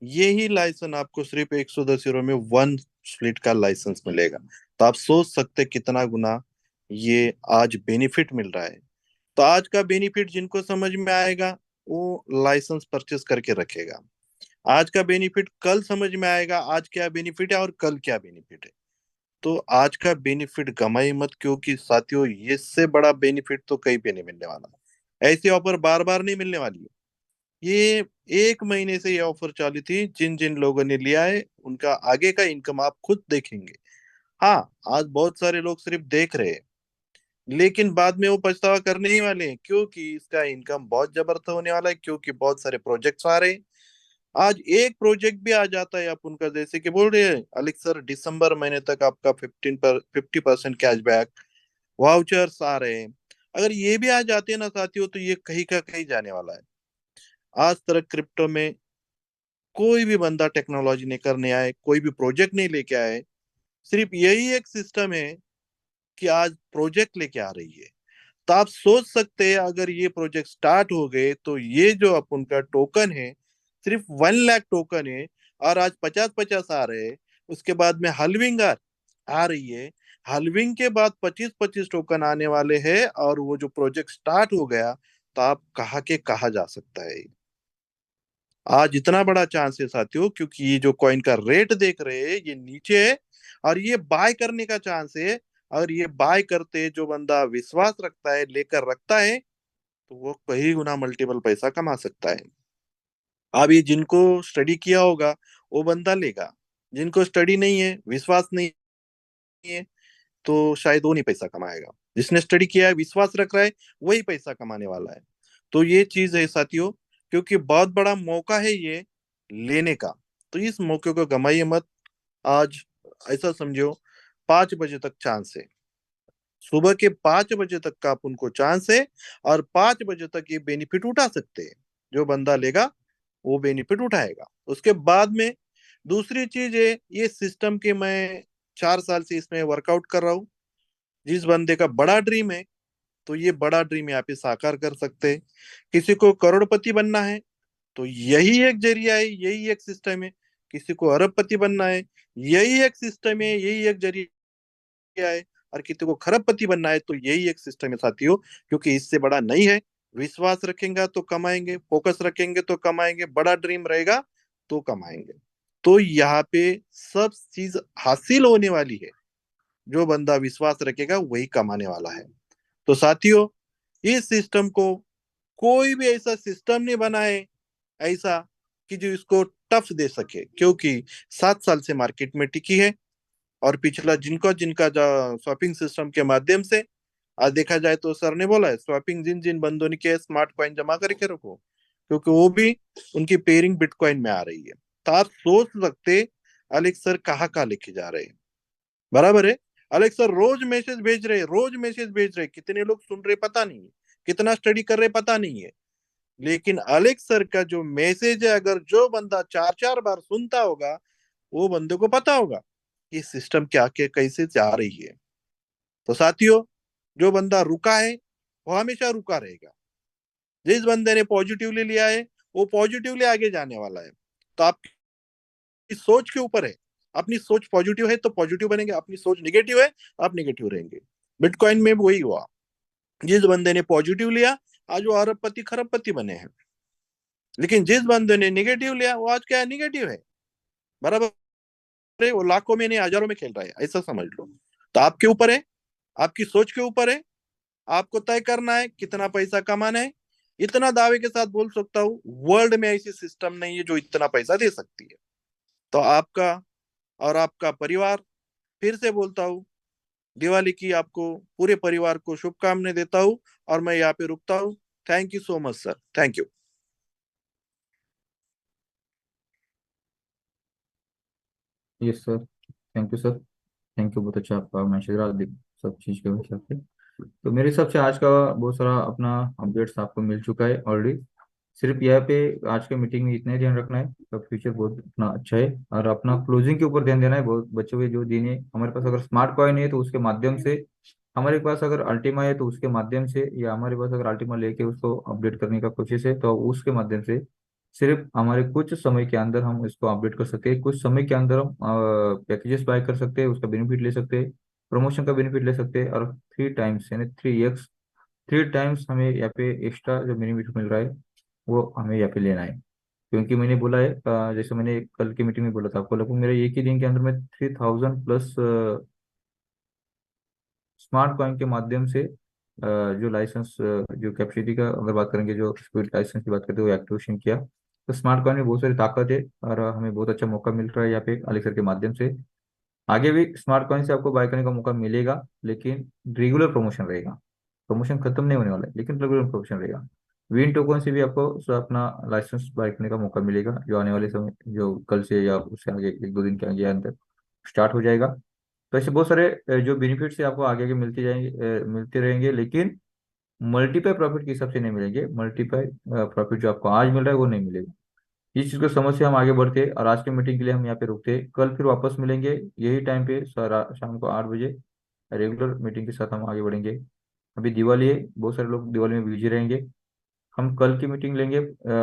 Speaker 8: यही लाइसेंस आपको सिर्फ 110 हीरो में 1 स्प्लिट का लाइसेंस मिलेगा। तो आप सोच सकते कितना गुना ये आज बेनिफिट मिल रहा है। तो आज का बेनिफिट जिनको समझ में आएगा, वो लाइसेंस परचेस करके रखेगा। आज का बेनिफिट कल समझ में आएगा, आज क्या बेनिफिट है और कल क्या बेनिफिट है। तो आज का बेनिफिट गमाई मत, क्योंकि साथियों इससे बड़ा बेनिफिट तो कहीं पे नहीं मिलने वाला। ऐसी ऑफर बार बार नहीं मिलने वाली है। ये 1 महीने से ये ऑफर चालू थी। जिन जिन लोगों ने लिया है उनका आगे का इनकम आप खुद देखेंगे। हाँ, आज बहुत सारे लोग सिर्फ देख रहे हैं, लेकिन बाद में वो पछतावा करने ही वाले हैं, क्योंकि इसका इनकम बहुत जबरदस्त होने वाला है, क्योंकि बहुत सारे प्रोजेक्ट्स आ रहे हैं। आज एक प्रोजेक्ट भी आ जाता है आप उनका, जैसे कि बोल रहे हैं अलेक्स सर, दिसंबर महीने तक आपका 50% कैशबैक वाउचर्स आ रहे हैं। अगर ये भी आ जाते हैं ना साथियों, तो ये कहीं का कहीं जाने वाला है। आज तक क्रिप्टो में कोई भी बंदा टेक्नोलॉजी नहीं करने आए, कोई भी प्रोजेक्ट नहीं लेके आए। सिर्फ यही एक सिस्टम है कि आज प्रोजेक्ट लेके आ रही है। तो आप सोच सकते हैं अगर ये प्रोजेक्ट स्टार्ट हो गए तो ये जो अपन का टोकन है सिर्फ 1 लाख टोकन है, और आज 50-50 आ रहे हैं। उसके बाद में हलविंग आ रही है। हलविंग के बाद 25-25 टोकन आने वाले हैं, और वो जो प्रोजेक्ट स्टार्ट हो गया तो आप कहा के कहा जा सकता है। आज इतना बड़ा चांस है साथियों, क्योंकि ये जो कॉइन का रेट देख रहे हैं ये नीचे है, और ये बाय करने का चांस है। और ये बाय करते जो बंदा विश्वास रखता है, लेकर रखता है, तो वो कई गुना मल्टीपल पैसा कमा सकता है। अब ये जिनको स्टडी किया होगा वो बंदा लेगा, जिनको स्टडी नहीं है, विश्वास नहीं है, तो शायद वो नहीं पैसा कमाएगा। जिसने स्टडी किया है, विश्वास रख रहा है, वही पैसा कमाने वाला है। तो ये चीज है साथियों, क्योंकि बहुत बड़ा मौका है ये लेने का। तो इस मौके को गमाइए मत। आज ऐसा समझो 5 बजे तक चांस है, सुबह के 5 बजे तक का आप उनको चांस है, और 5 बजे तक ये बेनिफिट उठा सकते हैं। जो बंदा लेगा वो बेनिफिट उठाएगा। उसके बाद में दूसरी चीज है, ये सिस्टम के मैं 4 साल से इसमें वर्कआउट कर रहा हूँ। जिस बंदे का बड़ा ड्रीम है तो ये बड़ा ड्रीम यहाँ पे साकार कर सकते हैं। किसी को करोड़पति बनना है तो यही एक जरिया है, यही एक सिस्टम है। किसी को अरबपति बनना है, यही एक सिस्टम है, यही एक जरिया है। और किसी को खरबपति बनना है तो यही एक सिस्टम है साथियों, क्योंकि इससे बड़ा नहीं है। विश्वास रखेंगे तो कमाएंगे, फोकस रखेंगे तो कमाएंगे, बड़ा ड्रीम रहेगा तो कमाएंगे। तो यहाँ पे सब चीज हासिल होने वाली है। जो बंदा विश्वास रखेगा वही कमाने वाला है। तो साथियों, इस सिस्टम को कोई भी ऐसा सिस्टम नहीं बनाए ऐसा कि जो इसको टफ दे सके, क्योंकि 7 साल से मार्केट में टिकी है। और पिछला जिनका जिनका स्वैपिंग सिस्टम के माध्यम से आज देखा जाए तो सर ने बोला है स्वैपिंग जिन जिन बंदों ने किया स्मार्ट कॉइन जमा करके रखो, क्योंकि वो भी उनकी पेयरिंग बिटकॉइन में आ रही है। तो आप सोच सकते अलेक्स सर कहाँ लेके जा रहे हैं। बराबर है, अलेक्स सर रोज मैसेज भेज रहे, रोज मैसेज भेज रहे। कितने लोग सुन रहे पता नहीं है, कितना स्टडी कर रहे पता नहीं है। लेकिन अलेक्स सर का जो मैसेज है, अगर जो बंदा 4-4 बार सुनता होगा, वो बंदे को पता होगा कि सिस्टम क्या क्या कैसे जा रही है। तो साथियों, जो बंदा रुका है वो हमेशा रुका रहेगा। जिस बंदे ने पॉजिटिवली लिया है वो पॉजिटिवली आगे जाने वाला है। तो आपकी सोच के ऊपर है। अपनी सोच पॉजिटिव है तो पॉजिटिव बनेंगे, अपनी सोच निगेटिव है आप निगेटिव रहेंगे। बिटकॉइन में वही हुआ, जिस बंदे ने पॉजिटिव लिया आज वो अरबपति खरबपति बने हैं। लेकिन जिस बंदे ने निगेटिव लिया वो आज क्या है, निगेटिव है। बराबर है, वो लाखों में नहीं हजारों में खेल रहा है, ऐसा समझ लो। तो आपके ऊपर है, आपकी सोच के ऊपर है। आपको तय करना है कितना पैसा कमाना है। इतना दावे के साथ बोल सकता हूँ, वर्ल्ड में ऐसी सिस्टम नहीं है जो इतना पैसा दे सकती है। तो आपका और आपका परिवार, फिर से बोलता हूँ, दिवाली की आपको पूरे परिवार को शुभकामनाएं देता हूँ। और मैं यहाँ पे रुकता हूँ। Thank you so much sir, thank you.
Speaker 6: Yes sir, thank you sir. Thank you, बहुत अच्छा आपका मैसेज रहा सब चीज़ के हिसाब से। तो मेरे हिसाब से आज का बहुत सारा अपना अपडेट्स आपको मिल चुका है ऑलरेडी। सिर्फ यहाँ पे आज के मीटिंग में इतना ही ध्यान रखना है, तो फ्यूचर बहुत अपना अच्छा है। और अपना क्लोजिंग के ऊपर ध्यान देना है। बहुत बचे हुए जो दिन है हमारे पास, अगर स्मार्ट कॉइन है तो उसके माध्यम से, हमारे पास अगर अल्टीमा है तो उसके माध्यम से, या हमारे पास अगर अल्टीमा लेके उसको अपडेट करने का कोशिश है तो उसके माध्यम से सिर्फ हमारे कुछ समय के अंदर हम इसको अपडेट कर सकते हैं। कुछ समय के अंदर हम पैकेजेस बाय कर सकते हैं, उसका बेनिफिट ले सकते हैं, प्रमोशन का बेनिफिट ले सकते हैं। और 3 टाइम्स यानी 3x, 3 टाइम्स हमें यहाँ पे एक्स्ट्रा जो बेनिफिट मिल रहा है वो हमें यहाँ पे लेना है। क्योंकि मैंने बोला है, जैसे मैंने कल की मीटिंग में बोला था आपको, लगभग मेरे एक ही दिन के अंदर में 3000+ स्मार्ट कॉइन के माध्यम से जो लाइसेंस, जो कैपेसिटी का अगर बात करेंगे, जो स्पीड लाइसेंस की बात करते हैं, वो एक्टिवेशन किया। तो स्मार्ट कॉइन में बहुत सारी ताकत है, और हमें बहुत अच्छा मौका मिल रहा है यहाँ पे अलेक्सर के माध्यम से। आगे भी स्मार्ट कॉइन से आपको बाय करने का मौका मिलेगा, लेकिन रेगुलर प्रमोशन रहेगा। प्रमोशन खत्म नहीं होने वाला है, लेकिन रेगुलर प्रमोशन रहेगा। विन टोकन से भी आपको अपना लाइसेंस बाय करने का मौका मिलेगा, जो आने वाले समय, जो कल से या उससे आगे 1-2 दिन के आगे अंदर स्टार्ट हो जाएगा। तो ऐसे बहुत सारे जो बेनिफिट्स है आपको आगे आगे मिलते जाएंगे, मिलते रहेंगे, लेकिन मल्टीप्लाई प्रॉफिट के हिसाब से नहीं मिलेंगे। मल्टीप्लाई प्रॉफिट जो आपको आज मिल रहा है वो नहीं मिलेगा। इस चीज को समझ से हम आगे बढ़ते हैं, और आज के मीटिंग के लिए हम यहाँ पे रुकते हैं। कल फिर वापस मिलेंगे यही टाइम पे, शाम को 8 बजे। रेगुलर मीटिंग के साथ हम आगे बढ़ेंगे। अभी दिवाली है, बहुत सारे लोग दिवाली में बिजी रहेंगे। हम कल की मीटिंग लेंगे,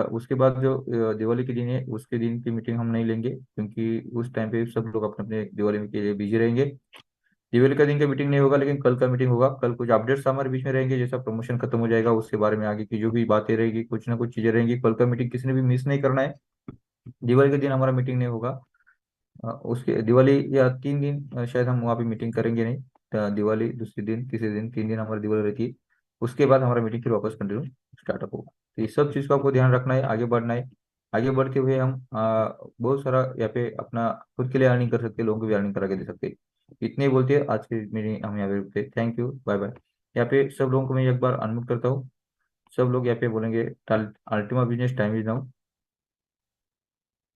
Speaker 6: उसके बाद जो दिवाली के दिन है उसके दिन की मीटिंग हम नहीं लेंगे, क्योंकि उस टाइम पे सब लोग अपने अपने दिवाली के लिए बिजी रहेंगे। दिवाली का दिन का मीटिंग नहीं होगा, लेकिन कल का मीटिंग होगा। कल कुछ अपडेट्स हमारे बीच में रहेंगे, जैसा प्रमोशन खत्म हो जाएगा उसके बारे में आगे की जो भी बातें रहेगी, कुछ ना कुछ चीजें रहेंगी। कल का मीटिंग किसी ने भी मिस नहीं करना है। दिवाली के दिन हमारा मीटिंग नहीं होगा। उसके दिवाली या 3 दिन शायद हम वहाँ पे मीटिंग करेंगे नहीं। दिवाली दूसरे दिन, तीसरे दिन, 3 दिन हमारी दिवाली रहती है। उसके बाद हमारा मीटिंग फिर वापस कंटिन्यू स्टार्टअप होगा। तो ये सब चीज़ का आपको ध्यान रखना है, आगे बढ़ना है। आगे बढ़ते हुए हम बहुत सारा यहाँ पे अपना खुद के लिए अर्निंग कर सकते हैं, लोगों को भी अर्निंग करा के दे सकते हैं। इतने ही बोलते हैं आज की मीटिंग हम यहाँ पे रुकते हैं। Thank you, bye bye. यहाँ पे सब लोगों को मैं एक बार अनम्यूट करता हूँ। सब लोग यहाँ पे बोलेंगे Ultima business time is now.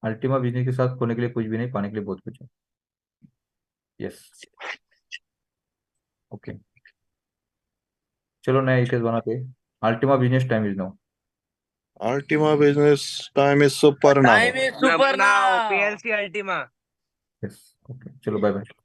Speaker 6: Ultima business के साथ खोने के लिए कुछ भी नहीं, पाने के लिए बहुत कुछ है। यस, ओके, चलो नया इतिहास बनाते हैं। Ultima business time is now.
Speaker 8: Ultima business time is super now.
Speaker 9: Time is super now. PLC Ultima.
Speaker 6: Yes, okay, चलो बाय बाय।